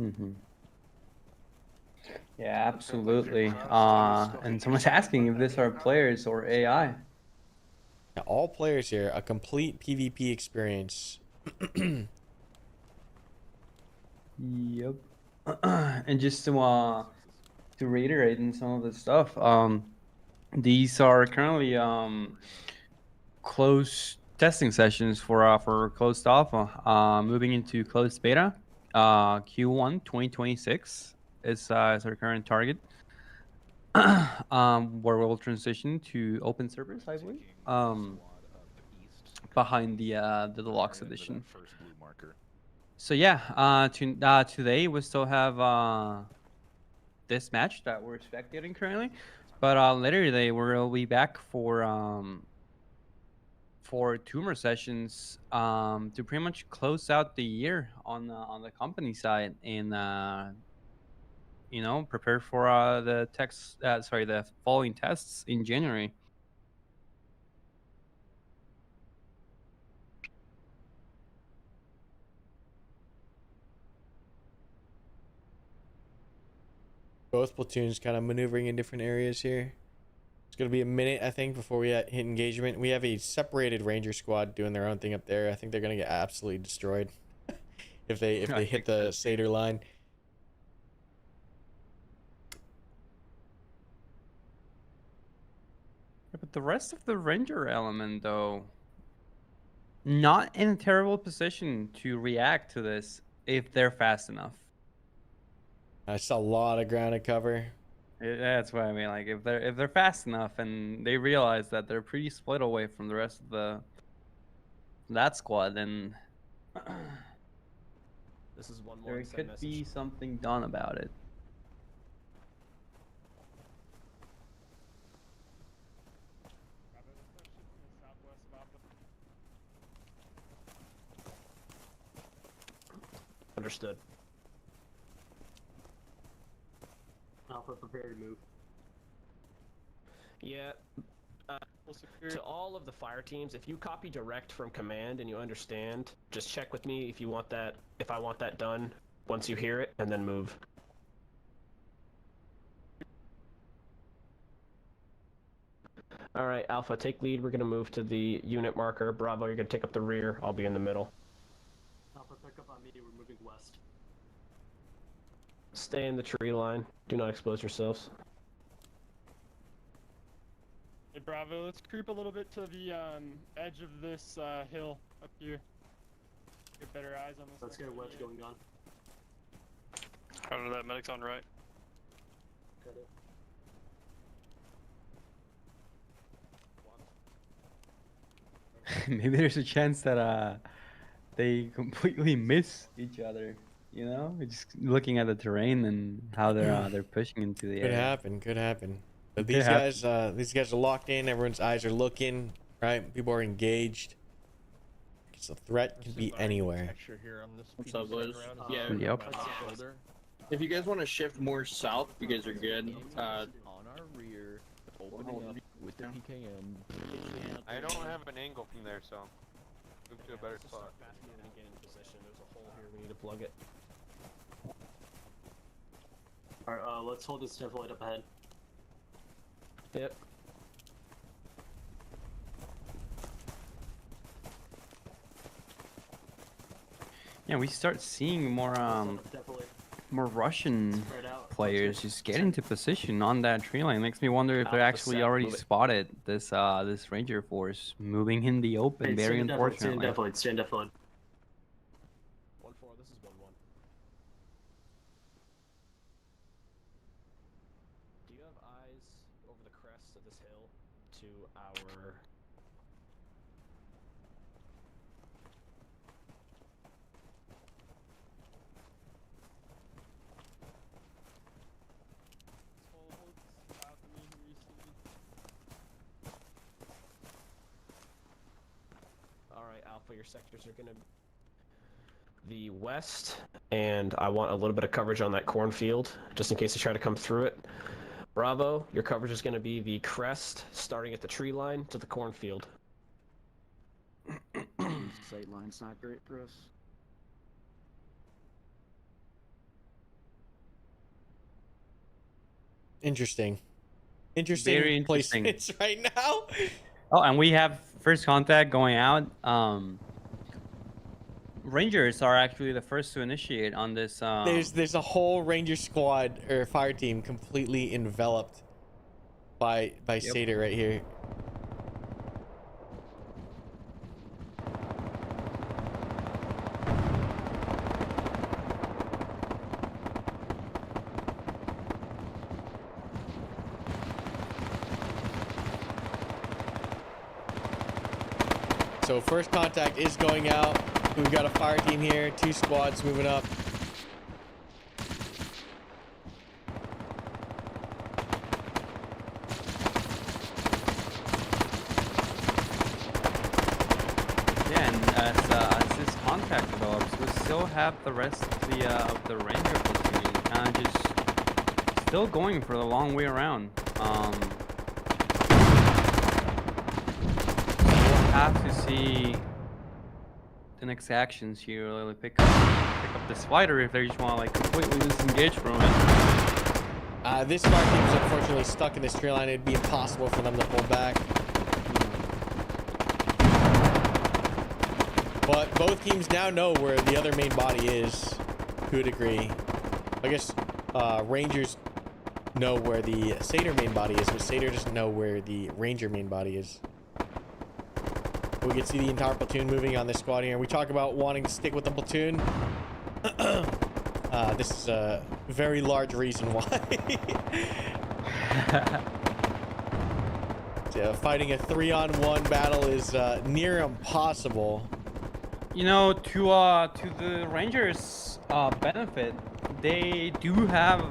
Mm-hmm. Yeah, absolutely. And someone's asking if these are players or AI. Now, all players here, a complete PvP experience. Yep. And just to reiterate in some of the stuff, these are currently closed testing sessions for closed alpha. Moving into closed beta, Q1 2026 is our current target. Where we'll transition to open servers, I believe. Behind the deluxe edition. First blue marker. So yeah, today we still have this match that we're spectating currently, but later today we'll be back for two more sessions to pretty much close out the year on the company side and prepare for the following tests in January. Both platoons kind of maneuvering in different areas here. It's gonna be a minute, I think, before we hit engagement. We have a separated ranger squad doing their own thing up there. I think they're gonna get absolutely destroyed if they hit the Seder line. But the rest of the ranger element, though, not in a terrible position to react to this if they're fast enough. That's a lot of ground to cover. That's what I mean. Like if they're fast enough and they realize that they're pretty split away from the rest of that squad, then This is one more there could be something done about it. Understood. Alpha, prepare to move. Yeah. To all of the fire teams, if you copy direct from command and you understand, just check with me if you want that. If I want that done once you hear it, and then move. All right, Alpha, take lead. We're gonna move to the unit marker. Bravo, you're gonna take up the rear. I'll be in the middle. Alpha, pick up on me. We're moving west. Stay in the tree line. Do not expose yourselves. Hey, Bravo, let's creep a little bit to the edge of this hill up here. Get better eyes on this. Let's get a wedge going on. Cover that, medic's on right. Got it. Maybe there's a chance that they completely miss each other. You know, just looking at the terrain and how they're pushing into the Could area. happen. Could happen. But these guys are locked in. Everyone's eyes are looking. Right, people are engaged. So threat can be anywhere. What's up, boys? Yeah. Yep. If you guys want to shift more south, you guys are good. On our rear, opening up with the PKM. I don't have an angle from there, so move to a better spot. Get in position. There's a hole here. We need to plug it. Alright, let's hold this stiff light up ahead. Yep. Yeah, we start seeing more Russian players just get into position on that tree line. Makes me wonder if they're actually already spotted this this ranger force moving in the open. Very unfortunately. Stand definitely. 1-4. This is 1-1. Do you have eyes over the crest of this hill to our? Alright, Alpha, your sectors are gonna the west, and I want a little bit of coverage on that cornfield, just in case they try to come through it. Bravo, your coverage is going to be the crest, starting at the tree line to the cornfield. Sight line's not great for us. Interesting. Very interesting. Placements right now. Oh, and we have first contact going out. Rangers are actually the first to initiate on this. There's a whole ranger squad or fire team completely enveloped by Seder right here. So first contact is going out. We've got a fire team here, 2 squads moving up. Yeah, and as this contact develops, we still have the rest of the ranger platoon kind of just still going for the long way around. We'll have to see the next actions here, really pick up this fighter if they just want to like completely disengage from it. This fire team is unfortunately stuck in this tree line. It'd be impossible for them to pull back. But both teams now know where the other main body is to a degree. I guess Rangers know where the Seder main body is, but Seder doesn't know where the Ranger main body is. We can see the entire platoon moving on this squad here. We talk about wanting to stick with the platoon. This is a very large reason why. Fighting a 3-on-1 battle is near impossible. You know, to the Rangers' benefit, they do have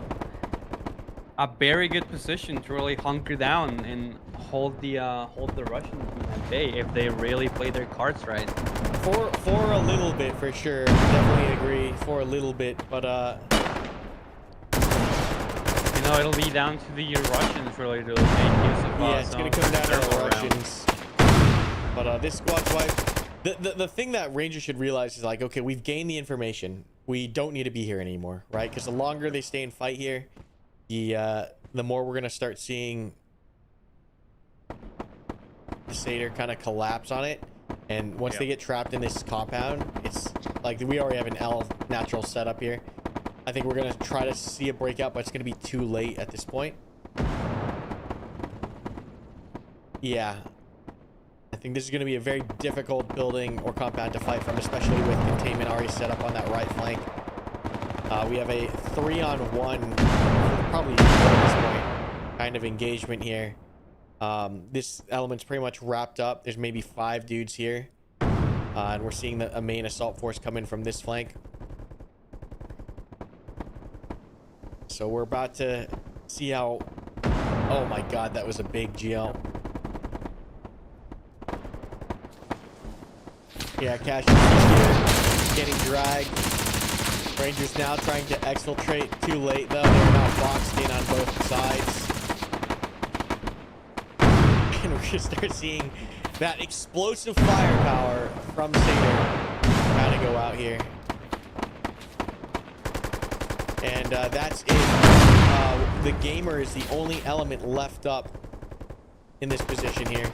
a very good position to really hunker down and hold the Russians at bay if they really play their cards right. For a little bit, for sure. Definitely agree. For a little bit, but you know, it'll be down to the Russians really to make use of. Yeah, it's gonna come down to the Russians. But this squad's wiped. The thing that Rangers should realize is like, okay, we've gained the information. We don't need to be here anymore, right? Because the longer they stay and fight here, the more we're gonna start seeing the Seder kind of collapse on it. And once they get trapped in this compound, it's like we already have an L natural setup here. I think we're gonna try to see a breakout, but it's gonna be too late at this point. Yeah. I think this is going to be a very difficult building or compound to fight from, especially with containment already set up on that right flank. We have a 3-on-1, probably at this point, kind of engagement here. This element's pretty much wrapped up. There's maybe 5 dudes here. And we're seeing a main assault force come in from this flank. So we're about to see how... Oh my god, that was a big GL. Yeah, Cash is here, getting dragged. Rangers now trying to exfiltrate. Too late, though. They're now boxed in on both sides. And we're going to start seeing that explosive firepower from Seder kind of go out here. And that's it. The Gamer is the only element left up in this position here.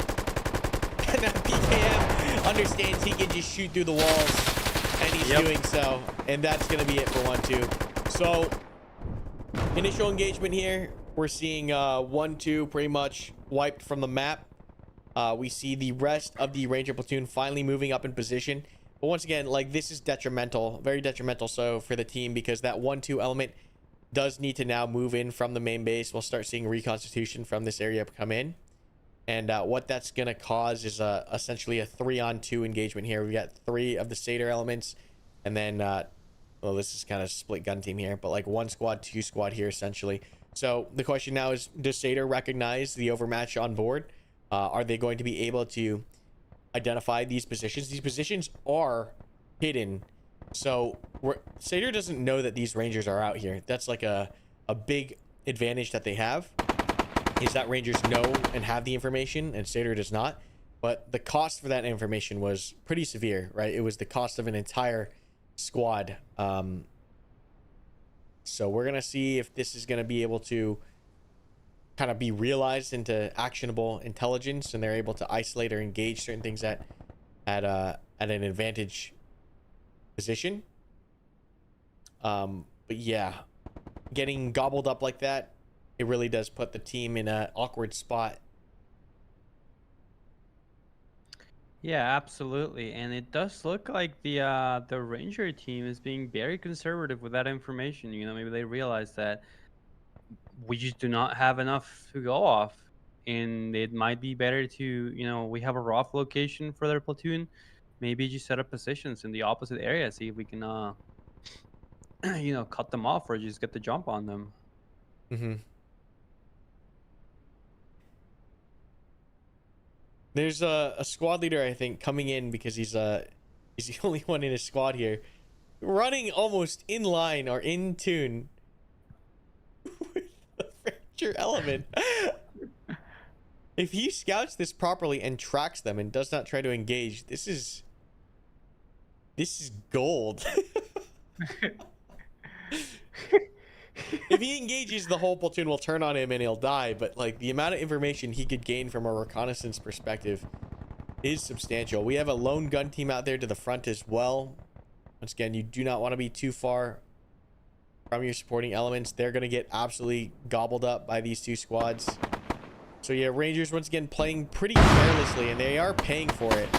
And that PKM understands he can just shoot through the walls, and he's doing so. And that's going to be it for 1-2. So, initial engagement here. We're seeing 1-2 pretty much wiped from the map. We see the rest of the Ranger platoon finally moving up in position. But once again, like, this is detrimental, very detrimental so for the team, because that 1-2 element does need to now move in from the main base. We'll start seeing reconstitution from this area come in. And what that's going to cause is essentially a 3-on-2 engagement here. We've got 3 of the Seder elements. And then, well, this is kind of split gun team here. But like 1 squad, 2 squad here, essentially. So the question now is, does Seder recognize the overmatch on board? Are they going to be able to identify these positions? These positions are hidden So Satyr doesn't know that these Rangers are out here. That's like a big advantage that they have, is that Rangers know and have the information and Satyr does not. But the cost for that information was pretty severe, right? It was the cost of an entire squad. So we're gonna see if this is gonna be able to kind of be realized into actionable intelligence, and they're able to isolate or engage certain things at an advantage position. But yeah, getting gobbled up like that, it really does put the team in an awkward spot. Yeah, absolutely, and it does look like the Ranger team is being very conservative with that information. You know, maybe they realize that we just do not have enough to go off, and it might be better to, you know, we have a rough location for their platoon. Maybe just set up positions in the opposite area, see if we can, you know, cut them off or just get the jump on them. Mm-hmm. There's a squad leader, I think, coming in because he's the only one in his squad here, running almost in line or in tune with the Ranger element. If he scouts this properly and tracks them and does not try to engage, this is gold. If he engages, the whole platoon will turn on him and he'll die, but like the amount of information he could gain from a reconnaissance perspective is substantial. We have a lone gun team out there to the front as well. Once again, you do not want to be too far from your supporting elements. They're going to get absolutely gobbled up by these two squads. So yeah, Rangers once again playing pretty carelessly, and they are paying for it.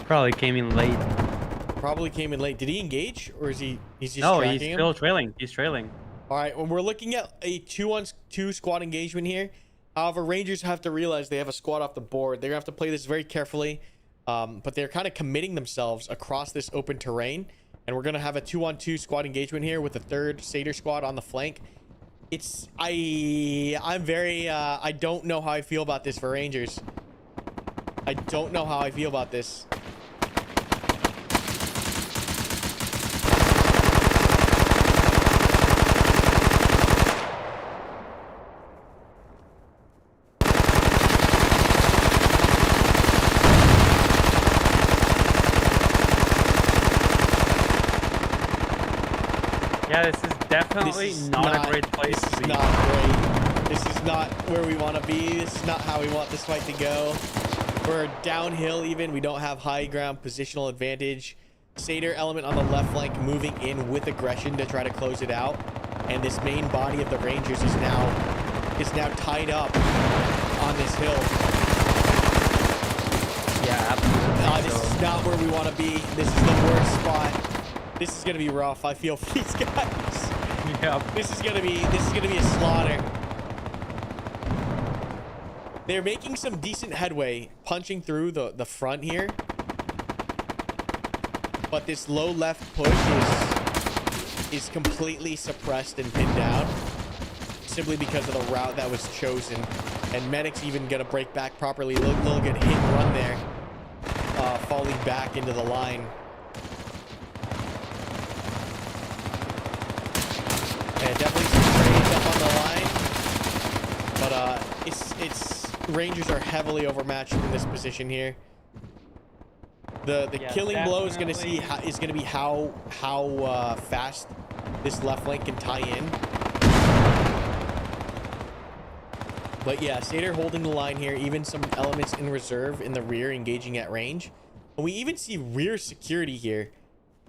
Probably came in late. Probably came in late. Did he engage, or is he's just no, he's tracking still him? trailing. He's trailing. All right, when we're looking at a 2-on-2 squad engagement here, however, Rangers have to realize they have a squad off the board. They're gonna have to play this very carefully, but they're kind of committing themselves across this open terrain, and we're gonna have a 2-on-2 squad engagement here with the third Satyr squad on the flank. I'm very I don't know how I feel about this for Rangers. I don't know how I feel about this. Yeah, this is definitely not a great place This to is be. not great. This is not where we want to be. This is not how we want this fight to go. We're downhill even. We don't have high ground positional advantage. Satyr element on the left flank moving in with aggression to try to close it out. And this main body of the Rangers is now tied up on this hill. Yeah, absolutely. This is not where we want to be. This is the worst spot. This is gonna be rough. I feel for these guys. Yeah. This is gonna be a slaughter. They're making some decent headway, punching through the front here. But this low left push is completely suppressed and pinned down, simply because of the route that was chosen. And Medic's even gonna break back properly. Little good hit and run there, falling back into the line. Yeah, definitely some trades up on the line, but it's Rangers are heavily overmatched in this position here. The Yeah, killing blow is gonna definitely. be how fast this left flank can tie in. But yeah, Satyr holding the line here. Even some elements in reserve in the rear engaging at range. And we even see rear security here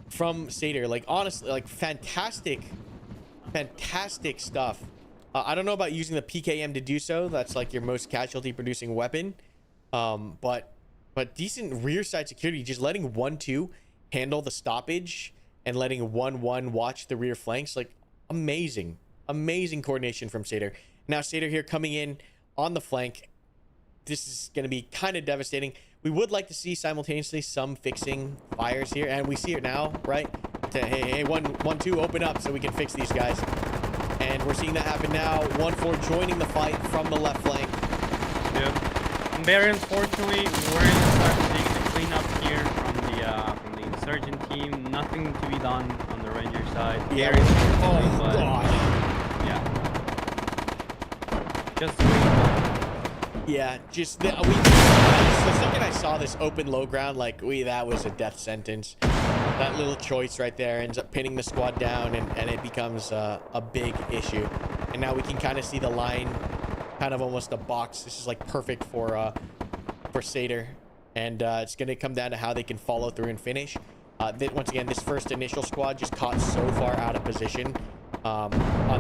from Satyr. Like honestly, like fantastic stuff. I don't know about using the PKM to do so. That's like your most casualty producing weapon. But decent rear side security, just letting 1-2 handle the stoppage and letting 1-1 watch the rear flanks. Like, amazing coordination from Satyr. Now Satyr here coming in on the flank. This is going to be kind of devastating. We would like to see simultaneously some fixing fires here, and we see it now, right? Hey, 1-2, open up so we can fix these guys. And we're seeing that happen now. 1-4 joining the fight from the left flank. Yeah. And very unfortunately, we're going to start seeing the cleanup here from the insurgent team. Nothing to be done on the Ranger side. Yeah. Very Oh, but, God. Yeah. Just wait. Yeah, just the second I saw this open low ground, like, that was a death sentence. That little choice right there ends up pinning the squad down, and it becomes a big issue. And now we can kind of see the line, kind of almost a box. This is like perfect for Satyr, and it's going to come down to how they can follow through and finish. Once again, this first initial squad just caught so far out of position on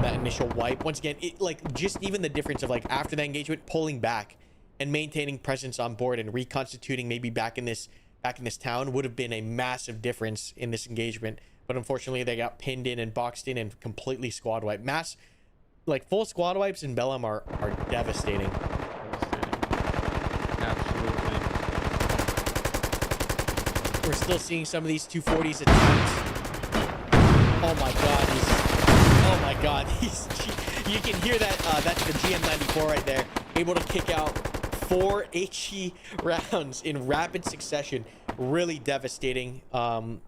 that initial wipe. Once again, it like just even the difference of like after that engagement, pulling back and maintaining presence on board and reconstituting maybe back in this town would have been a massive difference in this engagement. But unfortunately, they got pinned in and boxed in and completely squad wiped. Like full squad wipes in Bellum are devastating. Absolutely. We're still seeing some of these 240s attacks. Oh my god, you can hear that. That's the GM94 right there, able to kick out 4 HE rounds in rapid succession. Really devastating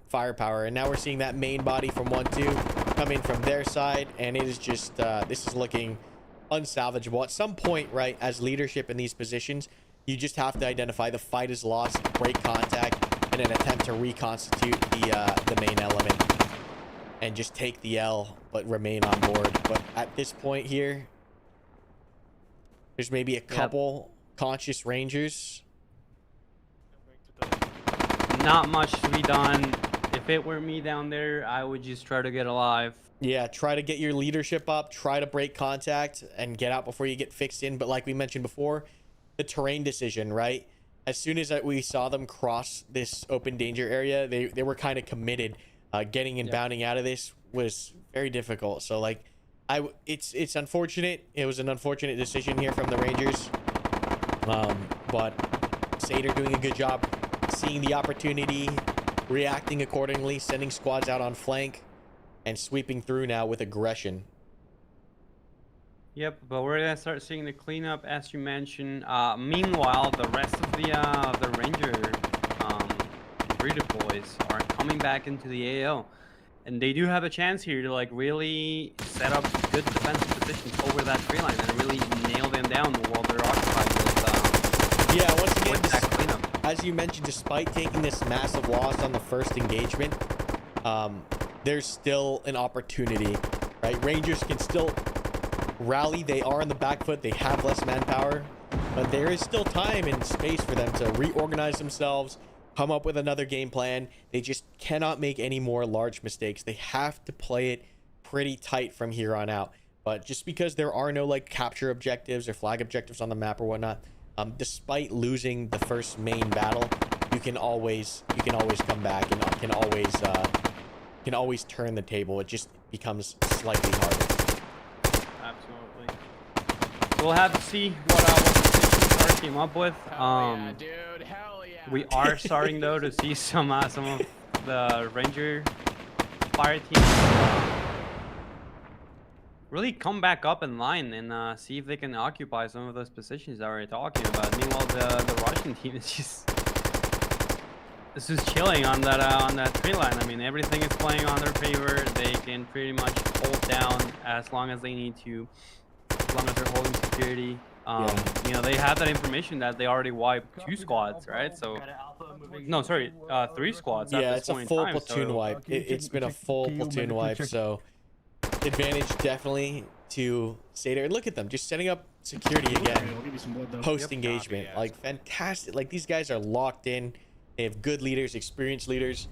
firepower. And now we're seeing that main body from 1-2 come in from their side, and it is just this is looking unsalvageable. At some point, right, as leadership in these positions, you just have to identify the fight is lost, break contact, and then attempt to reconstitute the main element and just take the L but remain on board. But at this point here, there's maybe a couple conscious Rangers. Not much to be done. If it were me down there, I would just try to get alive. Yeah, try to get your leadership up, try to break contact and get out before you get fixed in. But like we mentioned before, the terrain decision, right? As soon as we saw them cross this open danger area, they were kind of committed. Getting and bounding out of this was very difficult. So like, it's unfortunate. It was an unfortunate decision here from the Rangers. But Satyr doing a good job seeing the opportunity, reacting accordingly, sending squads out on flank, and sweeping through now with aggression. Yep, but we're gonna start seeing the cleanup as you mentioned. Meanwhile, the rest of the Ranger redeploys are coming back into the AO, and they do have a chance here to like really set up good defensive positions over that tree line and really nail them down while they're occupied with yeah, once again, with that cleanup. As you mentioned, despite taking this massive loss on the first engagement, there's still an opportunity, right? Rangers can still rally. They are on the back foot. They have less manpower, but there is still time and space for them to reorganize themselves, come up with another game plan. They just cannot make any more large mistakes. They have to play it pretty tight from here on out. But just because there are no like capture objectives or flag objectives on the map or whatnot, despite losing the first main battle, you can always come back and can always turn the table. It just becomes slightly harder. Absolutely. So we'll have to see what the Star came up with. Yeah, dude, hell yeah. We are starting though to see some of the Ranger fire teams really come back up in line and see if they can occupy some of those positions that we're talking about. Meanwhile, the Russian team is just chilling on that tree line. I mean, everything is playing on their favor. They can pretty much hold down as long as they need to, as long as they're holding security. You know, they have that information that they already wiped 2 squads, right? So, no, sorry, 3 squads. Yeah, it's a full platoon wipe. It's been a full platoon wipe, so advantage definitely to Satyr. And look at them just setting up security again post engagement. Like fantastic. Like these guys are locked in. They have good leaders, experienced leaders.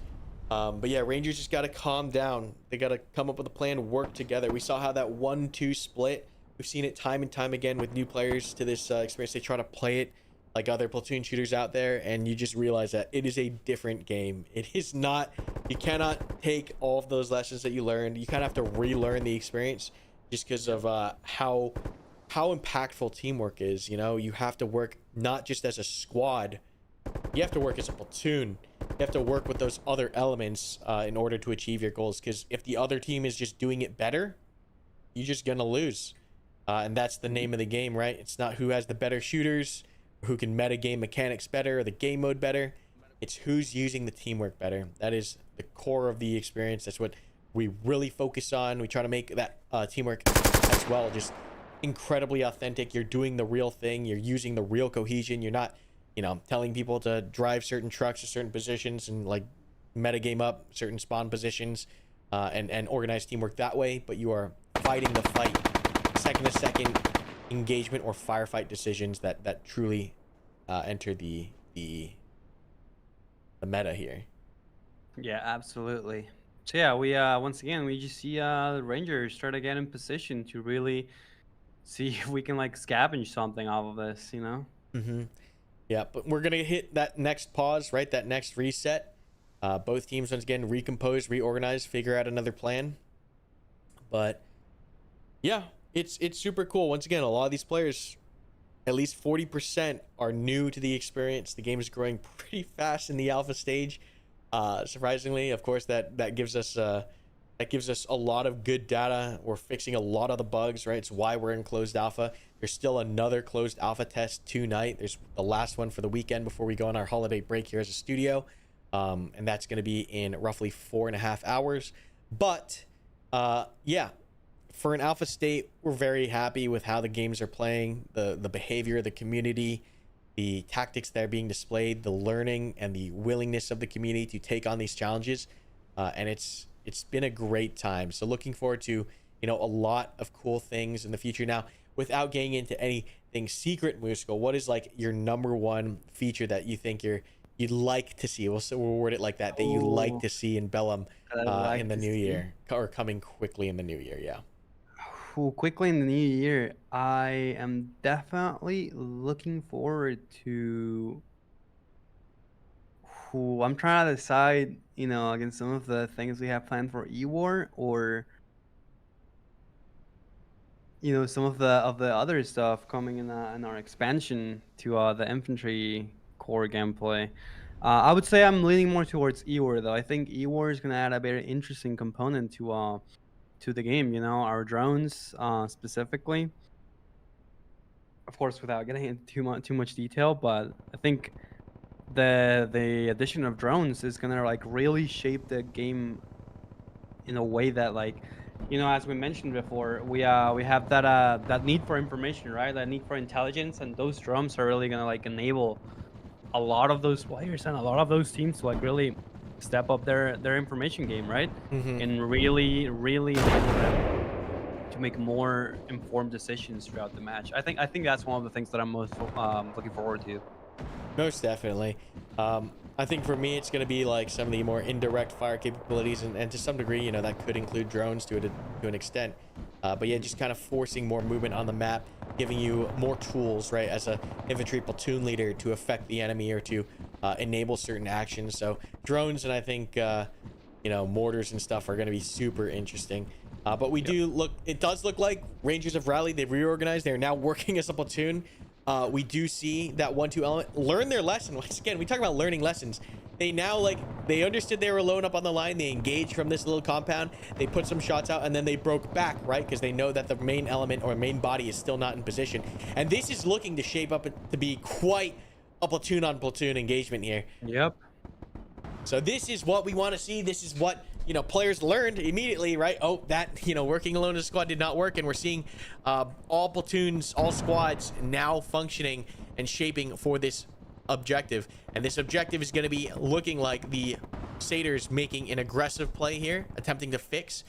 But yeah, Rangers just got to calm down. They got to come up with a plan, work together. We saw how that 1-2 split. We've seen it time and time again with new players to this experience. They try to play it like other platoon shooters out there, and you just realize that it is a different game. It is not, you cannot take all of those lessons that you learned. You kind of have to relearn the experience just because of how impactful teamwork is. You know, you have to work not just as a squad, you have to work as a platoon. You have to work with those other elements in order to achieve your goals, because if the other team is just doing it better, you're just gonna lose. And that's the name of the game, right? It's not who has the better shooters, who can meta game mechanics better, or the game mode better. It's who's using the teamwork better. That is the core of the experience. That's what we really focus on. We try to make that teamwork as well just incredibly authentic. You're doing the real thing. You're using the real cohesion. You're not, you know, telling people to drive certain trucks to certain positions and like meta game up certain spawn positions and organize teamwork that way. But you are fighting the fight, second to second engagement or firefight decisions that truly enter the meta here. Yeah, absolutely. So yeah, we once again we just see the Rangers try to get in position to really see if we can like scavenge something off of this, you know. Yeah, but we're gonna hit that next pause, right? That next reset. Both teams once again recompose, reorganize, figure out another plan. But yeah, it's super cool. Once again, a lot of these players, at least 40%, are new to the experience. The game is growing pretty fast in the alpha stage. Surprisingly, of course, that gives us a lot of good data. We're fixing a lot of the bugs, right? It's why we're in closed alpha. There's still another closed alpha test tonight. There's the last one for the weekend before we go on our holiday break here as a studio. And that's going to be in roughly 4.5 hours. But yeah, for an alpha state, we're very happy with how the games are playing, the behavior of the community, the tactics that are being displayed, the learning and the willingness of the community to take on these challenges. And it's been a great time. So looking forward to, you know, a lot of cool things in the future. Now, without getting into anything secret, Musical, what is like your number one feature that you think you'd like to see? We'll word it like that you'd like to see in Bellum in the new year, or coming quickly in the new year. Yeah. Quickly in the new year, I am definitely looking forward to. I'm trying to decide, you know, against some of the things we have planned for E-War, or you know, some of the other stuff coming in our expansion to the infantry core gameplay. I would say I'm leaning more towards E-War though. I think E-War is gonna add a very interesting component to the game. You know, our drones specifically. Of course, without getting into too much detail, but I think the addition of drones is gonna like really shape the game in a way that, like, you know, as we mentioned before, we have that need for information, right? That need for intelligence, and those drones are really gonna like enable a lot of those players and a lot of those teams to like really step up their information game, right? And really enable them to make more informed decisions throughout the match. I think that's one of the things that I'm most looking forward to. Most definitely. I think for me, it's going to be like some of the more indirect fire capabilities, and to some degree, you know, that could include drones to an extent. But yeah, just kind of forcing more movement on the map, giving you more tools, right, as a infantry platoon leader to affect the enemy or to enable certain actions. So drones and I think, you know, mortars and stuff are going to be super interesting. But we it does look like Rangers have rallied, they've reorganized, they're now working as a platoon. We do see that 1-2 element learn their lesson. Once again, we talk about learning lessons. They now, they understood they were alone up on the line. They engaged from this little compound. They put some shots out, and then they broke back, right? Because they know that the main element or main body is still not in position. And this is looking to shape up to be quite a platoon on platoon engagement here. Yep. So this is what we want to see. This is what, you know, players learned immediately, right? Oh, that, you know, working alone as a squad did not work, and we're seeing all platoons, all squads now functioning and shaping for this objective. And this objective is going to be looking like the Satyrs making an aggressive play here, attempting to fix.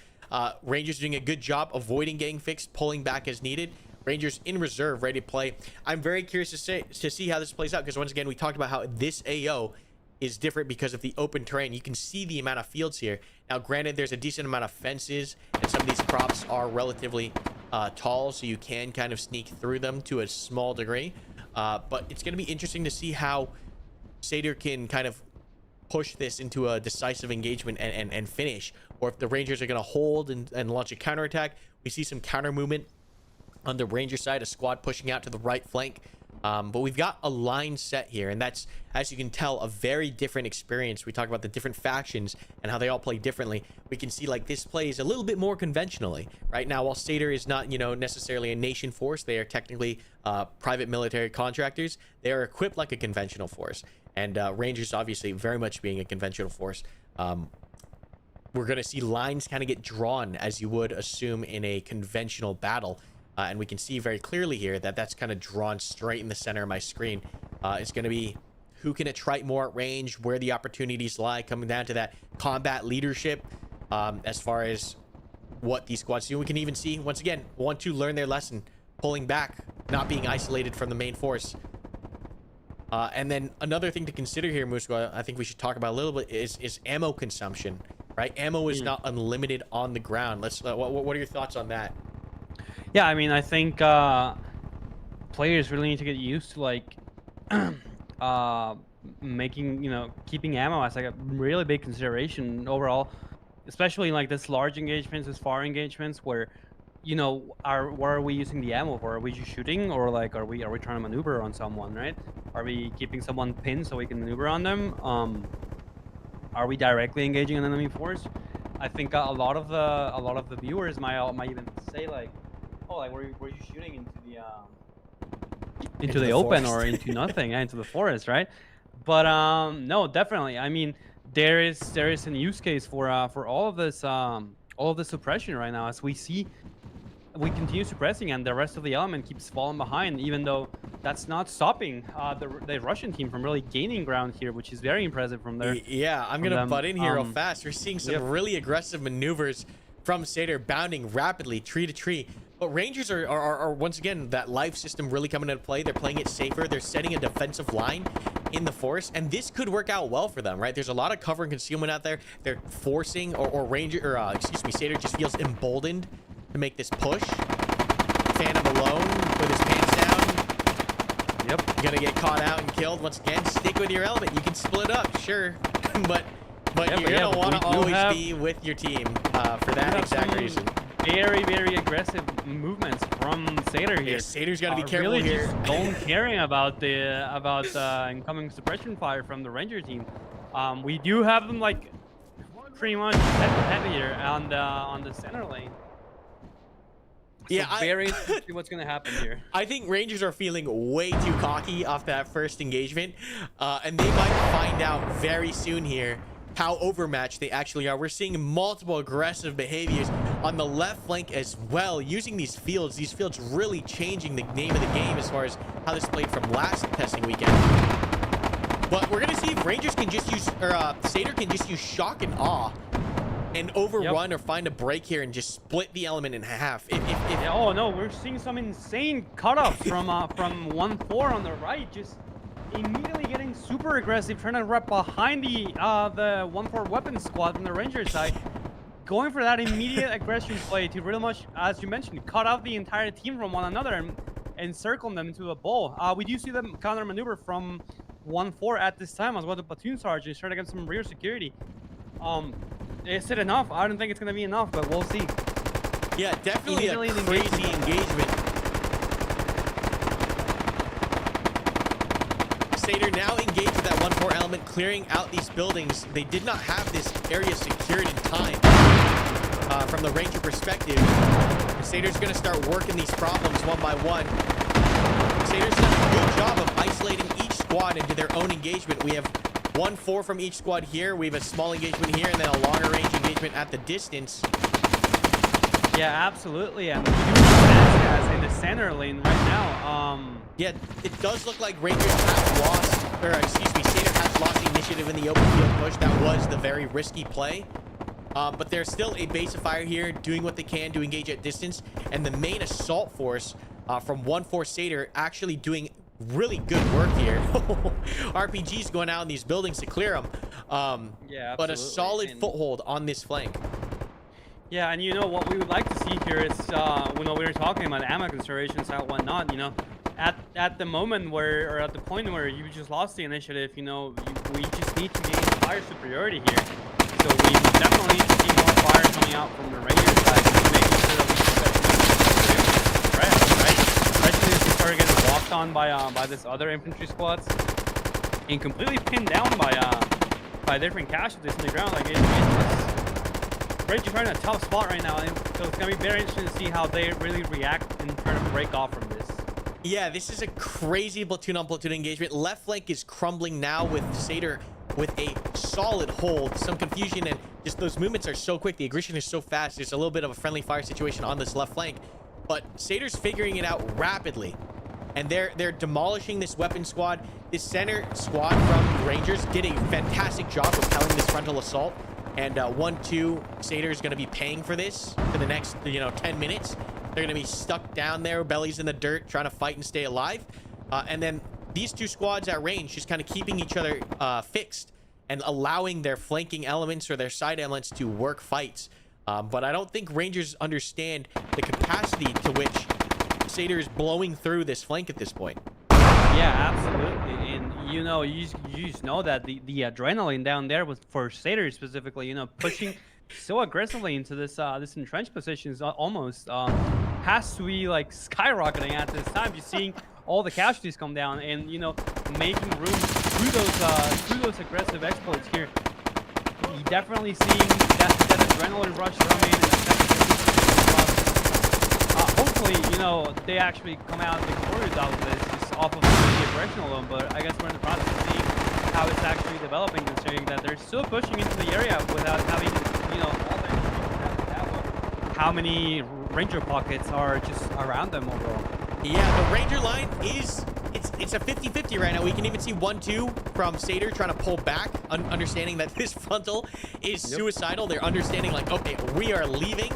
Rangers doing a good job avoiding getting fixed, pulling back as needed. Rangers in reserve, ready to play. I'm very curious to see how this plays out, because once again, we talked about how this AO is different because of the open terrain. You can see the amount of fields here. Now, granted, there's a decent amount of fences, and some of these crops are relatively tall, so you can kind of sneak through them to a small degree. But it's going to be interesting to see how Satyr can kind of push this into a decisive engagement and finish, or if the Rangers are going to hold and launch a counterattack. We see some counter movement on the Ranger side, a squad pushing out to the right flank. But we've got a line set here, and that's, as you can tell, a very different experience. We talk about the different factions and how they all play differently. We can see like this plays a little bit more conventionally right now. While Satyr is not, you know, necessarily a nation force, they are technically private military contractors. They are equipped like a conventional force, and Rangers obviously very much being a conventional force. We're going to see lines kind of get drawn as you would assume in a conventional battle. And we can see very clearly here that that's kind of drawn straight in the center of my screen. It's going to be who can attrite more at range, where the opportunities lie, coming down to that combat leadership as far as what these squads do. We can even see, once again, want to learn their lesson, pulling back, not being isolated from the main force. And then another thing to consider here, Musco, I think we should talk about a little bit is ammo consumption, right? Ammo is not unlimited on the ground. Let's. What are your thoughts on that? Yeah, I mean, I think players really need to get used to like making, you know, keeping ammo as like a really big consideration overall, especially in like this large engagements, this far engagements where, you know, what are we using the ammo for? Are we just shooting, or like are we trying to maneuver on someone, right? Are we keeping someone pinned so we can maneuver on them? Are we directly engaging an enemy force? I think a lot of the viewers might even say like, oh, like were you shooting into the open or into nothing, into the forest, right? But no, definitely. I mean, there is an use case for all of this suppression right now, as we see. We continue suppressing, and the rest of the element keeps falling behind, even though that's not stopping the Russian team from really gaining ground here, which is very impressive from there. Yeah, I'm gonna butt in here real fast. We're seeing some really aggressive maneuvers from Satyr, bounding rapidly tree to tree. But Rangers are once again, that life system really coming into play. They're playing it safer. They're setting a defensive line in the forest, and this could work out well for them, right? There's a lot of cover and concealment out there. They're forcing, Satyr just feels emboldened to make this push. Phantom alone with his pants down. Yep. Gonna get caught out and killed once again. Stick with your element. You can split up, sure, but you're gonna want to always be with your team for that exact reason. Very, very aggressive movements from Satyr here. Yeah, Satyr's got to be careful really here. Just don't caring about the incoming suppression fire from the Ranger team. We do have them like pretty much heavier on the center lane. So yeah, very interesting what's gonna happen here. I think Rangers are feeling way too cocky off that first engagement, and they might find out very soon here how overmatched they actually are. We're seeing multiple aggressive behaviors on the left flank as well, using these fields really changing the name of the game as far as how this played from last testing weekend. But we're gonna see if Rangers can just use, or Satyr can just use shock and awe and overrun or find a break here and just split the element in half. Yeah, oh no, we're seeing some insane cutoffs from 1-4 on the right, just immediately getting super aggressive, trying to rep behind the 1-4 weapons squad from the Ranger side, going for that immediate aggression play to really much, as you mentioned, cut off the entire team from one another and encircle them into a ball. We do see them counter maneuver from 1-4 at this time as well. The platoon sergeant is trying to get some rear security. Is it enough? I don't think it's going to be enough, but we'll see. Yeah, definitely a crazy engagement. Satyr now engaged with that 1-4 element, clearing out these buildings. They did not have this area secured in time from the Ranger perspective. Satyr's going to start working these problems one by one. Satyr's done a good job of isolating each squad into their own engagement. We have 1-4 from each squad here. We have a small engagement here, and then a longer range engagement at the distance. Yeah, absolutely. And guys in the center lane right now. Yeah, it does look like Rangers have lost, or excuse me, Satyr has lost initiative in the open field push. That was the very risky play. But there's still a base of fire here, doing what they can to engage at distance, and the main assault force from 1-4 Satyr actually doing really good work here. RPGs going out in these buildings to clear them. Yeah, but a solid foothold on this flank. Yeah, and you know what we would like to see here is when we were talking about ammo considerations and whatnot, you know, at the moment where, or at the point where you just lost the initiative, you know, we just need to gain fire superiority here. So we definitely need to see more fire coming out from the Rangers side, making sure that we set threat, right? Especially if we start getting walked on by this other infantry squads and completely pinned down by different casualties in the ground. Like Rangers are in a tough spot right now, so it's gonna be very interesting to see how they really react and try to break off from this. Yeah, this is a crazy platoon on platoon engagement. Left flank is crumbling now with Satyr with a solid hold. Some confusion, and just those movements are so quick. The aggression is so fast. There's a little bit of a friendly fire situation on this left flank, but Satyr's figuring it out rapidly, and they're demolishing this weapon squad. This center squad from Rangers did a fantastic job repelling this frontal assault, and 1-2 Satyr's going to be paying for this for the next 10 minutes. They're going to be stuck down there, bellies in the dirt, trying to fight and stay alive. And then these two squads at range just kind of keeping each other fixed and allowing their flanking elements or their side elements to work fights. But I don't think Rangers understand the capacity to which Satyr is blowing through this flank at this point. Yeah, absolutely. And you just know that the adrenaline down there was for Satyr specifically, pushing so aggressively into this this entrenched position is almost has to be like skyrocketing at this time. Just seeing all the casualties come down and making room through those aggressive exploits here. You definitely seeing that adrenaline rush coming. Hopefully, they actually come out victorious out of this just off of the aggression alone. But I guess we're in the process of seeing how it's actually developing, considering that they're still pushing into the area without having all their how many Ranger pockets are just around them overall. Yeah, the Ranger line is it's a 50-50 right now. We can even see 1-2 from Satyr trying to pull back, understanding that this frontal is suicidal. They're understanding like, okay, we are leaving.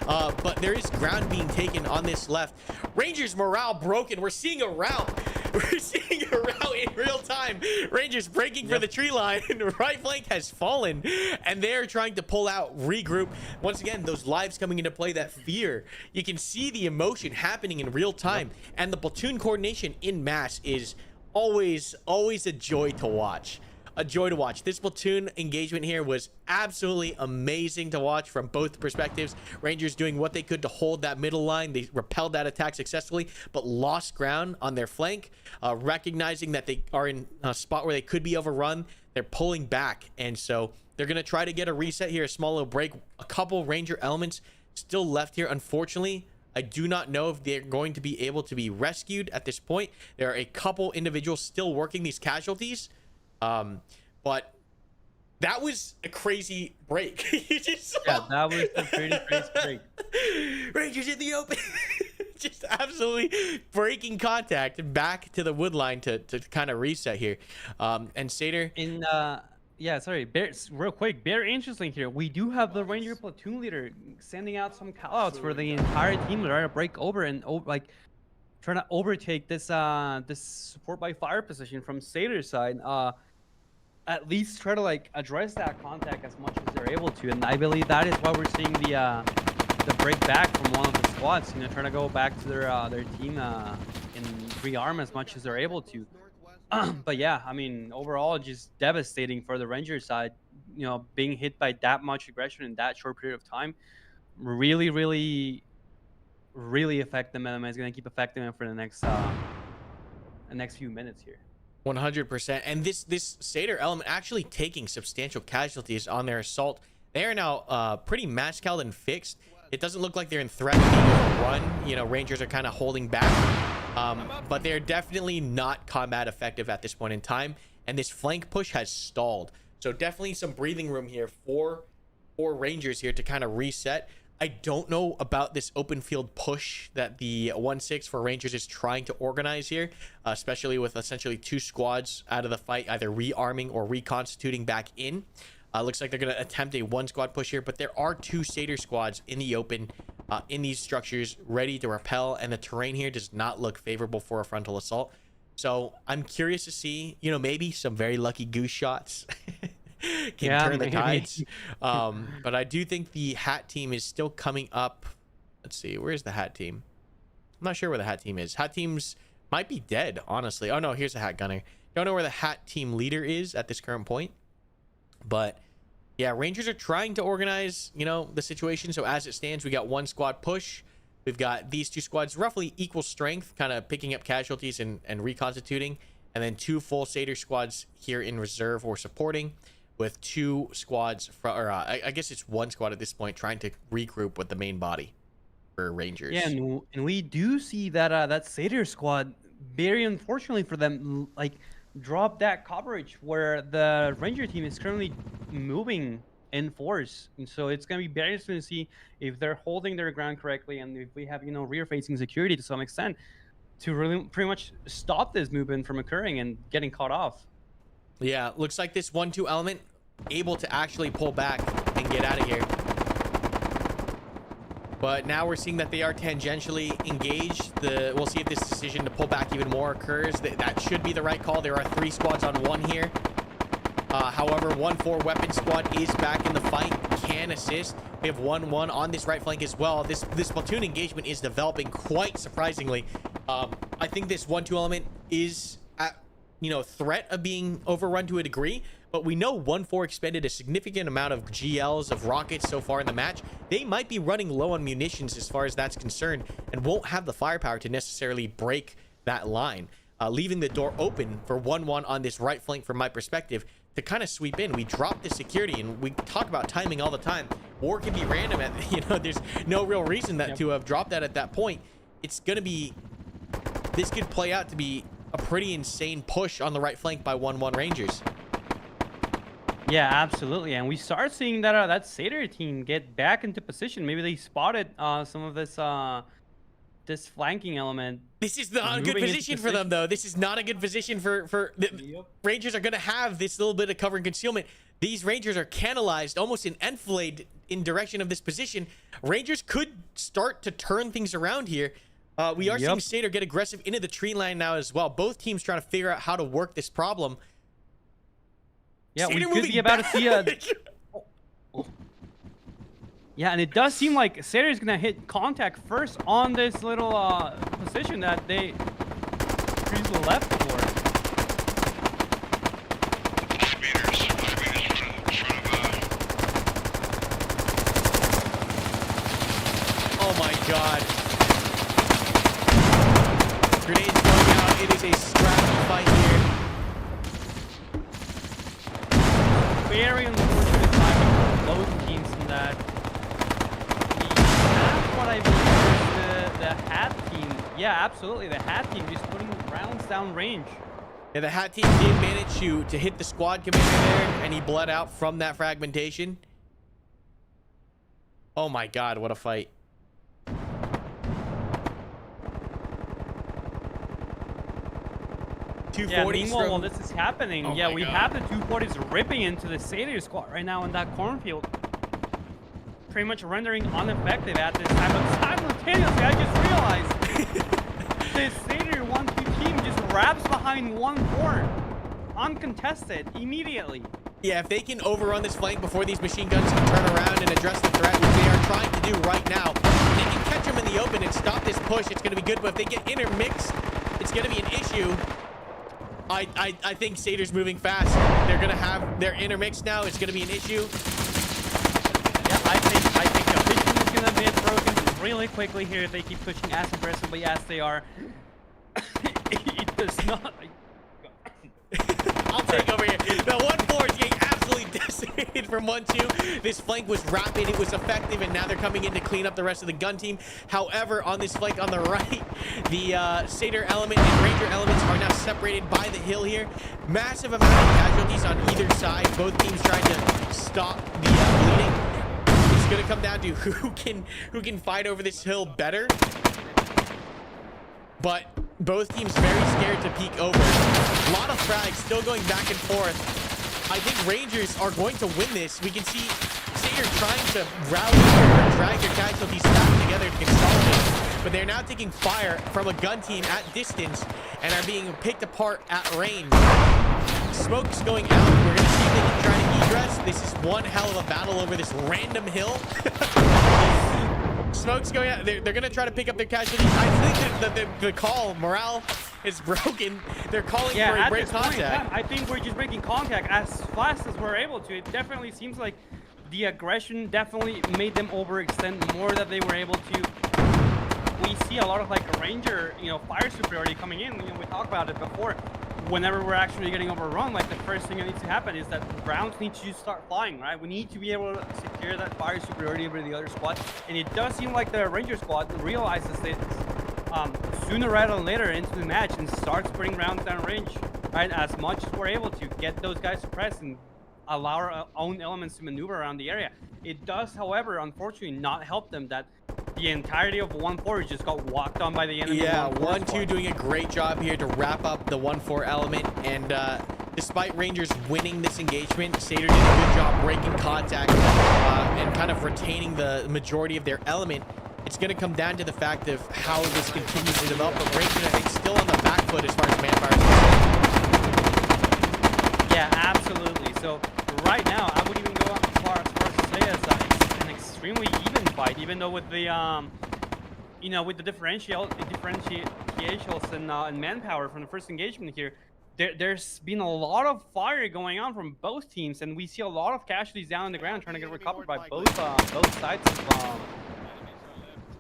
But there is ground being taken on this left. Rangers morale broken. We're seeing a rout. We're seeing a rout in real time. Rangers breaking for the tree line. Right flank has fallen, and they're trying to pull out, regroup. Once again, those lives coming into play, that fear. You can see the emotion happening in real time, and the platoon coordination in mass is always a joy to watch. A joy to watch. This platoon engagement here was absolutely amazing to watch from both perspectives. Rangers doing what they could to hold that middle line. They repelled that attack successfully, but lost ground on their flank. Recognizing that they are in a spot where they could be overrun, they're pulling back, and so they're gonna try to get a reset here, a small little break. A couple Ranger elements still left here. Unfortunately, I do not know if they're going to be able to be rescued at this point. There are a couple individuals still working these casualties. But that was a crazy break. You just saw. Yeah, that was a pretty crazy break. Rangers in the open. Just absolutely breaking contact back to the wood line to kind of reset here. And Satyr. Yeah, sorry, real quick, very interesting here. We do have the Ranger platoon leader sending out some callouts for the entire team to try to break over and trying to overtake this this support by fire position from Satyr's side. At least try to address that contact as much as they're able to, and I believe that is why we're seeing the break back from one of the squads. Trying to go back to their team and rearm as much as they're able to. But yeah, I mean, overall, just devastating for the Ranger side. Being hit by that much aggression in that short period of time, really affect them, and it's going to keep affecting them for the next few minutes here. 100%. And this Satyr element actually taking substantial casualties on their assault. They are now pretty match-called and fixed. It doesn't look like they're in threat of being overrun. Rangers are kind of holding back. But they're definitely not combat effective at this point in time. And this flank push has stalled. So definitely some breathing room here for Rangers here to kind of reset. I don't know about this open field push that the 1-6 for Rangers is trying to organize here, especially with essentially two squads out of the fight, either rearming or reconstituting back in. Looks like they're going to attempt a one squad push here, but there are two Satyr squads in the open in these structures ready to repel, and the terrain here does not look favorable for a frontal assault. So I'm curious to see, maybe some very lucky goose shots can turn the tides. But I do think the Hat team is still coming up. Let's see, where's the Hat team? I'm not sure where the Hat team is. Hat team's Might be dead, honestly. Oh no, here's a hat gunner. Don't know where the hat team leader is at this current point, but yeah, Rangers are trying to organize, you know, the situation. So as it stands, we got one squad push. We've got these two squads roughly equal strength, kind of picking up casualties and reconstituting, and then two full Satyr squads here in reserve or supporting, with two squads I guess it's one squad at this point trying to regroup with the main body for Rangers. Yeah, and we do see that that Satyr squad, very unfortunately for them, like drop that coverage where the Ranger team is currently moving in force, and so it's going to be very interesting to see if they're holding their ground correctly, and if we have, you know, rear-facing security to some extent to really pretty much stop this movement from occurring and getting caught off. Yeah, looks like this 1-2 element able to actually pull back and get out of here. But now we're seeing that they are tangentially engaged. We'll see if this decision to pull back even more occurs. That should be the right call. There are 3 squads on 1 here. However, 1-4 weapon squad is back in the fight, can assist. We have 1-1 on this right flank as well. This platoon engagement is developing quite surprisingly. I think this 1-2 element is at, you know, threat of being overrun to a degree, but we know 1-4 expended a significant amount of GLs of rockets so far in the match. They might be running low on munitions as far as that's concerned, and won't have the firepower to necessarily break that line, leaving the door open for 1-1 on this right flank from my perspective to kind of sweep in. We drop the security, and we talk about timing all the time. War can be random at, you know, there's no real reason that to have dropped that at that point. It's gonna be, this could play out to be a pretty insane push on the right flank by 1-1 Rangers. Yeah, absolutely. And we start seeing that that Satyr team get back into position. Maybe they spotted some of this this flanking element. This is not a good position for them, though. This is not a good position for the Rangers are going to have this little bit of cover and concealment. These Rangers are canalized, almost in enfilade in direction of this position. Rangers could start to turn things around here. We are seeing Satyr get aggressive into the tree line now as well. Both teams trying to figure out how to work this problem. Yeah, we could be about to see a... Yeah, and it does seem like Satyr is going to hit contact first on this little position that they previously left for. 5 meters in front of Oh my god. Grenades going out. It is a scrappy fight here. Very unfortunate timing for both teams in that. That's what I believe is the hat team. Yeah, absolutely. The hat team just putting rounds down range. Yeah, the hat team did manage to hit the squad commander there, and he bled out from that fragmentation. Oh my god, what a fight. Yeah, meanwhile, while this is happening, we have the 240s ripping into the Satyr squad right now in that cornfield. Pretty much rendering ineffective at this time. But simultaneously, I just realized this Satyr 1-2 team just wraps behind 1-4. Uncontested, immediately. Yeah, if they can overrun this flank before these machine guns can turn around and address the threat, which they are trying to do right now, they can catch them in the open and stop this push. It's going to be good, but if they get intermixed, it's going to be an issue. I think Satyr's moving fast. They're gonna have their intermix now. It's gonna be an issue. Yeah, I think the vision is gonna be broken really quickly here if they keep pushing as aggressively as they are. It does not. I'll take over here. The 1-4 is getting absolutely decimated from 1-2. This flank was rapid, it was effective, and now they're coming in to clean up the rest of the gun team. However, on this flank on the right, the Satyr element and Ranger elements are now separated by the hill here. Massive amount of casualties on either side. Both teams trying to stop the bleeding. It's going to come down to who can fight over this hill better. But both teams very scared to peek over. A lot of frags still going back and forth. I think Rangers are going to win this. We can see Satyr trying to rally or drag their casualties back together to consolidate. But they're now taking fire from a gun team at distance and are being picked apart at range. Smoke's going out. We're going to see if they can try to egress. This is one hell of a battle over this random hill. Smoke's going out. They're going to try to pick up their casualties. I think that the call, morale It's broken. They're calling for Yeah, a at break this point in contact. time, I think we're just breaking contact as fast as we're able to. It definitely seems like the aggression definitely made them overextend more than they were able to. We see a lot of like a ranger, fire superiority coming in. We talked about it before. Whenever we're actually getting overrun, like the first thing that needs to happen is that rounds need to start flying, right? We need to be able to secure that fire superiority over the other squad. And it does seem like the ranger squad realizes this sooner rather than later into the match and starts bringing rounds down range, right? As much as we're able to get those guys suppressed and allow our own elements to maneuver around the area. It does, however, unfortunately not help them that the entirety of 1-4 just got walked on by the enemy. Yeah, 1-4 1-2 squad. doing a great job here to wrap up the 1-4 element. And despite Rangers winning this engagement, Satyr did a good job breaking contact and kind of retaining the majority of their element. It's going to come down to the fact of how this continues to develop. But Rangers, I think, still on the back foot as far as manpower is concerned. Yeah, absolutely. So right now, I would even go as far as to say it's an extremely even fight, even though with the with the differentials and manpower from the first engagement here, there's been a lot of fire going on from both teams, and we see a lot of casualties down on the ground trying to get recovered by both sides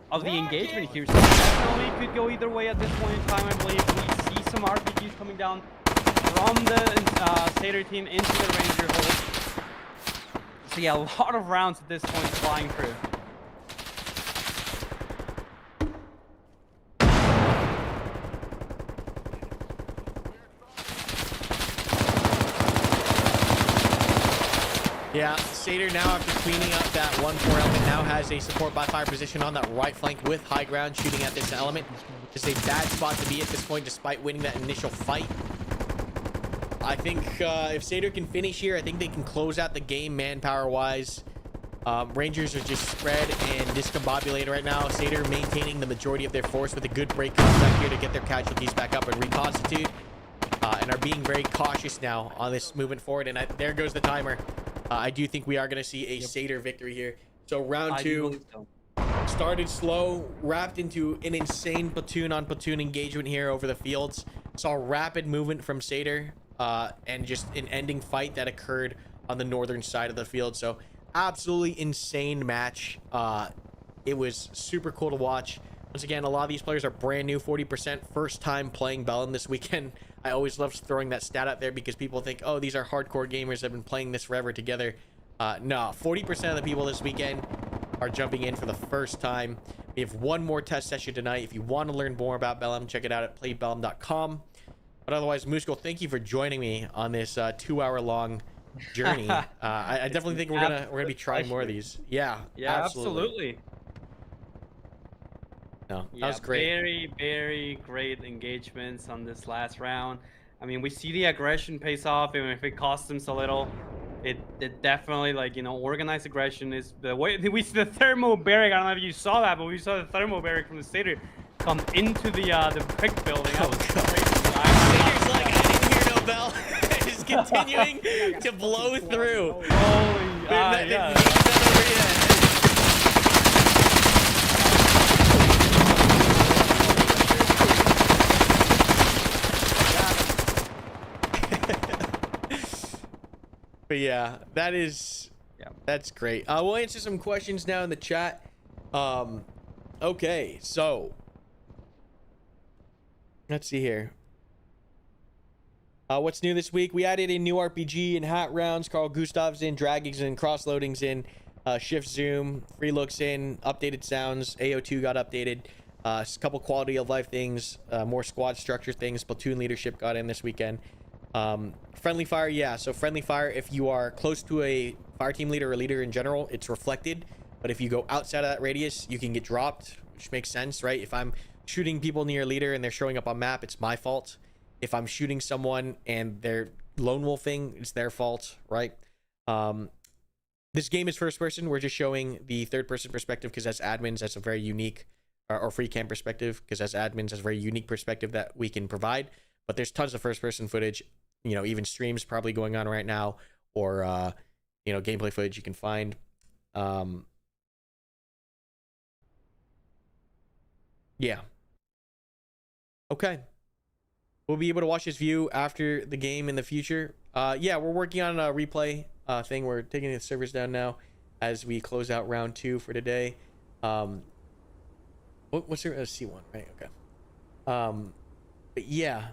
of the engagement here. So definitely could go either way at this point in time. I believe we see some RPGs coming down from the Satyr team into the Ranger hold. So yeah, a lot of rounds at this point flying through. Yeah, Satyr now, after cleaning up that 1-4 element, now has a support by fire position on that right flank with high ground shooting at this element. Just a bad spot to be at this point, despite winning that initial fight. I think if Satyr can finish here, I think they can close out the game manpower-wise. Rangers are just spread and discombobulated right now. Satyr maintaining the majority of their force with a good break contact here to get their casualties back up and reconstitute. And are being very cautious now on this movement forward. And there goes the timer. I do think we are going to see a Satyr victory here. So round two started slow, wrapped into an insane platoon-on-platoon engagement here over the fields. Saw rapid movement from Satyr and just an ending fight that occurred on the northern side of the field. So absolutely insane match. It was super cool to watch. Once again, a lot of these players are brand new, 40% first time playing Bellum this weekend. I always love throwing that stat out there because people think, oh, these are hardcore gamers that have been playing this forever together. No, 40% of the people this weekend are jumping in for the first time. We have one more test session tonight. If you want to learn more about Bellum, check it out at playbellum.com. But otherwise, Musko, thank you for joining me on this 2-hour-long journey. I definitely think we're gonna be trying more of these. Yeah, absolutely. No, that was great. Very, very great engagements on this last round. I mean, we see the aggression pays off, even if it costs them so little. It definitely, organized aggression is the way we see the thermo barrack. I don't know if you saw that, but we saw the thermo barrack from the Satyr come into the brick building. Oh, Satyr's like, I didn't hear no bell. It's continuing to blow through. Holy, yeah. But yeah, that's great. We'll answer some questions now in the chat. Okay, so let's see here. What's new this week? We added a new RPG and hat rounds. Carl Gustav's in, dragging's in, cross loading's in, shift zoom, free looks in, updated sounds. AO2 got updated. A couple quality of life things, more squad structure things. Platoon leadership got in this weekend. Friendly fire, yeah. So friendly fire, if you are close to a fire team leader or leader in general, it's reflected. But if you go outside of that radius, you can get dropped, which makes sense, right? If I'm shooting people near leader and they're showing up on map, it's my fault. If I'm shooting someone and they're lone wolfing, it's their fault, right? This game is first person. We're just showing the third person perspective because as admins, that's a very unique, or free cam perspective, because as admins, that's a very unique perspective that we can provide. But there's tons of first person footage, even streams probably going on right now, or gameplay footage you can find. Yeah. Okay. we'll be able to watch this view after the game in the future. Yeah, we're working on a replay thing. We're taking the servers down now as we close out round 2 for today. What's your C1, right? Okay. But yeah,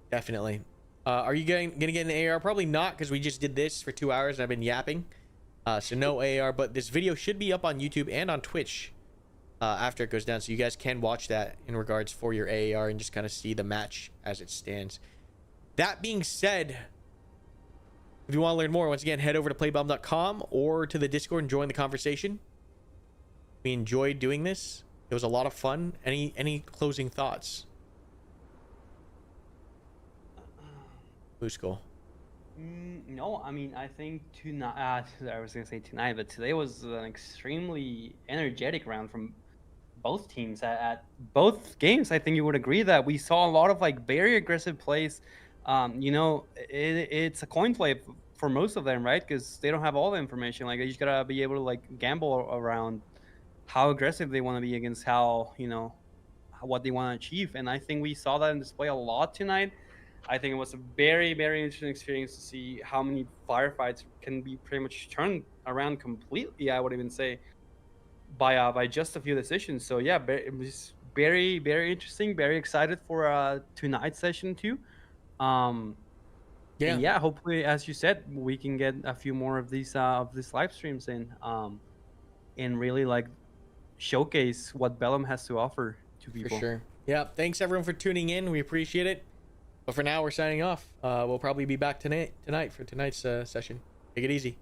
definitely. Are you gonna get an AR? Probably not, because we just did this for 2 hours and I've been yapping. So no AR, but this video should be up on YouTube and on Twitch after it goes down, so you guys can watch that in regards for your AR and just kind of see the match as it stands. That being said, if you want to learn more, once again, head over to playbellum.com or to the Discord and join the conversation. We enjoyed doing this. It was a lot of fun. Any closing thoughts? Blue Skull. No, I mean, I think tonight, I was going to say tonight, but today was an extremely energetic round from both teams. At both games, I think you would agree that we saw a lot of like very aggressive plays. You know, it's a coin play for most of them, right? Because they don't have all the information. Like, they just gotta be able to like gamble around how aggressive they want to be against how, you know, what they want to achieve. And I think we saw that in display a lot tonight. I think it was a very, very interesting experience to see how many firefights can be pretty much turned around completely, I would even say, by just a few decisions. So yeah, it was very, very interesting. Very excited for tonight's session too. Yeah, hopefully, as you said, we can get a few more of these live streams in, and really like showcase what Bellum has to offer to people. For sure. Yeah, thanks everyone for tuning in. We appreciate it. But for now, we're signing off. We'll probably be back tonight for tonight's session. Take it easy.